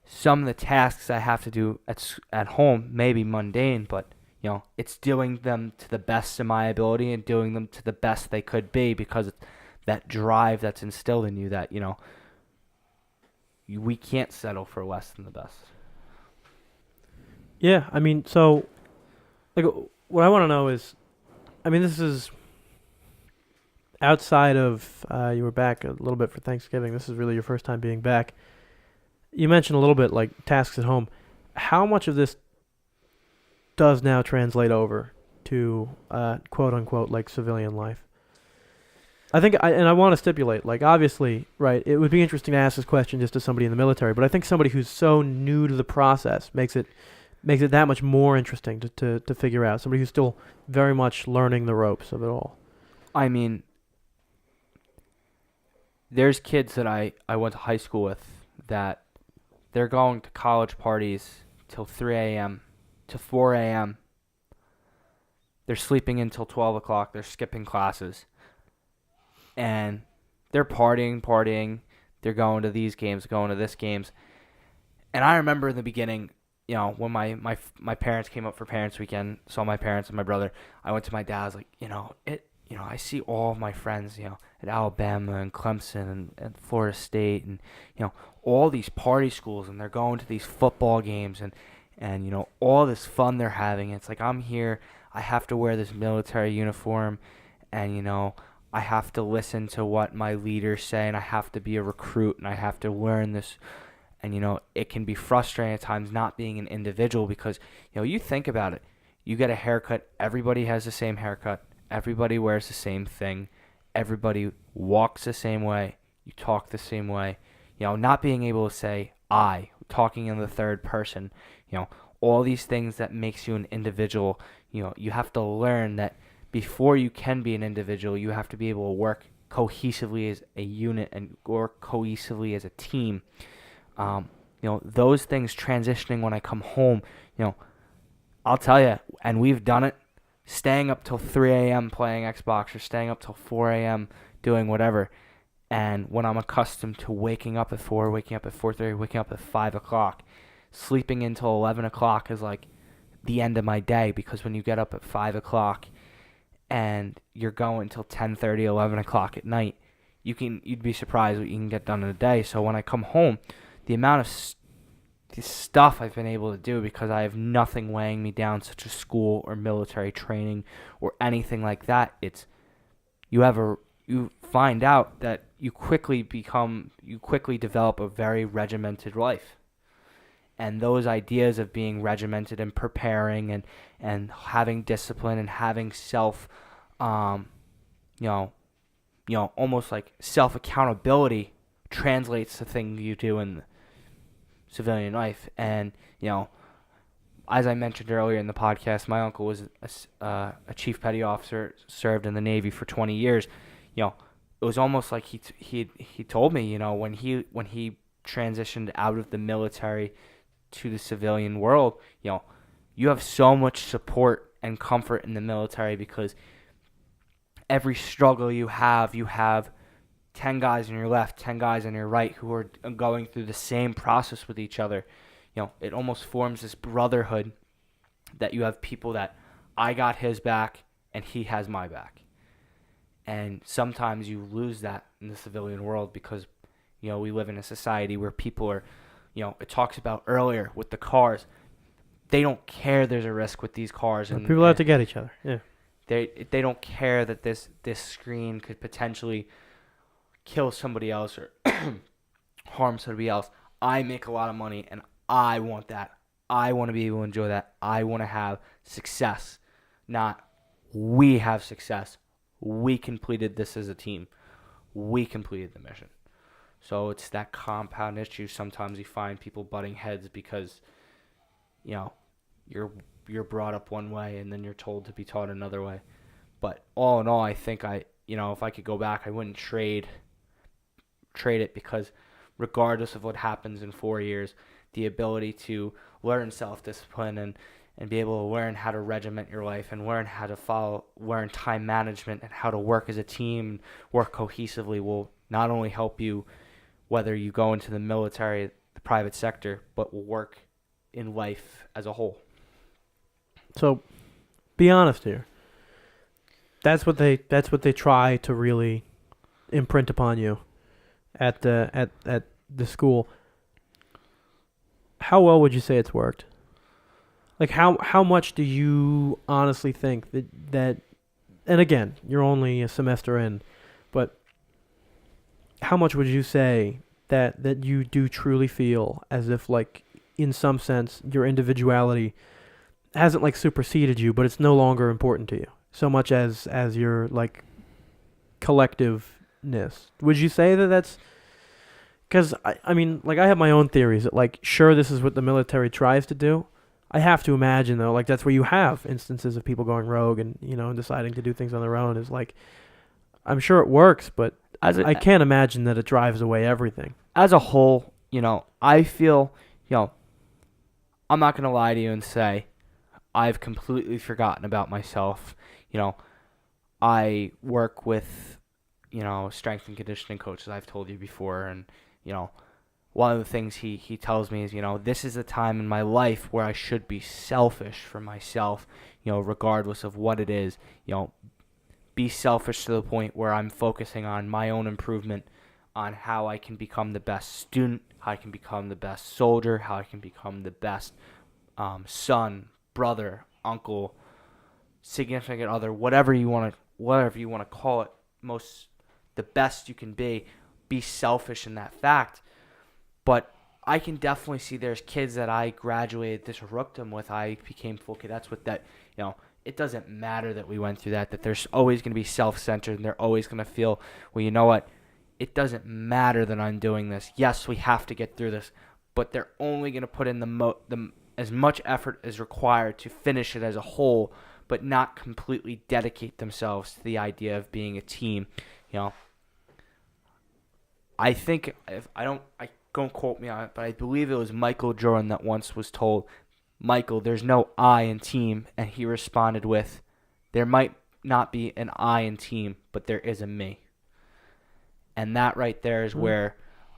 some of the tasks I have to do at home may be mundane, but it's doing them to the best of my ability and doing them to the best they could be, because it's that drive that's instilled in you that we can't settle for less than the best. Yeah, I mean, so like what I want to know is, I mean, this is outside of you were back a little bit for Thanksgiving. This is really your first time being back. You mentioned a little bit like tasks at home. How much of this does now translate over to quote unquote like civilian life? I think, I want to stipulate, like, obviously, right, it would be interesting to ask this question just to somebody in the military, but I think somebody who's so new to the process makes it that much more interesting to figure out. Somebody who's still very much learning the ropes of it all. I mean, there's kids that I went to high school with that they're going to college parties till 3 a.m. to 4 a.m. They're sleeping until 12 o'clock. They're skipping classes. And they're partying. They're going to these games, going to this games. And I remember in the beginning, when my parents came up for Parents Weekend, saw my parents and my brother, I went to my dad, I was like, I see all of my friends, at Alabama and Clemson and Florida State and, all these party schools, and they're going to these football games and all this fun they're having. It's like, I'm here, I have to wear this military uniform, and, I have to listen to what my leaders say, and I have to be a recruit, and I have to learn this. And, it can be frustrating at times not being an individual because, you think about it. You get a haircut. Everybody has the same haircut. Everybody wears the same thing. Everybody walks the same way. You talk the same way. Not being able to say I, talking in the third person, all these things that makes you an individual, you have to learn that before you can be an individual, you have to be able to work cohesively as a unit and work cohesively as a team. Those things transitioning when I come home, I'll tell you, and we've done it, staying up till 3 a.m. playing Xbox or staying up till 4 a.m. doing whatever. And when I'm accustomed to waking up at 4, waking up at 4:30, waking up at 5 o'clock, sleeping until 11 o'clock is like the end of my day, because when you get up at 5 o'clock and you're going until 10:30, 11 o'clock at night, you'd be surprised what you can get done in a day. So when I come home, the amount of stuff I've been able to do because I have nothing weighing me down, such as school or military training or anything like that, you find out that you quickly develop a very regimented life. And those ideas of being regimented and preparing and having discipline and having self, almost like self-accountability translates to things you do in civilian life. And, as I mentioned earlier in the podcast, my uncle was a chief petty officer, served in the Navy for 20 years. It was almost like he told me, when he transitioned out of the military to the civilian world, you have so much support and comfort in the military because every struggle you have 10 guys on your left, 10 guys on your right who are going through the same process with each other. It almost forms this brotherhood that you have people that I got his back and he has my back. And sometimes you lose that in the civilian world because, we live in a society where people are, it talks about earlier with the cars. They don't care there's a risk with these cars. And people have to get each other. Yeah. They don't care that this screen could potentially kill somebody else or harm somebody else. I make a lot of money and I want that. I want to be able to enjoy that. I want to have success, not we have success. We completed this as a team. We completed the mission. So it's that compound issue. Sometimes you find people butting heads because, you're brought up one way and then you're told to be taught another way. But all in all, I think if I could go back, I wouldn't trade it, because regardless of what happens in 4 years, the ability to learn self-discipline and be able to learn how to regiment your life and learn how to learn time management and how to work as a team, work cohesively will not only help you whether you go into the military, the private sector, but will work in life as a whole. So, be honest here. That's what they try to really imprint upon you at the school. How well would you say it's worked? Like how much do you honestly think that and again, you're only a semester in, but how much would you say that you do truly feel as if, like, in some sense your individuality hasn't, like, superseded you, but it's no longer important to you so much as your, like, collectiveness? Would you say that that's because I mean, like, I have my own theories that, like, sure, this is what the military tries to do. I have to imagine, though, like, that's where you have instances of people going rogue and, deciding to do things on their own. Is like, I'm sure it works, but I can't imagine that it drives away everything. As a whole, I feel, I'm not going to lie to you and say I've completely forgotten about myself. I work with, strength and conditioning coaches, I've told you before, and, one of the things he tells me is, this is a time in my life where I should be selfish for myself, regardless of what it is, be selfish to the point where I'm focusing on my own improvement, on how I can become the best student, how I can become the best soldier, how I can become the best son, brother, uncle, significant other, whatever you want to call it, the best you can be selfish in that fact. But I can definitely see there's kids that I graduated this rookdom with. I became full cadets with that. It doesn't matter that we went through that there's always going to be self-centered, and they're always going to feel, well, you know what? It doesn't matter that I'm doing this. Yes, we have to get through this, but they're only going to put in as much effort as required to finish it as a whole, but not completely dedicate themselves to the idea of being a team. I think don't quote me on it, but I believe it was Michael Jordan that once was told, Michael, there's no I in team, and he responded with, there might not be an I in team, but there is a me. And that right there is where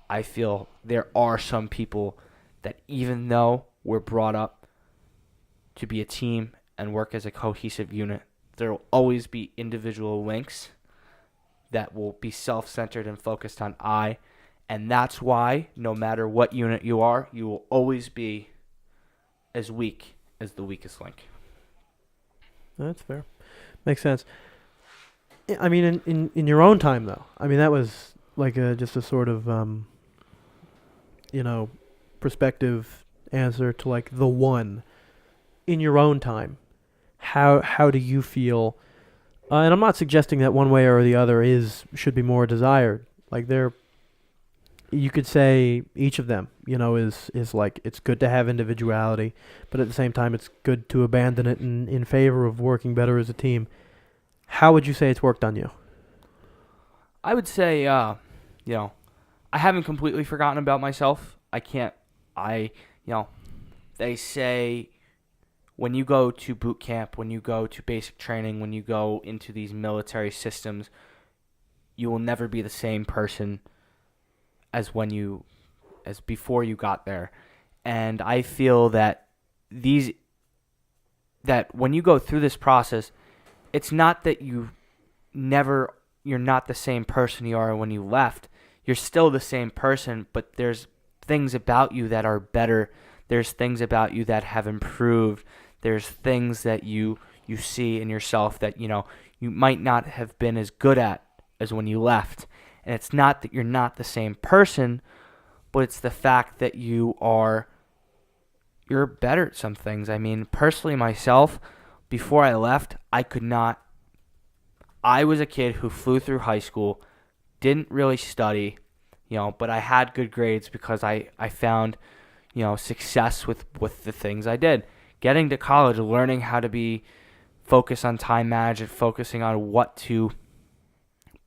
I feel there are some people that, even though we're brought up to be a team and work as a cohesive unit, there will always be individual links that will be self-centered and focused on I. And that's why, no matter what unit you are, you will always be as weak as the weakest link. That's fair. Makes sense. I mean, in your own time, though, I mean, that was like just a sort of, perspective answer to, like, the one. In your own time, how do you feel? And I'm not suggesting that one way or the other should be more desired. Like, you could say each of them, is like, it's good to have individuality, but at the same time, it's good to abandon it in favor of working better as a team. How would you say it's worked on you? I would say, I haven't completely forgotten about myself. They say when you go to boot camp, when you go to basic training, when you go into these military systems, you will never be the same person as before you got there. And I feel that when you go through this process, it's not that you're not the same person you are when you left. You're still the same person, but there's things about you that are better. There's things about you that have improved. There's things that you see in yourself that, you might not have been as good at as when you left. And it's not that you're not the same person, but it's the fact that you're better at some things. I mean, personally myself, before I left, I was a kid who flew through high school, didn't really study, but I had good grades because I found, success with the things I did. Getting to college, learning how to be focused on time management, focusing on what to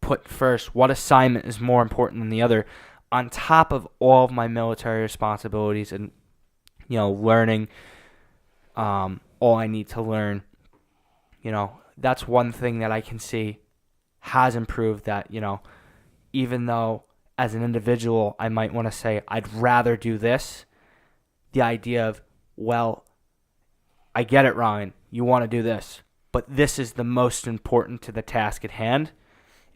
put first, what assignment is more important than the other, on top of all of my military responsibilities and, learning all I need to learn. That's one thing that I can see has improved, that, even though as an individual, I might want to say, I'd rather do this. The idea of, well, I get it, Ryan, you want to do this, but this is the most important to the task at hand.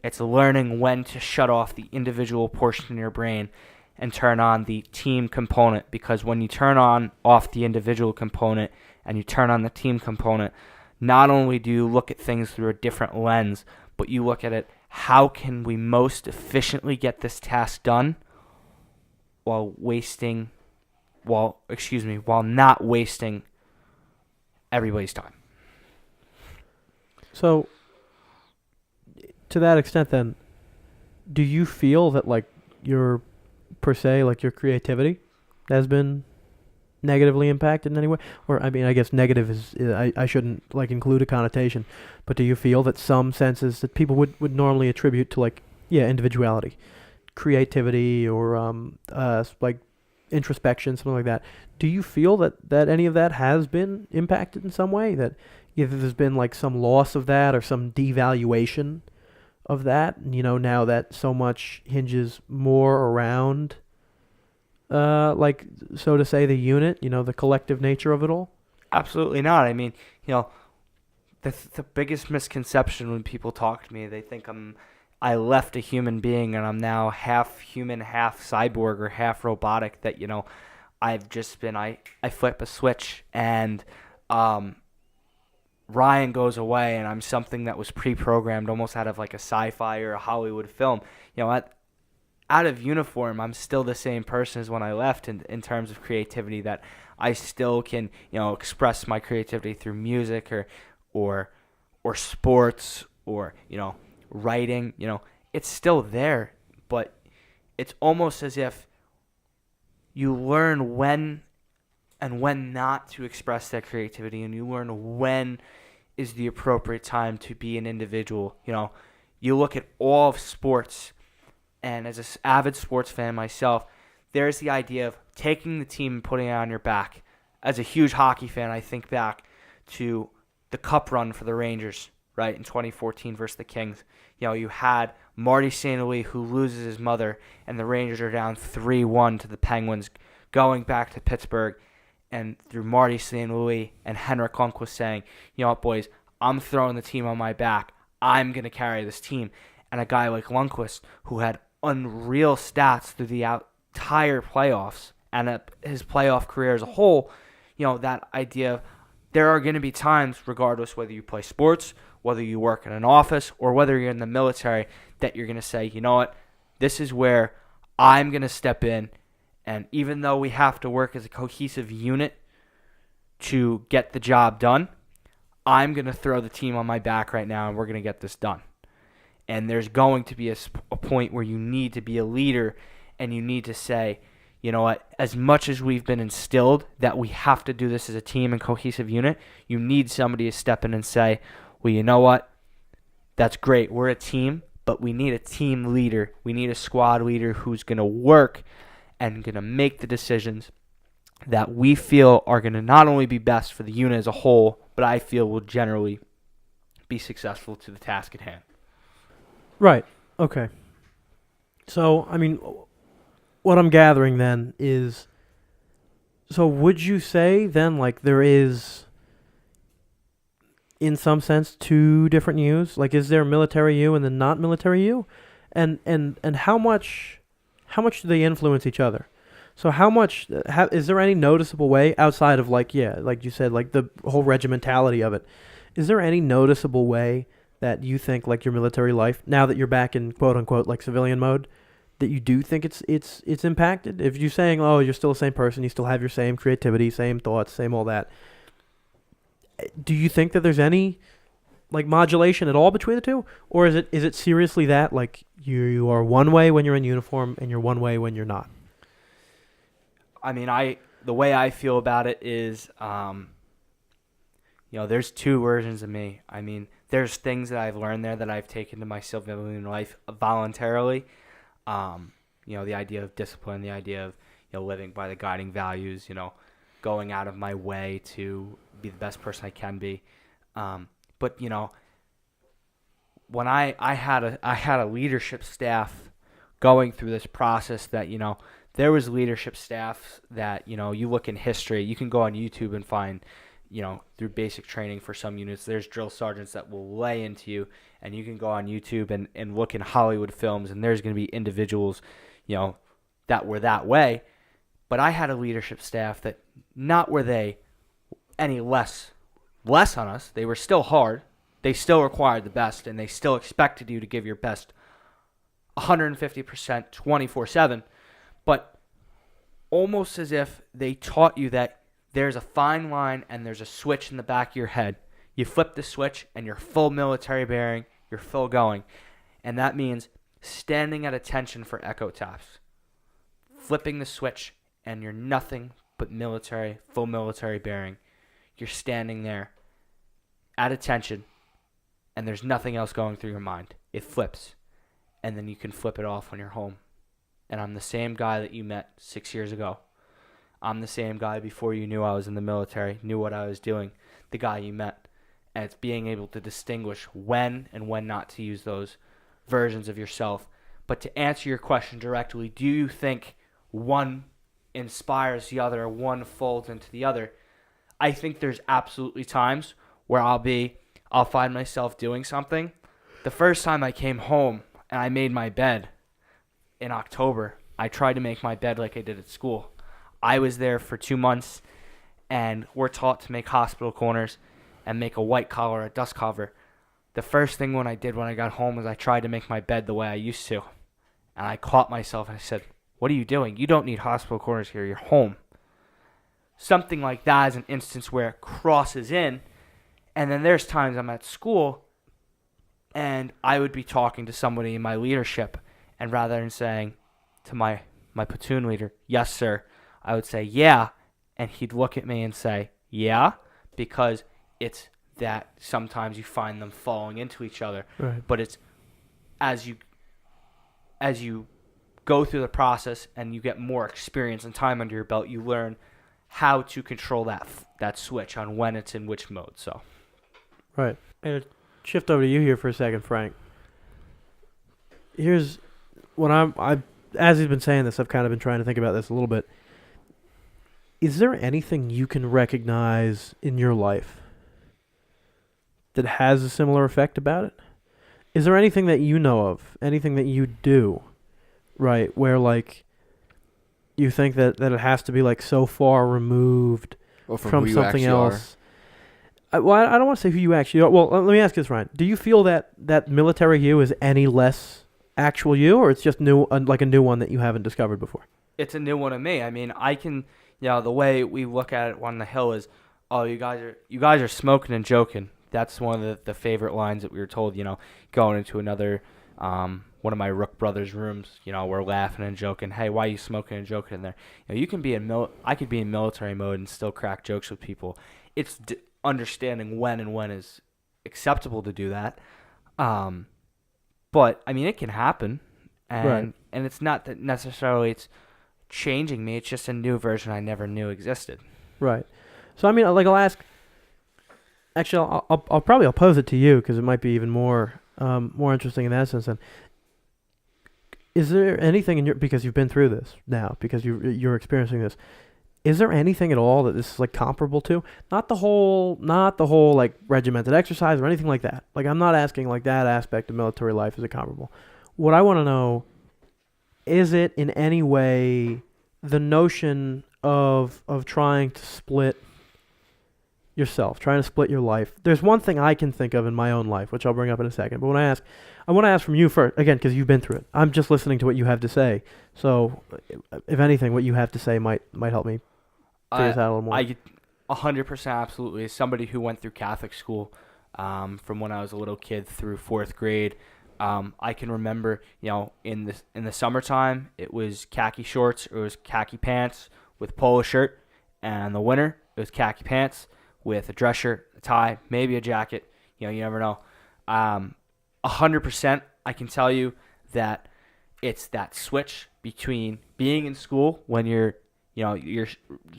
It's learning when to shut off the individual portion in your brain and turn on the team component, because when you turn off the individual component and you turn on the team component, not only do you look at things through a different lens, but you look at it, how can we most efficiently get this task done while not wasting everybody's time. So, to that extent then, do you feel that like your creativity has been negatively impacted in any way? Or I mean, I guess negative is, I shouldn't like include a connotation, but do you feel that some senses that people would normally attribute to like, individuality, creativity, or like introspection, something like that, do you feel that any of that has been impacted in some way, that either there's been like some loss of that or some devaluation of that, now that so much hinges more around like, so to say, the unit, the collective nature of it all? Absolutely not. I mean, the biggest misconception when people talk to me, they think I left a human being and I'm now half human, half cyborg, or half robotic, that, I've just been, I flip a switch and Ryan goes away and I'm something that was pre-programmed almost out of like a sci-fi or a Hollywood film. Out of uniform, I'm still the same person as when I left in terms of creativity, that I still can, express my creativity through music or sports or, writing. It's still there, but it's almost as if you learn when and when not to express that creativity, and you learn when is the appropriate time to be an individual. You look at all of sports, and as an avid sports fan myself, there's the idea of taking the team and putting it on your back. As a huge hockey fan, I think back to the cup run for the Rangers, right, in 2014 versus the Kings. You had Marty St. Louis, who loses his mother, and the Rangers are down 3-1 to the Penguins, going back to Pittsburgh, and through Marty St. Louis and Henrik Lundqvist saying, what, boys, I'm throwing the team on my back. I'm going to carry this team. And a guy like Lundqvist, who had unreal stats through the entire playoffs and his playoff career as a whole, that idea of there are going to be times, regardless whether you play sports, whether you work in an office, or whether you're in the military, that you're going to say, this is where I'm going to step in, and even though we have to work as a cohesive unit to get the job done, I'm going to throw the team on my back right now, and we're going to get this done. And there's going to be a point where you need to be a leader, and you need to say, as much as we've been instilled that we have to do this as a team and cohesive unit, you need somebody to step in and say, well, you know what? That's great. We're a team, but we need a team leader. We need a squad leader who's going to work and going to make the decisions that we feel are going to not only be best for the unit as a whole, but I feel will generally be successful to the task at hand. Right. Okay. So, I mean, what I'm gathering then is, so would you say then, like, there is, in some sense, two different yous? Like, is there military you and then not military you? And how much do they influence each other? So how much, is there any noticeable way outside of like you said, like the whole regimentality of it, is there any noticeable way that you think like your military life, now that you're back in quote unquote like civilian mode, that you do think it's impacted? If you're saying, oh, you're still the same person, you still have your same creativity, same thoughts, same all that, do you think that there's any like modulation at all between the two? Or is it seriously that like you are one way when you're in uniform and you're one way when you're not? I mean, the way I feel about it is, there's two versions of me. I mean, there's things that I've learned there that I've taken to my civilian life voluntarily. The idea of discipline, the idea of, living by the guiding values, going out of my way to be the best person I can be. But, when I had a leadership staff going through this process that, there was leadership staff that, you look in history, you can go on YouTube and find, through basic training for some units, there's drill sergeants that will lay into you, and you can go on YouTube and look in Hollywood films, and there's going to be individuals, that were that way. But I had a leadership staff that not were they any less on us. They were still hard. They still required the best, and they still expected you to give your best 150% 24/7. But almost as if they taught you that there's a fine line and there's a switch in the back of your head. You flip the switch and you're full military bearing, you're full going. And that means standing at attention for echo taps. Flipping the switch and you're nothing but military, full military bearing. You're standing there at attention and there's nothing else going through your mind. It flips and then you can flip it off when you're home. And I'm the same guy that you met 6 years ago. I'm the same guy before you knew I was in the military, knew what I was doing, the guy you met. And it's being able to distinguish when and when not to use those versions of yourself. But to answer your question directly, do you think one inspires the other or one folds into the other? I think there's absolutely times where I'll find myself doing something. The first time I came home and I made my bed in October, I tried to make my bed like I did at school. I was there for 2 months, and we're taught to make hospital corners and make a white collar, a dust cover. The first thing when I did when I got home was I tried to make my bed the way I used to. And I caught myself and I said, "What are you doing? You don't need hospital corners here. You're home." Something like that is an instance where it crosses in. And then there's times I'm at school and I would be talking to somebody in my leadership, and rather than saying to my platoon leader, "Yes, sir," I would say, "Yeah," and he'd look at me and say, "Yeah," because it's that sometimes you find them falling into each other. Right. But it's as you go through the process and you get more experience and time under your belt, you learn how to control that switch on when it's in which mode. So, right. And shift over to you here for a second, Frank. Here's what I as he's been saying this, I've kind of been trying to think about this a little bit. Is there anything you can recognize in your life that has a similar effect about it? Is there anything that you know of, anything that you do, right, where like you think that it has to be like so far removed from something else? I don't want to say who you actually are. Well, let me ask you this, Ryan. Do you feel that military you is any less actual you, or it's just new, like a new one that you haven't discovered before? It's a new one to me. I mean, I can, the way we look at it on the Hill is, "Oh, you guys are smoking and joking." That's one of the favorite lines that we were told, going into another, one of my Rook brothers' rooms, we're laughing and joking. "Hey, why are you smoking and joking in there?" You can be I could be in military mode and still crack jokes with people. It's understanding when and when is acceptable to do that. But I mean, it can happen, and it's not that necessarily it's changing me. It's just a new version I never knew existed. Right. So I mean, like I'll ask. Actually, I'll pose it to you because it might be even more interesting in that sense. Then, is there anything in because you've been through this now, because you're experiencing this? Is there anything at all that this is like comparable to? Not the whole like regimented exercise or anything like that. Like I'm not asking like that aspect of military life is it comparable. What I want to know, is it in any way the notion of trying to split yourself, trying to split your life? There's one thing I can think of in my own life, which I'll bring up in a second. But I want to ask from you first, again, because you've been through it. I'm just listening to what you have to say. So, if anything, what you have to say might help me figure this out a little more. I 100% absolutely. As somebody who went through Catholic school from when I was a little kid through 4th grade, I can remember, in the summertime, it was khaki shorts, it was khaki pants with polo shirt, and in the winter, it was khaki pants with a dress shirt, a tie, maybe a jacket. You never know. 100%, I can tell you that it's that switch between being in school when you're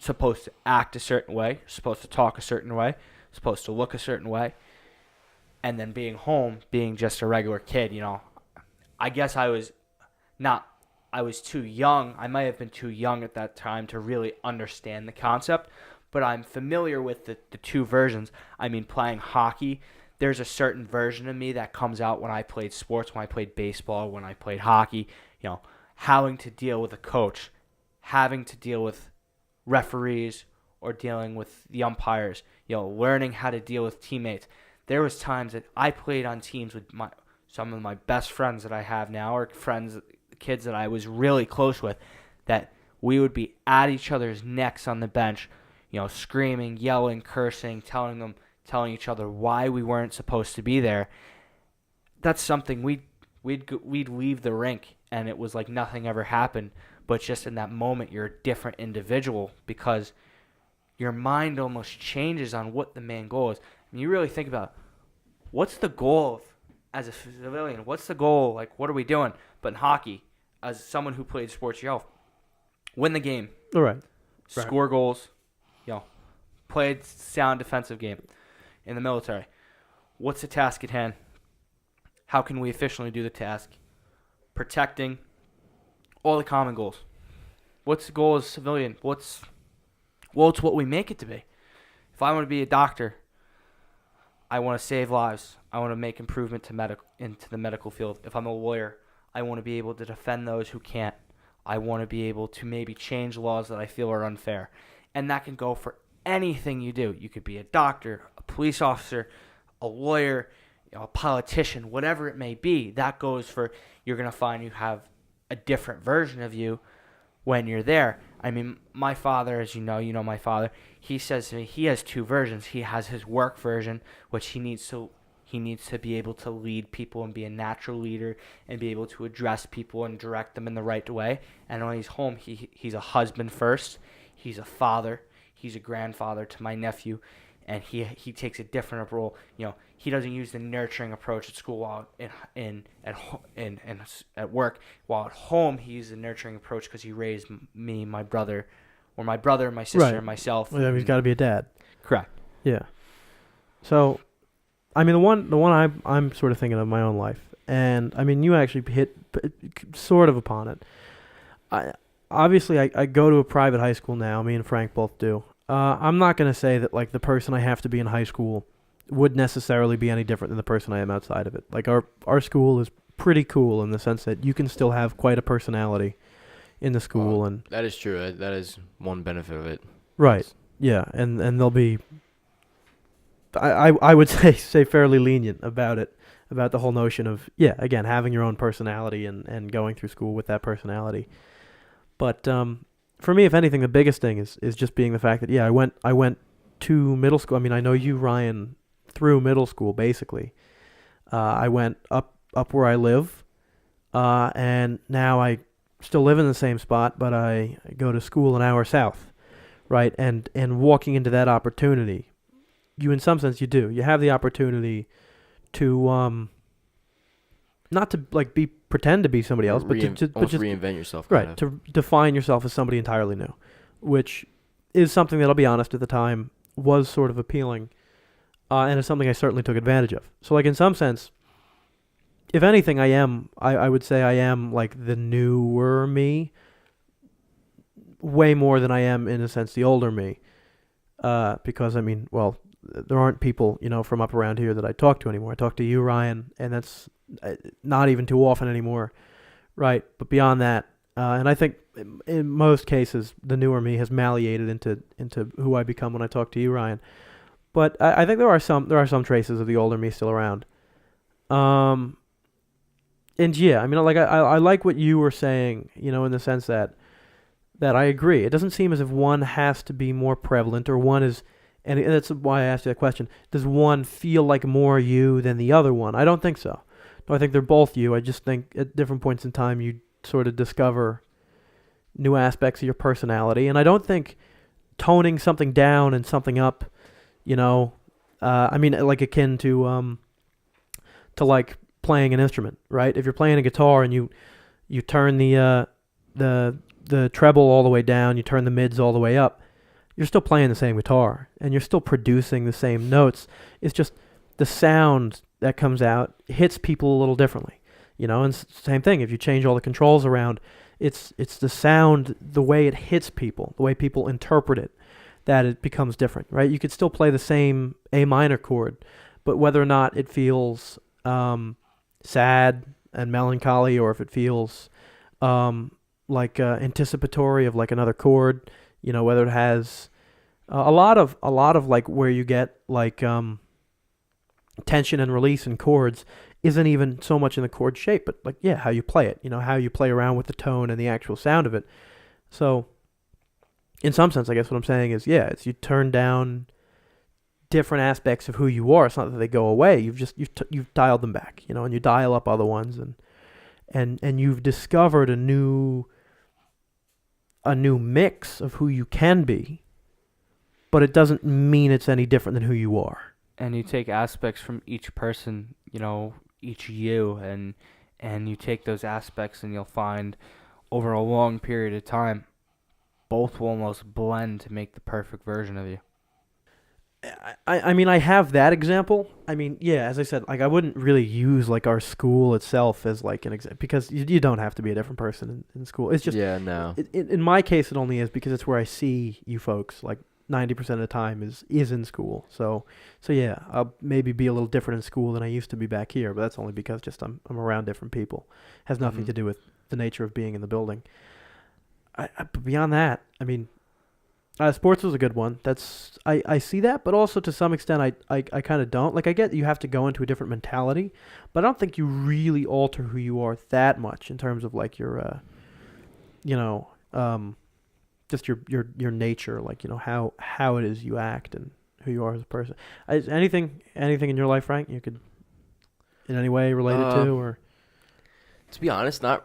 supposed to act a certain way, you're supposed to talk a certain way, supposed to look a certain way, and then being home, being just a regular kid. I guess I was I was too young. I might have been too young at that time to really understand the concept, but I'm familiar with the two versions. I mean, playing hockey, there's a certain version of me that comes out when I played sports, when I played baseball, when I played hockey, having to deal with a coach, having to deal with referees or dealing with the umpires, learning how to deal with teammates. There was times that I played on teams with some of my best friends that I have now, or kids that I was really close with, that we would be at each other's necks on the bench, screaming, yelling, cursing, telling each other why we weren't supposed to be there. That's something we'd leave the rink and it was like nothing ever happened, but just in that moment you're a different individual because your mind almost changes on what the main goal is. And you really think about what's the goal as a civilian? What's the goal? Like, what are we doing? But in hockey, as someone who played sports yourself, win the game. All right. Score goals. Played sound defensive game. In the military, what's the task at hand? How can we efficiently do the task? Protecting all the common goals. What's the goal as a civilian? It's what we make it to be. If I want to be a doctor, I want to save lives. I want to make improvement into the medical field. If I'm a lawyer, I want to be able to defend those who can't. I want to be able to maybe change laws that I feel are unfair. And that can go for anything you do. You could be a doctor, a police officer, a lawyer, a politician, whatever it may be. That goes for, you're going to find you have a different version of you when you're there. I mean, my father, as you know my father, he says to me, he has two versions. He has his work version, which he needs to be able to lead people and be a natural leader and be able to address people and direct them in the right way. And when he's home, he's a husband first. He's a father. He's a grandfather to my nephew, and he takes a different role. He doesn't use the nurturing approach at school while at work. While at home, he uses the nurturing approach because he raised me, my brother, my sister, right. and myself. Well, he's got to be a dad. Correct. Yeah. So, I mean, the one I'm sort of thinking of my own life, and I mean, you actually hit sort of upon it. Obviously, I go to a private high school now. Me and Frank both do. I'm not going to say that like the person I have to be in high school would necessarily be any different than the person I am outside of it. Like our school is pretty cool in the sense that you can still have quite a personality in the school, and that is true. That is one benefit of it. Right. Yeah, and they'll be. I would say fairly lenient about it, about the whole notion of again having your own personality and going through school with that personality. But for me, if anything, the biggest thing is just being the fact that I went to middle school. I mean, I know you, Ryan, through middle school basically. I went up where I live, and now I still live in the same spot, but I go to school an hour south, right? And walking into that opportunity, you in some sense you have the opportunity to not to like pretend to be somebody else, but to just reinvent yourself. Right, to define yourself as somebody entirely new, which is something that I'll be honest at the time was sort of appealing, and it's something I certainly took advantage of. So like in some sense, if anything, I would say I am like the newer me, way more than I am in a sense the older me, because I mean, well, there aren't people from up around here that I talk to anymore. I talk to you, Ryan, and that's not even too often anymore, right? But beyond that, and I think in most cases the newer me has maleated into who I become when I talk to you, Ryan. But I think there are some traces of the older me still around. And I mean, like I like what you were saying, in the sense that I agree. It doesn't seem as if one has to be more prevalent, or one is, and that's why I asked you that question. Does one feel like more you than the other one? I don't think so. No, I think they're both you. I just think at different points in time you sort of discover new aspects of your personality, and I don't think toning something down and something up, I mean, like akin to like playing an instrument, right? If you're playing a guitar and you turn the treble all the way down, you turn the mids all the way up, you're still playing the same guitar and you're still producing the same notes. It's just the sound that comes out hits people a little differently. And same thing. If you change all the controls around, it's the sound, the way it hits people, the way people interpret it, that it becomes different, right? You could still play the same A minor chord, but whether or not it feels sad and melancholy, or if it feels like anticipatory of like another chord, whether it has a lot of like where you get like tension and release in chords isn't even so much in the chord shape, but like how you play it, how you play around with the tone and the actual sound of it. So in some sense, I guess what I'm saying is, it's you turn down different aspects of who you are. It's not that they go away. You've dialed them back, and you dial up other ones, and you've discovered a new mix of who you can be, but it doesn't mean it's any different than who you are. And you take aspects from each person, each you, and you take those aspects, and you'll find over a long period of time, both will almost blend to make the perfect version of you. I mean, I have that example. I mean, as I said, like I wouldn't really use like our school itself as like an example, because you don't have to be a different person in school. It's just no. In my case, it only is because it's where I see you folks. Like 90% of the time is in school. So I'll maybe be a little different in school than I used to be back here, but that's only because just I'm around different people. Has nothing to do with the nature of being in the building. But beyond that, I mean, sports was a good one. I see that, but also to some extent I kind of don't. Like I get you have to go into a different mentality, but I don't think you really alter who you are that much in terms of like your just your nature, like how it is you act and who you are as a person. Anything in your life, Frank, you could in any way relate it to, or to be honest, not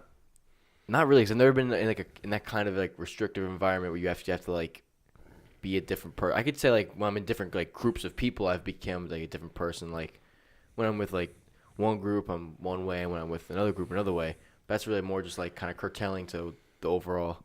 really, because I've never been in that kind of like restrictive environment where you have to like be a different person. I could say like when I'm in different like groups of people, I've become like a different person. Like when I'm with like one group, I'm one way, and when I'm with another group, another way. But that's really more just like kind of curtailing to the overall.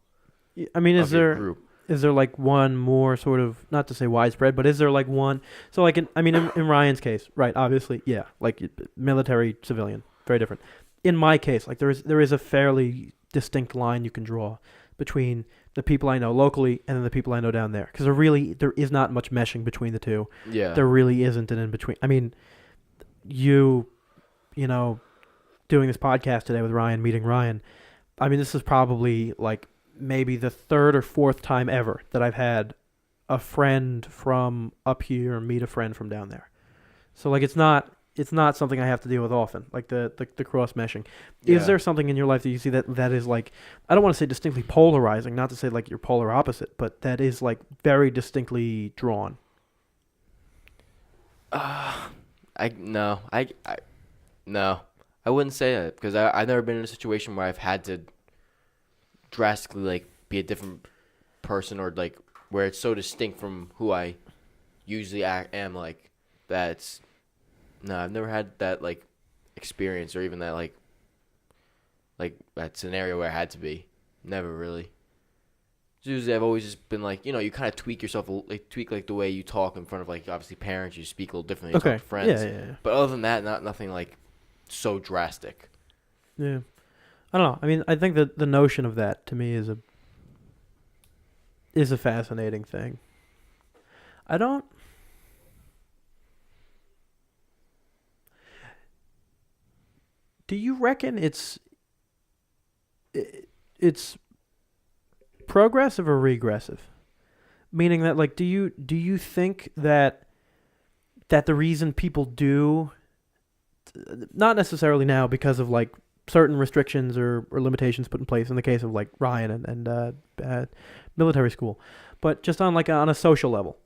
I mean, is there group. Is there like one more sort of, not to say widespread, but is there like one? So like in Ryan's case, right? Obviously, like military, civilian, very different. In my case, like there is a fairly distinct line you can draw between the people I know locally and then the people I know down there, because there is not much meshing between the two. Yeah, there really isn't an in between. I mean, you know, doing this podcast today with Ryan, meeting Ryan. I mean, this is probably like maybe the third or fourth time ever that I've had a friend from up here meet a friend from down there. So like it's not something I have to deal with often, like the cross meshing. Yeah. Is there something in your life that you see that is like, I don't want to say distinctly polarizing, not to say like you're polar opposite, but that is like very distinctly drawn? No, I wouldn't say that, because I've never been in a situation where I've had to drastically like be a different person, or like where it's so distinct from who I usually am, like that's. No, I've never had that like experience, or even that like that scenario where I had to be. Never really. Usually I've always just been like, you kind of tweak yourself, tweak like the way you talk in front of like obviously parents. You speak a little differently. You talk to friends. Yeah. But other than that, nothing like so drastic. Yeah, I don't know. I mean, I think that the notion of that to me is a fascinating thing. Do you reckon it's progressive or regressive? Meaning that, like, do you think that the reason people do, not necessarily now because of like certain restrictions or limitations put in place in the case of like Ryan and military school, but just on like on a social level,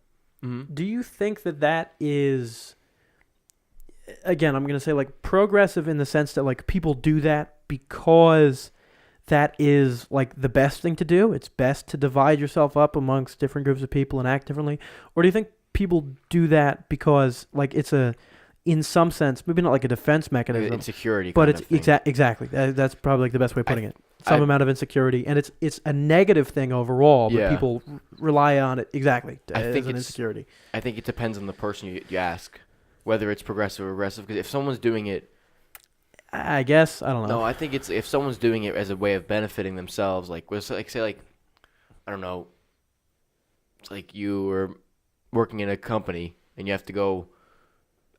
do you think that is? Again, I'm going to say like progressive in the sense that like people do that because that is like the best thing to do. It's best to divide yourself up amongst different groups of people and act differently. Or do you think people do that because like it's in some sense, maybe not like a defense mechanism, insecurity, but it's exactly. That's probably like the best way of putting it. Some amount of insecurity, and it's a negative thing overall, but people rely on it exactly as an insecurity. I think it depends on the person you ask. Whether it's progressive or regressive, because if someone's doing it I guess I don't know. No, I think it's if someone's doing it as a way of benefiting themselves, like say like I don't know, it's like you were working in a company and you have to go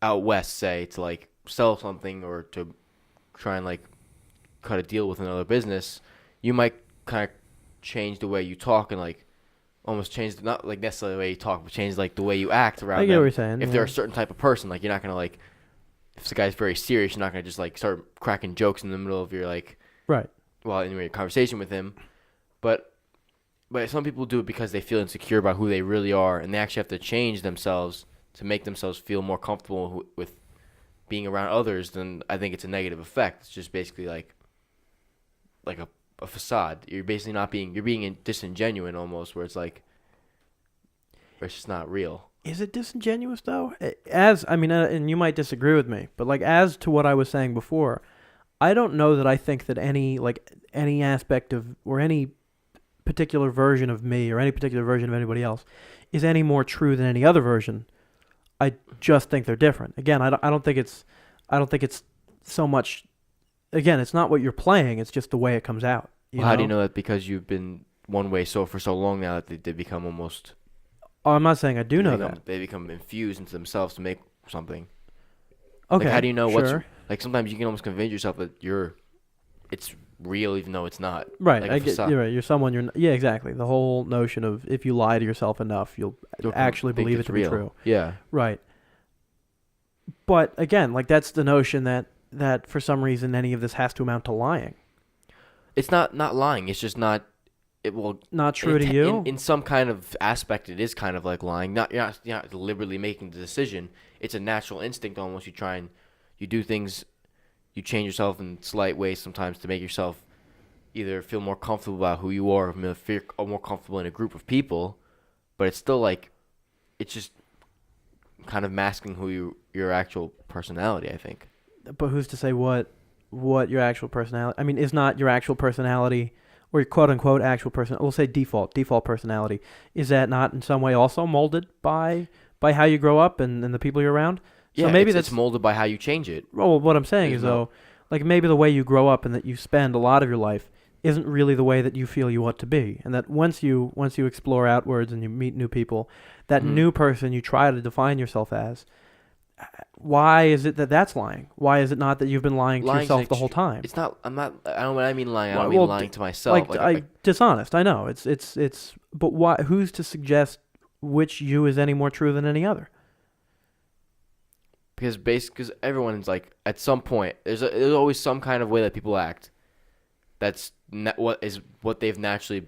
out west, say, to like sell something or to try and like cut a deal with another business. You might kind of change the way you talk and like almost change not like necessarily the way you talk, but change like the way you act around I get them. what you're saying. If they're a certain type of person, like you're not gonna like if the guy's very serious, you're not gonna just like start cracking jokes in the middle of your like right. Well, in your conversation with him, but some people do it because they feel insecure about who they really are, and they actually have to change themselves to make themselves feel more comfortable with being around others. Then I think it's a negative effect. It's just basically like a facade. You're basically you're being disingenuous almost, where it's like it's just not real. Is it disingenuous though? And you might disagree with me, but like as to what I was saying before, I don't know that I think that any aspect of or any particular version of me or any particular version of anybody else is any more true than any other version. I just think they're different. Again, I don't think it's so much. Again, it's not what you're playing; it's just the way it comes out. How do you know that? Because you've been one way for so long now that they become almost. Oh, I'm not saying I do know that. They become infused into themselves to make something. Okay. Like, how do you know sure. what's like? Sometimes you can almost convince yourself that it's real, even though it's not. Right. Like I get. You're right. You're someone. You're. Yeah. Exactly. The whole notion of if you lie to yourself enough, you'll actually believe it to be true. Yeah. Right. But again, like that's the notion that for some reason any of this has to amount to lying. It's not lying. It's just not. Not true to you. In some kind of aspect, it is kind of like lying. You're not deliberately making the decision. It's a natural instinct almost. You do things, you change yourself in slight ways sometimes to make yourself either feel more comfortable about who you are, or feel more comfortable in a group of people. But it's still like, it's just kind of masking your actual personality, I think. But who's to say what your actual personality? I mean, is not your actual personality or your quote unquote actual person? We'll say default personality. Is that not in some way also molded by how you grow up and the people you're around? So yeah, maybe it's molded by how you change it. Well, what I'm saying is though, like maybe the way you grow up and that you spend a lot of your life isn't really the way that you feel you want to be, and that once you explore outwards and you meet new people, that new person you try to define yourself as. Why is it that that's lying? Why is it not that you've been lying to yourself the whole time? It's not. I'm not. I don't. When I mean lying, I don't mean lying to myself. Dishonest. I know. It's. But why? Who's to suggest which you is any more true than any other? Because everyone's like at some point there's always some kind of way that people act. That's what they've naturally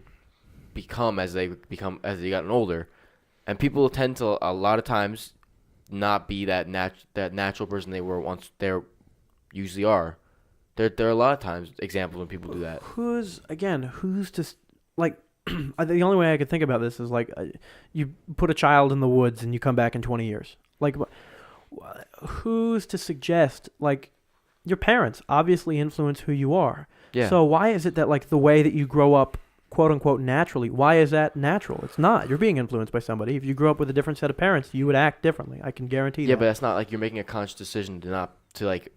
become as they gotten older, and people tend to a lot of times not be that natural person they were once. They usually are. There are a lot of times examples when people do that. Who's to like? The only way I could think about this is like you put a child in the woods and you come back in 20 years. Like, who's to suggest like your parents obviously influence who you are. Yeah. So why is it that like the way that you grow up, quote unquote, naturally, why is that natural? It's not. You're being influenced by somebody. If you grew up with a different set of parents, you would act differently. I can guarantee that. Yeah, but that's not like you're making a conscious decision to like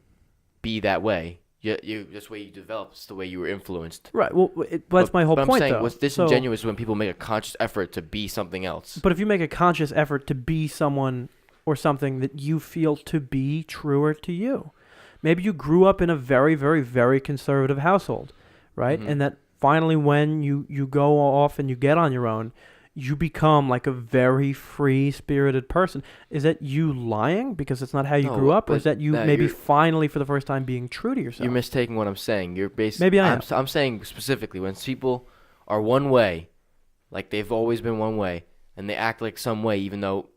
be that way. That's the way you develop. It's the way you were influenced. Right. Well, that's my whole point, I'm saying though. what's disingenuous is when people make a conscious effort to be something else. But if you make a conscious effort to be someone or something that you feel to be truer to you, maybe you grew up in a very, very, very conservative household, right? Mm-hmm. And that finally when you go off and you get on your own, you become like a very free-spirited person. Is that you lying because it's not how you grew up, or is that you maybe finally for the first time being true to yourself? You're mistaking what I'm saying. You're basically maybe I am. I'm saying specifically when people are one way, like they've always been one way, and they act like some way, even though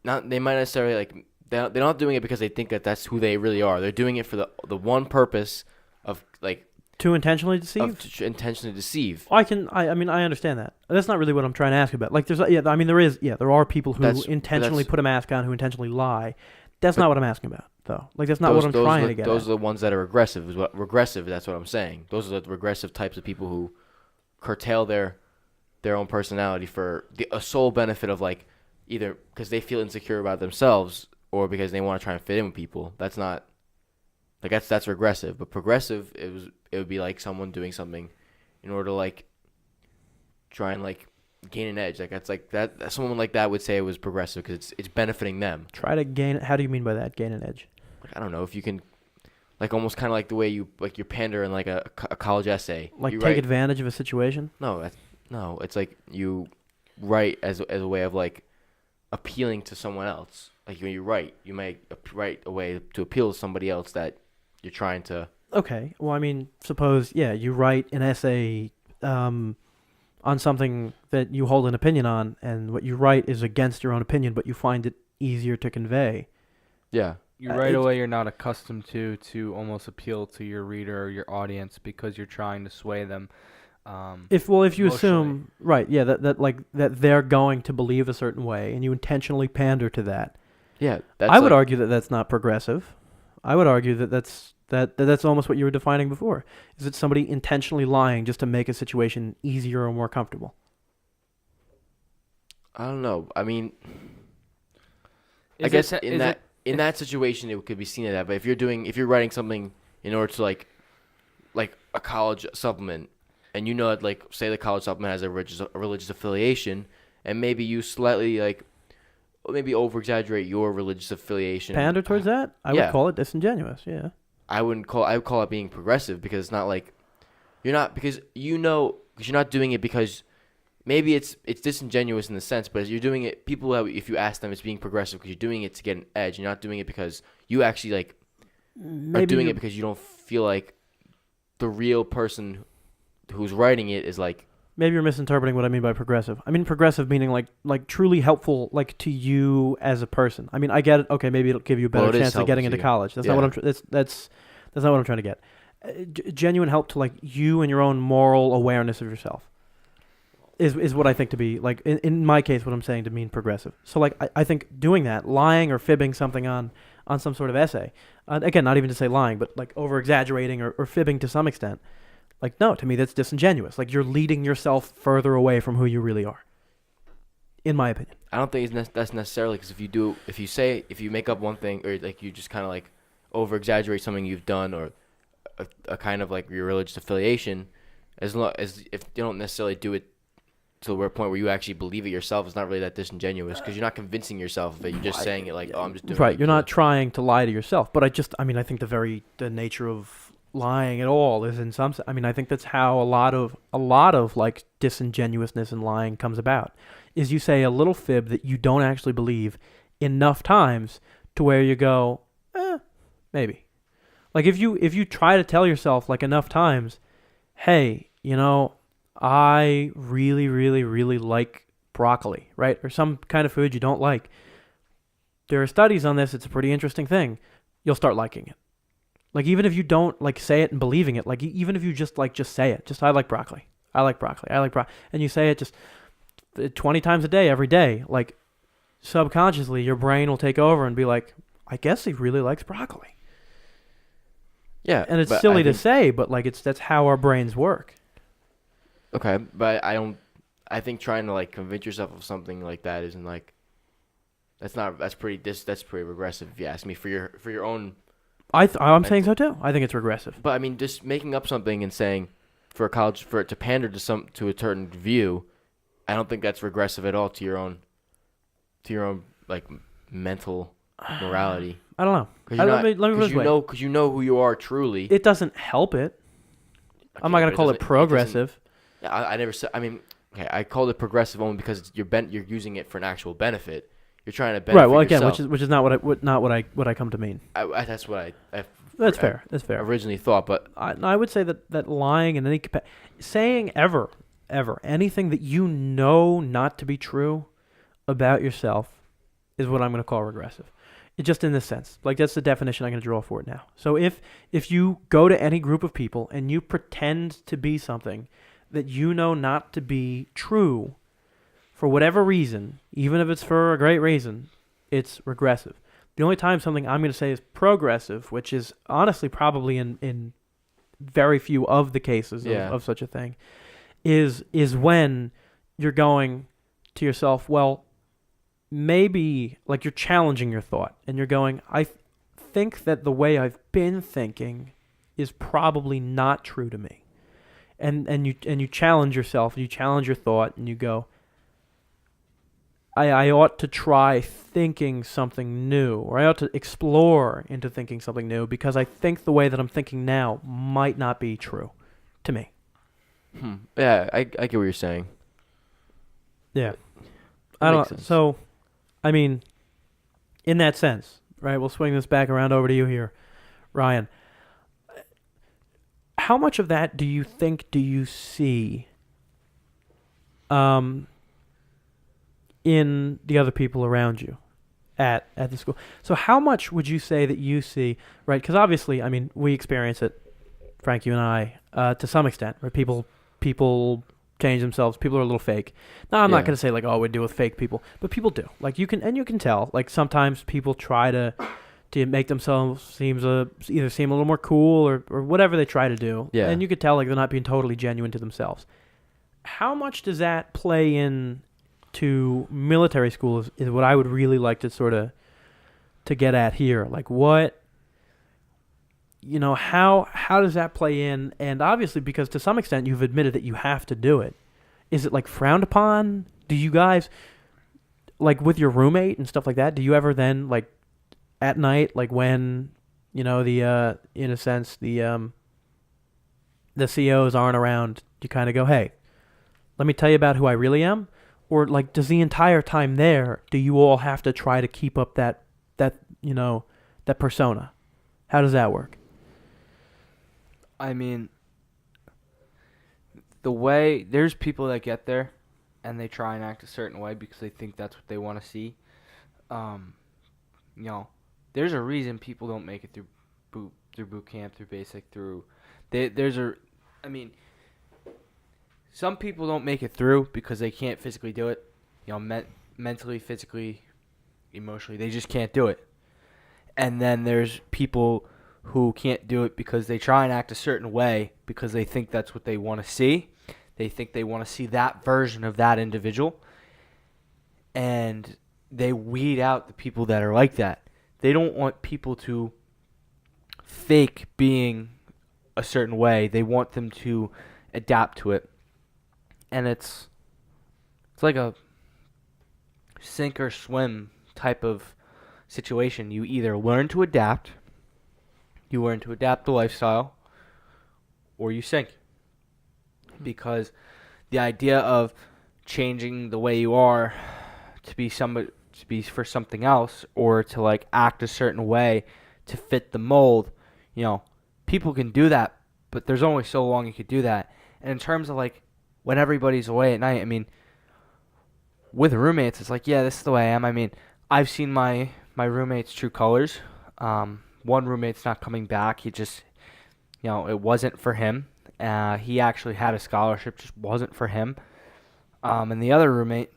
they might necessarily like they're not doing it because they think that that's who they really are. They're doing it for the one purpose of like. To intentionally deceive? Intentionally deceive. I understand that. That's not really what I'm trying to ask about. Like, there are people who intentionally put a mask on, who intentionally lie. That's not what I'm asking about, though. Like, that's not what I'm trying to get at. Those are the ones that are regressive. Regressive, that's what I'm saying. Those are the regressive types of people who curtail their own personality for a sole benefit of, like, either because they feel insecure about themselves or because they want to try and fit in with people. That's not Like that's regressive. But progressive, it would be like someone doing something in order to like try and like gain an edge. Like that's like that. Someone like that would say it was progressive because it's benefiting them. Try to gain. How do you mean by that? Gain an edge? Like I don't know if you can, like almost kind of like the way you like your pander in like a college essay. Like you take write, advantage of a situation? No, it's like you write as a way of like appealing to someone else. Like when you write, you might write a way to appeal to somebody else that you're trying to. Okay. Well, I mean, suppose you write an essay on something that you hold an opinion on, and what you write is against your own opinion, but you find it easier to convey. Yeah. You write a way you're not accustomed to almost appeal to your reader or your audience because you're trying to sway them. If you assume that they're going to believe a certain way, and you intentionally pander to that. Yeah, I would argue that that's not progressive. I would argue that that's almost what you were defining before. Is it somebody intentionally lying just to make a situation easier or more comfortable? I don't know. I mean, I guess in that situation it could be seen as that. But if you're writing something in order to like a college supplement, and you know that like say the college supplement has a religious affiliation, and maybe you slightly like maybe over exaggerate your religious affiliation. Pander towards that? I would call it disingenuous. Yeah. I would call it being progressive because it's not like because you're not doing it because maybe it's disingenuous in the sense, but you're doing it. People, if you ask them, it's being progressive because you're doing it to get an edge. You're not doing it because you actually like are doing it because you don't feel like the real person who's writing it is like. Maybe you're misinterpreting what I mean by progressive. I mean progressive meaning like truly helpful, like to you as a person. I mean, I get it. Okay, maybe it'll give you a better chance of getting into college. That's not what I'm. That's not what I'm trying to get. Genuine help to like you and your own moral awareness of yourself is what I think to be like in my case what I'm saying to mean progressive. So like I think doing that, lying or fibbing something on some sort of essay, again, not even to say lying, but like over exaggerating or fibbing to some extent. Like, no, to me, that's disingenuous. Like, you're leading yourself further away from who you really are, in my opinion. I don't think that's necessarily because if you make up one thing or like you just kind of like over exaggerate something you've done or a kind of like your religious affiliation, as long as if you don't necessarily do it to the point where you actually believe it yourself, it's not really that disingenuous because you're not convincing yourself of it. You're just saying it like, oh, I'm just doing it. Right, you're not trying to lie to yourself. But I think the nature of lying at all is in some. I mean, I think that's how a lot of like disingenuousness and lying comes about. Is you say a little fib that you don't actually believe enough times to where you go, maybe. Like if you try to tell yourself like enough times, hey, I really, really, really like broccoli, right? Or some kind of food you don't like. There are studies on this. It's a pretty interesting thing. You'll start liking it. Like, even if you don't, like, say it and believing it, like, even if you just say it, just, I like broccoli, and you say it just 20 times a day, every day, like, subconsciously, your brain will take over and be like, I guess he really likes broccoli. Yeah. And it's silly to say, but, like, that's how our brains work. Okay, but I think trying to, like, convince yourself of something like that isn't, like, that's pretty regressive, if you ask me, for your own... I'm saying so too. I think it's regressive. But I mean, just making up something and saying for it to pander to a certain view, I don't think that's regressive at all to your own like mental morality. I don't know. Let me put it this way. Because you know who you are truly. It doesn't help it. Okay, I'm not gonna call it progressive. I never said. I mean, okay, I called it progressive only because you're using it for an actual benefit. You're trying to benefit right. Well, again, yourself. which is not what I come to mean. That's what That's fair. That's fair. Originally thought, but I would say that lying in any saying ever anything that you know not to be true about yourself is what I'm going to call regressive. It just in this sense, like that's the definition I'm going to draw for it now. So if you go to any group of people and you pretend to be something that you know not to be true. For whatever reason, even if it's for a great reason, it's regressive. The only time something I'm going to say is progressive, which is honestly probably in very few of the cases of such a thing, is when you're going to yourself, well, maybe like you're challenging your thought and you're going, I think that the way I've been thinking is probably not true to me. And you challenge yourself, you challenge your thought, and you go, I ought to try thinking something new, or I ought to explore into thinking something new, because I think the way that I'm thinking now might not be true to me. Yeah, I get what you're saying. Yeah. That I makes don't. sense. So, I mean, in that sense, right? We'll swing this back around over to you here, Ryan. How much of that do you see in the other people around you at the school? So how much would you say that you see, right? Because obviously, I mean, we experience it, Frank, you and I, to some extent, right? People change themselves. People are a little fake. Now, I'm not going to say like, oh, we deal with fake people, but people do. Like you can tell. Like sometimes people try to make themselves either seem a little more cool or whatever they try to do. Yeah. And you could tell like they're not being totally genuine to themselves. How much does that play in to military school is what I would really like to sort of to get at here. Like what, how does that play in? And obviously, because to some extent you've admitted that you have to do it. Is it like frowned upon? Do you guys, like with your roommate and stuff like that, do you ever then like at night, like when, in a sense, the COs aren't around, you kind of go, hey, let me tell you about who I really am? Or like, does the entire time there, do you all have to try to keep up that persona? How does that work? I mean, the way there's people that get there and they try and act a certain way because they think that's what they want to see. There's a reason people don't make it through boot camp, through basic, some people don't make it through because they can't physically do it. Mentally, physically, emotionally, they just can't do it. And then there's people who can't do it because they try and act a certain way because they think that's what they want to see. They think they want to see that version of that individual. And they weed out the people that are like that. They don't want people to fake being a certain way. They want them to adapt to it. And it's like a sink or swim type of situation. You either learn to adapt, the lifestyle, or you sink. Because the idea of changing the way you are to be for something else, or to like act a certain way to fit the mold, people can do that, but there's only so long you could do that. And in terms of like when everybody's away at night, I mean, with roommates, it's like, yeah, this is the way I am. I mean, I've seen my roommate's true colors. One roommate's not coming back. He just, it wasn't for him. He actually had a scholarship, just wasn't for him. And the other roommate,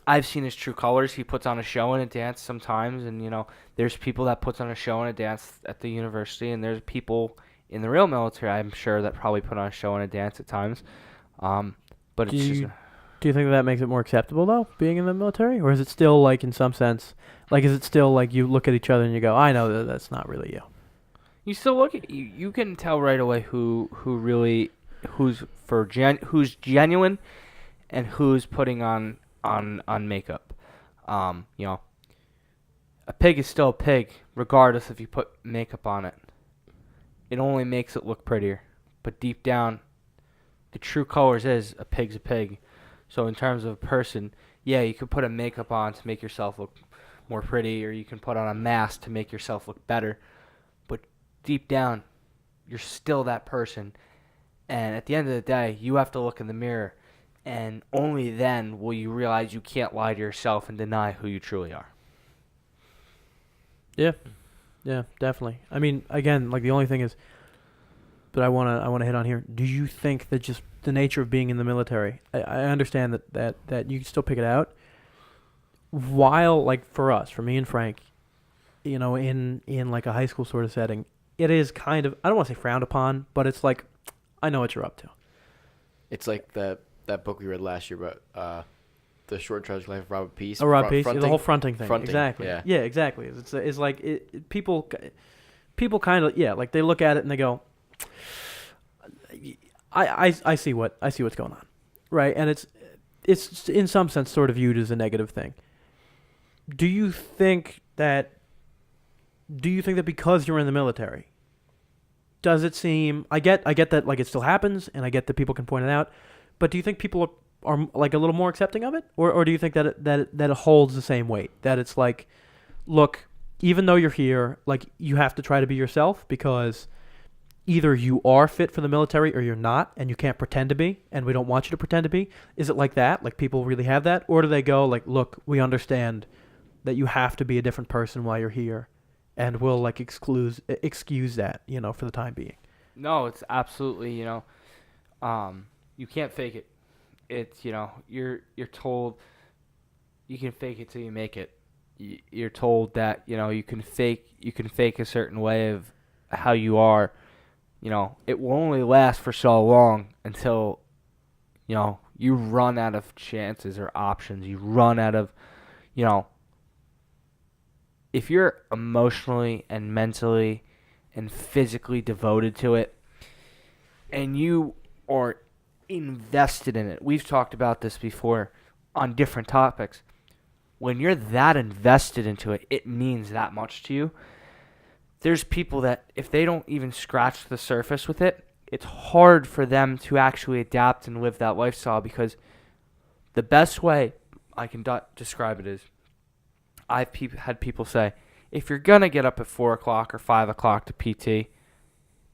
I've seen his true colors. He puts on a show and a dance sometimes, and there's people that puts on a show and a dance at the university, and there's people in the real military, I'm sure, that probably put on a show and a dance at times. But do you think that makes it more acceptable though, being in the military, or is it still like in some sense, like is it still like you look at each other and you go, I know that that's not really you? You still look at you can tell right away who's genuine and who's putting on makeup. A pig is still a pig regardless if you put makeup on it. It only makes it look prettier. But deep down, the true colors is a pig's a pig. So in terms of a person, yeah, you could put a makeup on to make yourself look more pretty, or you can put on a mask to make yourself look better. But deep down, you're still that person. And at the end of the day, you have to look in the mirror, and only then will you realize you can't lie to yourself and deny who you truly are. Yeah, definitely. I mean, again, like the only thing is that I wanna hit on here. Do you think that just the nature of being in the military, I understand that you can still pick it out. While like for me and Frank, in like a high school sort of setting, it is kind of, I don't want to say frowned upon, but it's like, I know what you're up to. It's like that book we read last year about the short tragic life of Robert Peace. Oh, Rob Peace, Fronting. the whole fronting thing. Fronting, Exactly. yeah. Yeah, exactly. It's like people kind of like they look at it and they go, I see what's going on, right? And it's in some sense sort of viewed as a negative thing. Do you think that because you're in the military, does it seem? I get that like it still happens, and I get that people can point it out, but do you think people are like a little more accepting of it, or do you think that it holds the same weight? That it's like, look, even though you're here, like you have to try to be yourself because either you are fit for the military or you're not, and you can't pretend to be, and we don't want you to pretend to be. Is it like that? Like people really have that, or do they go like, look, we understand that you have to be a different person while you're here, and we'll like excuse that, for the time being? No, it's absolutely, you can't fake it. It's, you're told you can fake it till you make it. You're told that, you can fake a certain way of how you are. It will only last for so long until, you run out of chances or options. You run out of, if you're emotionally and mentally and physically devoted to it, and you are invested in it. We've talked about this before on different topics. When you're that invested into it, it means that much to you. There's people that if they don't even scratch the surface with it, it's hard for them to actually adapt and live that lifestyle, because the best way I can describe it is I've had people say, if you're going to get up at 4 o'clock or 5 o'clock to PT,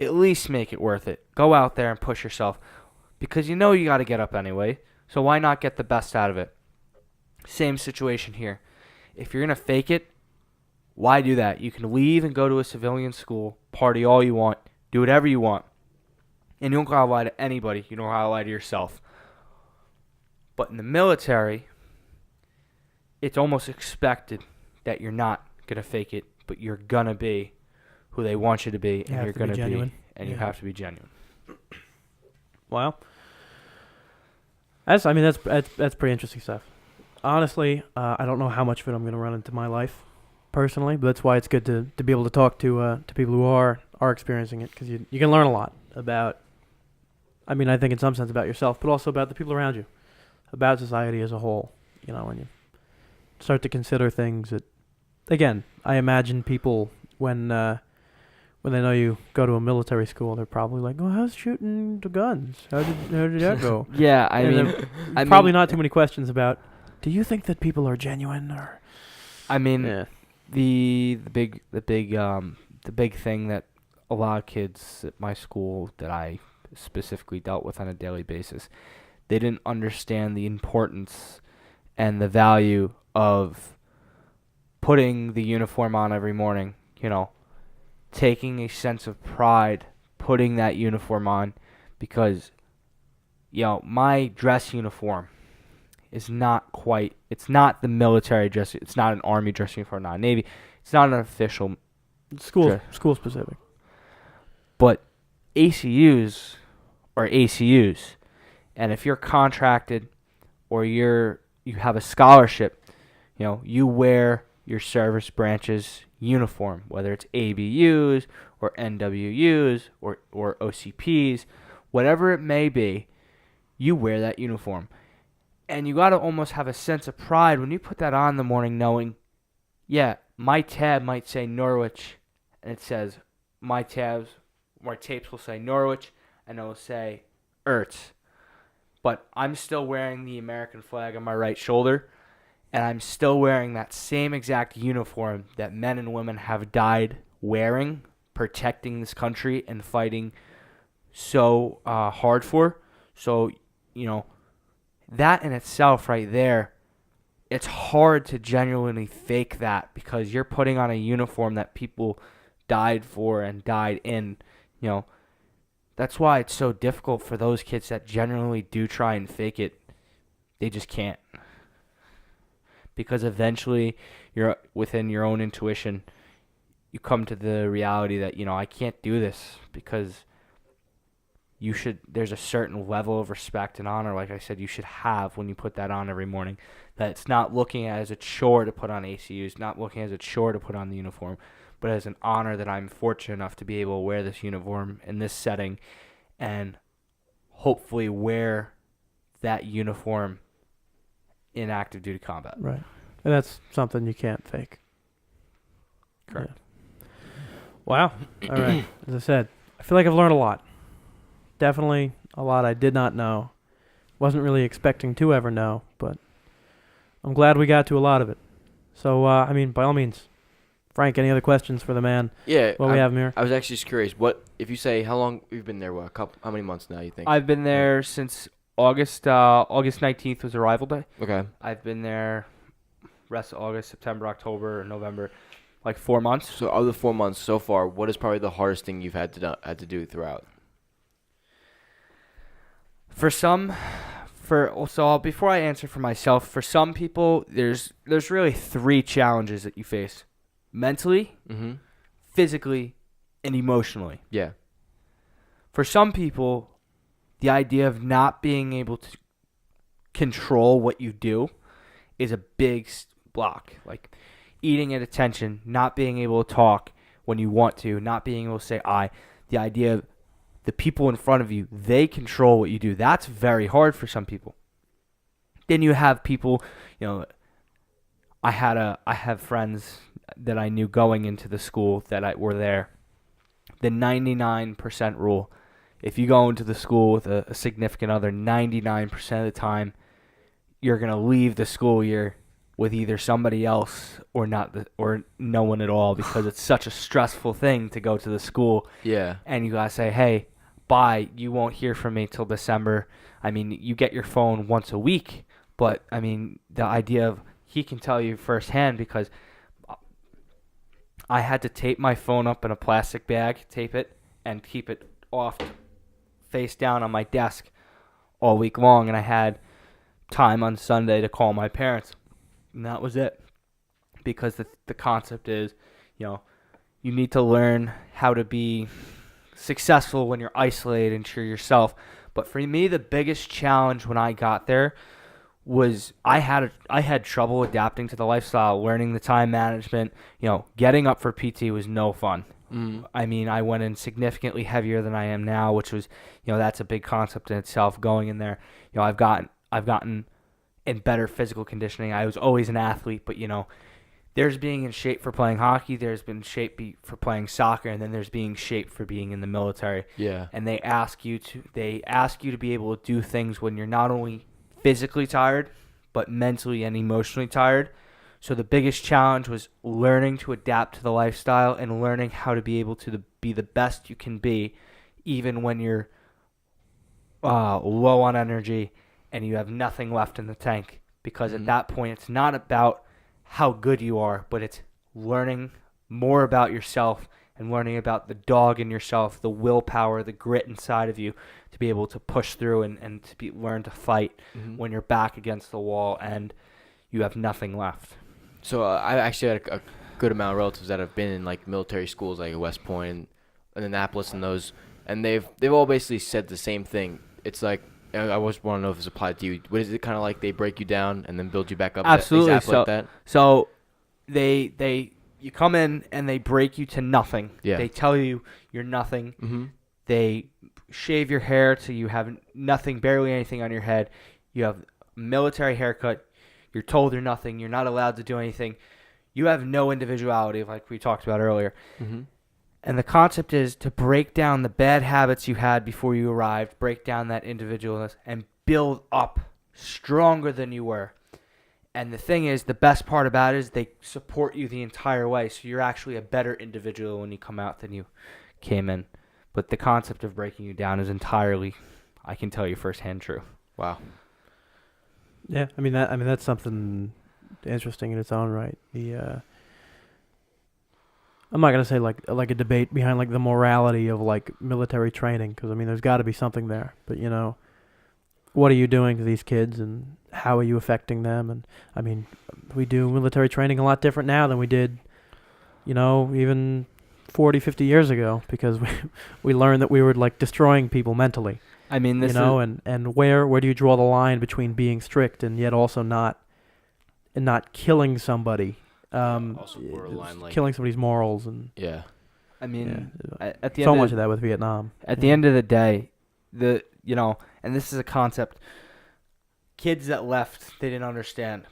at least make it worth it. Go out there and push yourself, because you got to get up anyway, so why not get the best out of it? Same situation here. If you're going to fake it, why do that? You can leave and go to a civilian school, party all you want, do whatever you want, and you don't got to lie to anybody. You don't got to lie to yourself. But in the military, it's almost expected that you're not going to fake it, but you're going to be who they want you to be, and you're going to be, and you have to be genuine. Wow. That's pretty interesting stuff. Honestly, I don't know how much of it I'm going to run into my life personally, but that's why it's good to be able to talk to people who are experiencing it, because you can learn a lot about, I think in some sense about yourself, but also about the people around you, about society as a whole, when you start to consider things that, again, I imagine people when they know you go to a military school, they're probably like, "Oh, how's shooting the guns? How did that go?" Yeah, probably not too many questions about, do you think that people are genuine, or? Yeah. The big thing that a lot of kids at my school that I specifically dealt with on a daily basis, they didn't understand the importance and the value of putting the uniform on every morning, taking a sense of pride, putting that uniform on, because, my dress uniform is it's not the military dress, it's not an Army dress uniform, not Navy, it's not an official school specific. But ACUs are ACUs, and if you're contracted or you have a scholarship, you wear your service branch's uniform, whether it's ABUs or NWUs or OCPs, whatever it may be, you wear that uniform. And you got to almost have a sense of pride when you put that on in the morning, knowing, yeah, my tab might say Norwich, and it says my tapes will say Norwich, and it will say Urtz. But I'm still wearing the American flag on my right shoulder, and I'm still wearing that same exact uniform that men and women have died wearing, protecting this country and fighting so hard for. So, that in itself right there, it's hard to genuinely fake that, because you're putting on a uniform that people died for and died in. That's why it's so difficult for those kids that genuinely do try and fake it. They just can't. Because eventually, you're within your own intuition, you come to the reality that, I can't do this, because there's a certain level of respect and honor, like I said, you should have when you put that on every morning. That it's not looking at as a chore to put on ACUs, not looking as a chore to put on the uniform, but as an honor that I'm fortunate enough to be able to wear this uniform in this setting and hopefully wear that uniform in active duty combat. Right. And that's something you can't fake. Correct. Yeah. Wow. All right. As I said, I feel like I've learned a lot. Definitely a lot I did not know. Wasn't really expecting to ever know, but I'm glad we got to a lot of it. So, I mean, by all means, Frank, any other questions for the man? Yeah. While we have him here? I was actually just curious. What if you say how long you've been there? What how many months now? You think? I've been there since August. August 19th was arrival day. Okay. I've been there rest of August, September, October, November, like 4 months. So of the 4 months so far, what is probably the hardest thing you've had to do throughout? Before I answer for myself, for some people, there's really 3 challenges that you face: mentally, physically, and emotionally. Yeah. For some people, the idea of not being able to control what you do is a big block. Like eating at attention, not being able to talk when you want to, not being able to say I. The idea of the people in front of you, they control what you do. That's very hard for some people. Then you have people, I have friends that I knew going into the school that were there. The 99% rule. If you go into the school with a significant other, 99% of the time, you're going to leave the school year with either somebody else or or no one at all, because it's such a stressful thing to go to the school. Yeah. And you got to say, hey, bye, you won't hear from me till December. I mean, you get your phone once a week, but, I mean, the idea of he can tell you firsthand, because I had to tape my phone up in a plastic bag, tape it, and keep it off face down on my desk all week long, and I had time on Sunday to call my parents, and that was it. Because the concept is, you need to learn how to be successful when you're isolated and to yourself. But for me, the biggest challenge when I got there was I had trouble adapting to the lifestyle, learning the time management. Getting up for PT was no fun. I mean, I went in significantly heavier than I am now, which was, that's a big concept in itself. Going in there, I've gotten in better physical conditioning. I was always an athlete, but there's being in shape for playing hockey, there's been shape for playing soccer, and then there's being shape for being in the military. Yeah. And they ask you to be able to do things when you're not only physically tired, but mentally and emotionally tired. So the biggest challenge was learning to adapt to the lifestyle and learning how to be able to be the best you can be, even when you're low on energy and you have nothing left in the tank. Because at that point, it's not about how good you are, but it's learning more about yourself and learning about the dog in yourself, the willpower, the grit inside of you to be able to push through and to learn to fight when you're back against the wall and you have nothing left. So I actually had a good amount of relatives that have been in like military schools, like West Point and Annapolis, and those, and they've all basically said the same thing. It's like, I always want to know if it's applied to you. What is it kind of like? They break you down and then build you back up. Absolutely. Exactly like that. So you come in and they break you to nothing. Yeah. They tell you you're nothing. They shave your hair till you have nothing, barely anything on your head. You have a military haircut. You're told you're nothing. You're not allowed to do anything. You have no individuality, like we talked about earlier. And the concept is to break down the bad habits you had before you arrived, break down that individualness, and build up stronger than you were. And the thing is, the best part about it is they support you the entire way, so you're actually a better individual when you come out than you came in. But the concept of breaking you down is entirely, I can tell you firsthand, true. Wow. Yeah, I mean that's something interesting in its own right. I'm not gonna say like a debate behind like the morality of like military training, because I mean there's got to be something there. But what are you doing to these kids and how are you affecting them? And I mean, we do military training a lot different now than we did, even 40, 50 years ago because we learned that we were like destroying people mentally. I mean, this and where do you draw the line between being strict and yet also not killing somebody? Also borderline, like, killing somebody's morals and yeah. I mean, at the so end much of that with Vietnam. At the end of the day, and this is a concept. Kids that left, they didn't understand.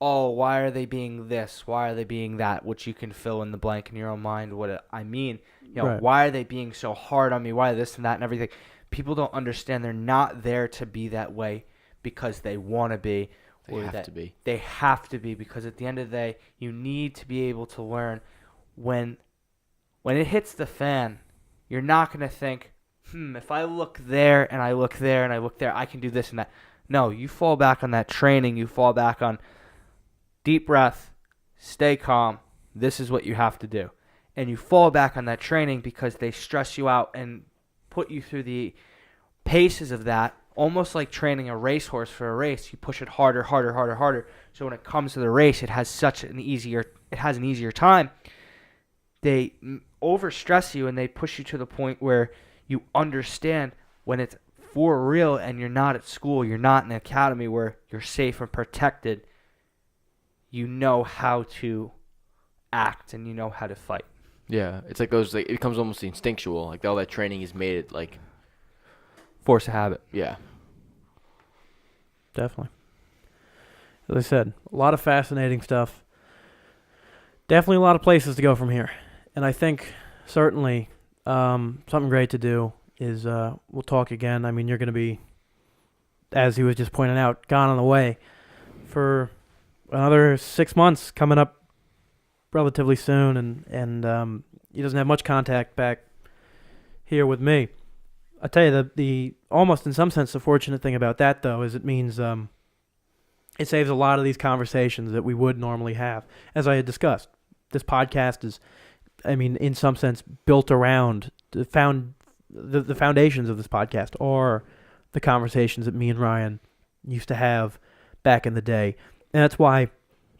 Oh, why are they being this? Why are they being that? Which you can fill in the blank in your own mind. I mean, Right. Why are they being so hard on me? Why this and that and everything? People don't understand. They're not there to be that way because they want to be. They have to be. They have to be, because at the end of the day, you need to be able to learn when it hits the fan. You're not going to think, if I look there and I look there and I look there, I can do this and that. No, you fall back on that training. You fall back on deep breath, stay calm. This is what you have to do. And you fall back on that training because they stress you out and put you through the paces of that, almost like training a racehorse for a race. You push it harder, harder, harder, harder. So when it comes to the race, it has an easier time. They overstress you and they push you to the point where you understand when it's for real and you're not at school, you're not in an academy where you're safe and protected. You know how to act and you know how to fight. Yeah, it's like those. Like, it becomes almost instinctual. Like all that training is made it like Force of habit. Yeah. Definitely. As I said, a lot of fascinating stuff. Definitely a lot of places to go from here. And I think certainly something great to do is we'll talk again. I mean, you're going to be, as he was just pointing out, gone on the way for another 6 months coming up relatively soon. And he doesn't have much contact back here with me. I tell you, the almost in some sense the fortunate thing about that, though, is it means it saves a lot of these conversations that we would normally have. As I had discussed, this podcast is, I mean, in some sense, built around the foundations of this podcast are the conversations that me and Ryan used to have back in the day. And that's why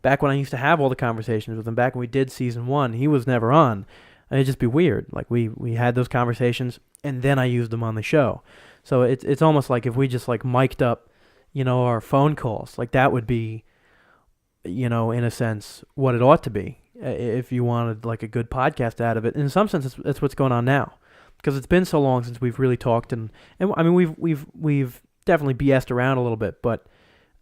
back when I used to have all the conversations with him, back when we did season 1, he was never on. It'd just be weird. Like we had those conversations and then I used them on the show. So it's almost like if we just like mic'd up, our phone calls, like that would be, in a sense, what it ought to be if you wanted like a good podcast out of it. In some sense, it's what's going on now, because it's been so long since we've really talked, and I mean we've definitely BS'd around a little bit, but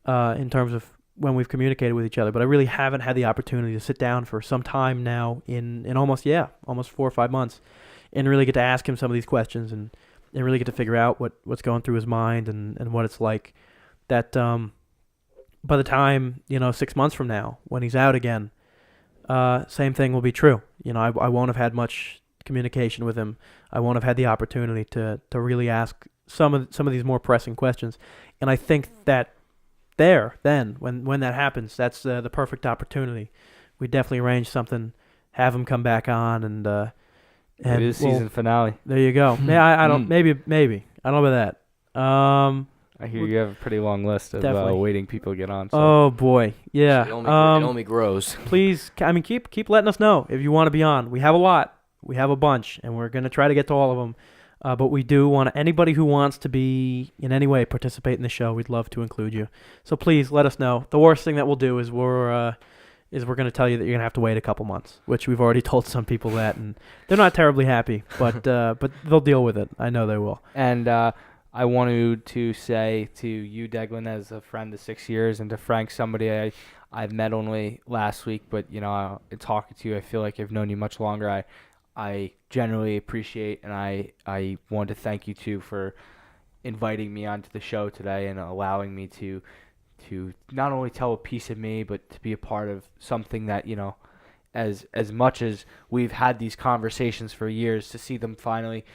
in terms of when we've communicated with each other, but I really haven't had the opportunity to sit down for some time now in almost 4 or 5 months and really get to ask him some of these questions and really get to figure out what's going through his mind and what it's like that by the time, 6 months from now when he's out again, same thing will be true. I won't have had much communication with him. I won't have had the opportunity to really ask some of these more pressing questions. And I think that when that happens, that's the perfect opportunity. We definitely arrange something, have him come back on, and it is season finale. There you go. Yeah, I don't. Maybe. I don't know about that. I hear you have a pretty long list of waiting people to get on. So. Oh boy, yeah. It only grows. Please, keep letting us know if you want to be on. We have a lot. We have a bunch, and we're gonna try to get to all of them. But we do want anybody who wants to be in any way participate in the show. We'd love to include you. So please let us know. The worst thing that we'll do is we're going to tell you that you're going to have to wait a couple months, which we've already told some people that, and they're not terribly happy, but they'll deal with it. I know they will. And I wanted to say to you, Deglin, as a friend of 6 years, and to Frank, somebody I've met only last week, but in talking to you, I feel like I've known you much longer. I generally appreciate, and I want to thank you too for inviting me onto the show today and allowing me to not only tell a piece of me, but to be a part of something that, as much as we've had these conversations for years, to see them finally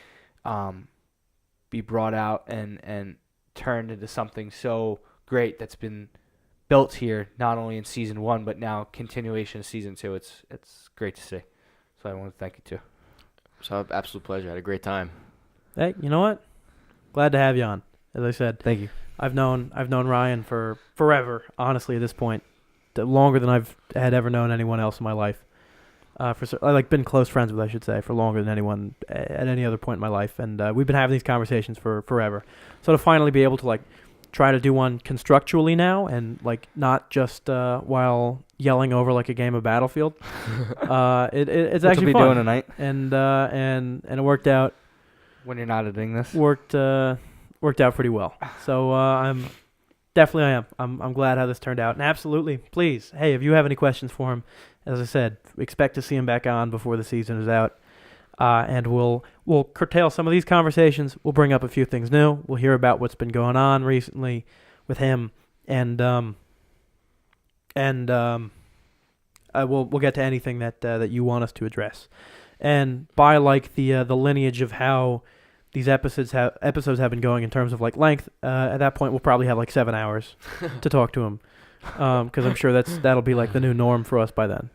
be brought out and turned into something so great that's been built here, not only in season 1, but now continuation of season 2. It's great to see. So I want to thank you too. So absolute pleasure. I had a great time. Hey, you know what? Glad to have you on. As I said, thank you. I've known Ryan for forever, honestly, at this point, longer than I've had ever known anyone else in my life. been close friends with, I should say, for longer than anyone at any other point in my life, and we've been having these conversations for forever. So to finally be able to like try to do one constructually now, and like not just while yelling over like a game of Battlefield, it's actually fun. Doing tonight, and it worked out. When you're not editing this, worked out pretty well. So I'm glad how this turned out. And absolutely, please, hey, if you have any questions for him, as I said, expect to see him back on before the season is out. And we'll curtail some of these conversations. We'll bring up a few things new. We'll hear about what's been going on recently with him, and we'll get to anything that you want us to address. And by like the lineage of how these episodes have been going in terms of like length, at that point we'll probably have like 7 hours to talk to him, because I'm sure that'll be like the new norm for us by then.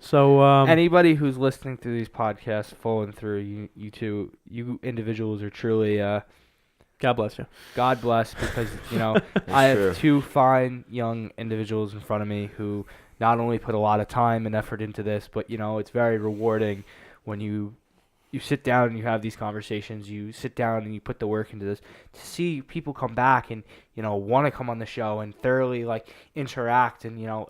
So anybody who's listening to these podcasts, following through, you individuals are truly God bless you. God bless, because I have two fine young individuals in front of me who not only put a lot of time and effort into this, but it's very rewarding when you sit down and you have these conversations. You sit down and you put the work into this, to see people come back and want to come on the show and thoroughly like interact and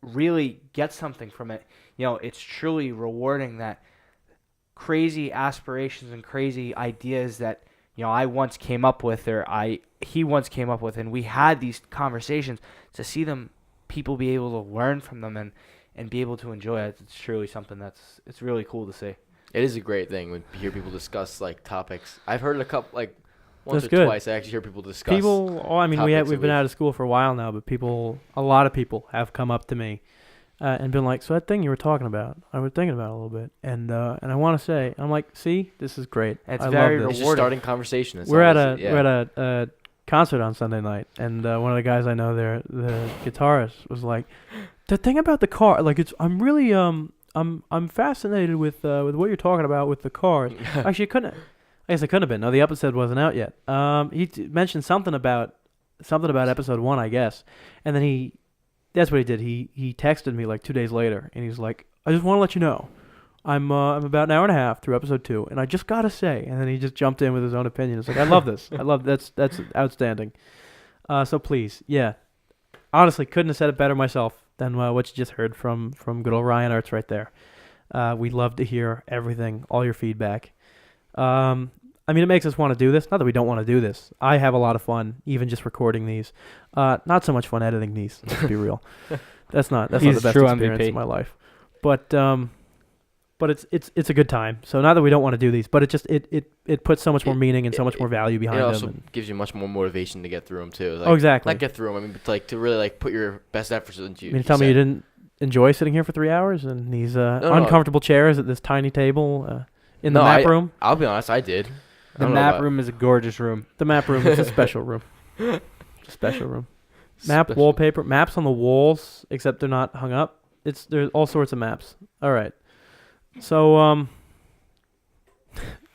really get something from it. It's truly rewarding that crazy aspirations and crazy ideas that I once came up with, or he once came up with, and we had these conversations, to see people be able to learn from them and be able to enjoy it. It's truly something it's really cool to see. It is a great thing when you hear people discuss like topics. I've heard a couple, like once That's or good. twice. I actually hear people discuss. We've been out of school for a while now, but a lot of people have come up to me and been like, "So that thing you were talking about, I was thinking about it a little bit, and I want to say," I'm like, "See, this is great. It's I very love It's this." just starting conversation. We're at a concert on Sunday night, and one of the guys I know there, the guitarist, was like, "The thing about the car, like I'm really I'm fascinated with what you're talking about with the cars." Actually, I guess it couldn't have been. No, the episode wasn't out yet. He mentioned something about episode 1, I guess, and then that's what he did. He texted me like 2 days later, and he's like, "I just want to let you know, I'm about an hour and a half through episode 2, and I just gotta say," and then he just jumped in with his own opinion. It's like, I love this. That's outstanding. So please, yeah, honestly, couldn't have said it better myself than what you just heard from good old Ryan Urtz right there. We'd love to hear everything, all your feedback. It makes us want to do this. Not that we don't want to do this. I have a lot of fun, even just recording these. Not so much fun editing these, let's be real. That's not the best experience MVP. of my life. But it's a good time. So not that we don't want to do these, but it puts so much more meaning and so much more value behind them. It also gives you much more motivation to get through them too. Like, exactly. Not get through them. But like to really like put your best efforts into. You tell me you didn't enjoy sitting here for 3 hours in these uncomfortable chairs at this tiny table in the map room? I'll be honest, I did. The map room is a gorgeous room. The map room is a special room. It's a special room. Wallpaper, maps on the walls, except they're not hung up. There's all sorts of maps. All right. So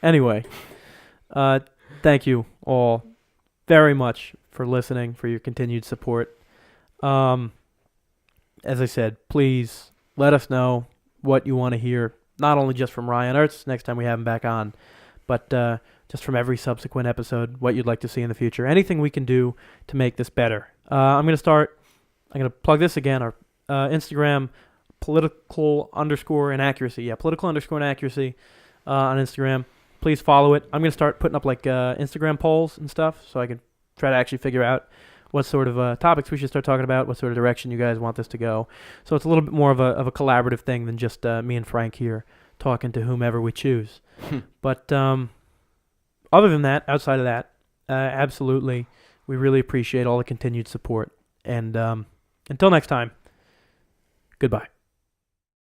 anyway, thank you all very much for listening, for your continued support. As I said, please let us know what you want to hear, not only just from Ryan Urtz next time we have him back on, but just from every subsequent episode, what you'd like to see in the future. Anything we can do to make this better. I'm going to plug this again, our Instagram, Political Inaccuracy. Yeah, Political Inaccuracy on Instagram. Please follow it. I'm going to start putting up like Instagram polls and stuff, so I can try to actually figure out what sort of topics we should start talking about, what sort of direction you guys want this to go. So it's a little bit more of a collaborative thing than just me and Frank here talking to whomever we choose. But other than that, outside of that, absolutely, we really appreciate all the continued support. And until next time, goodbye.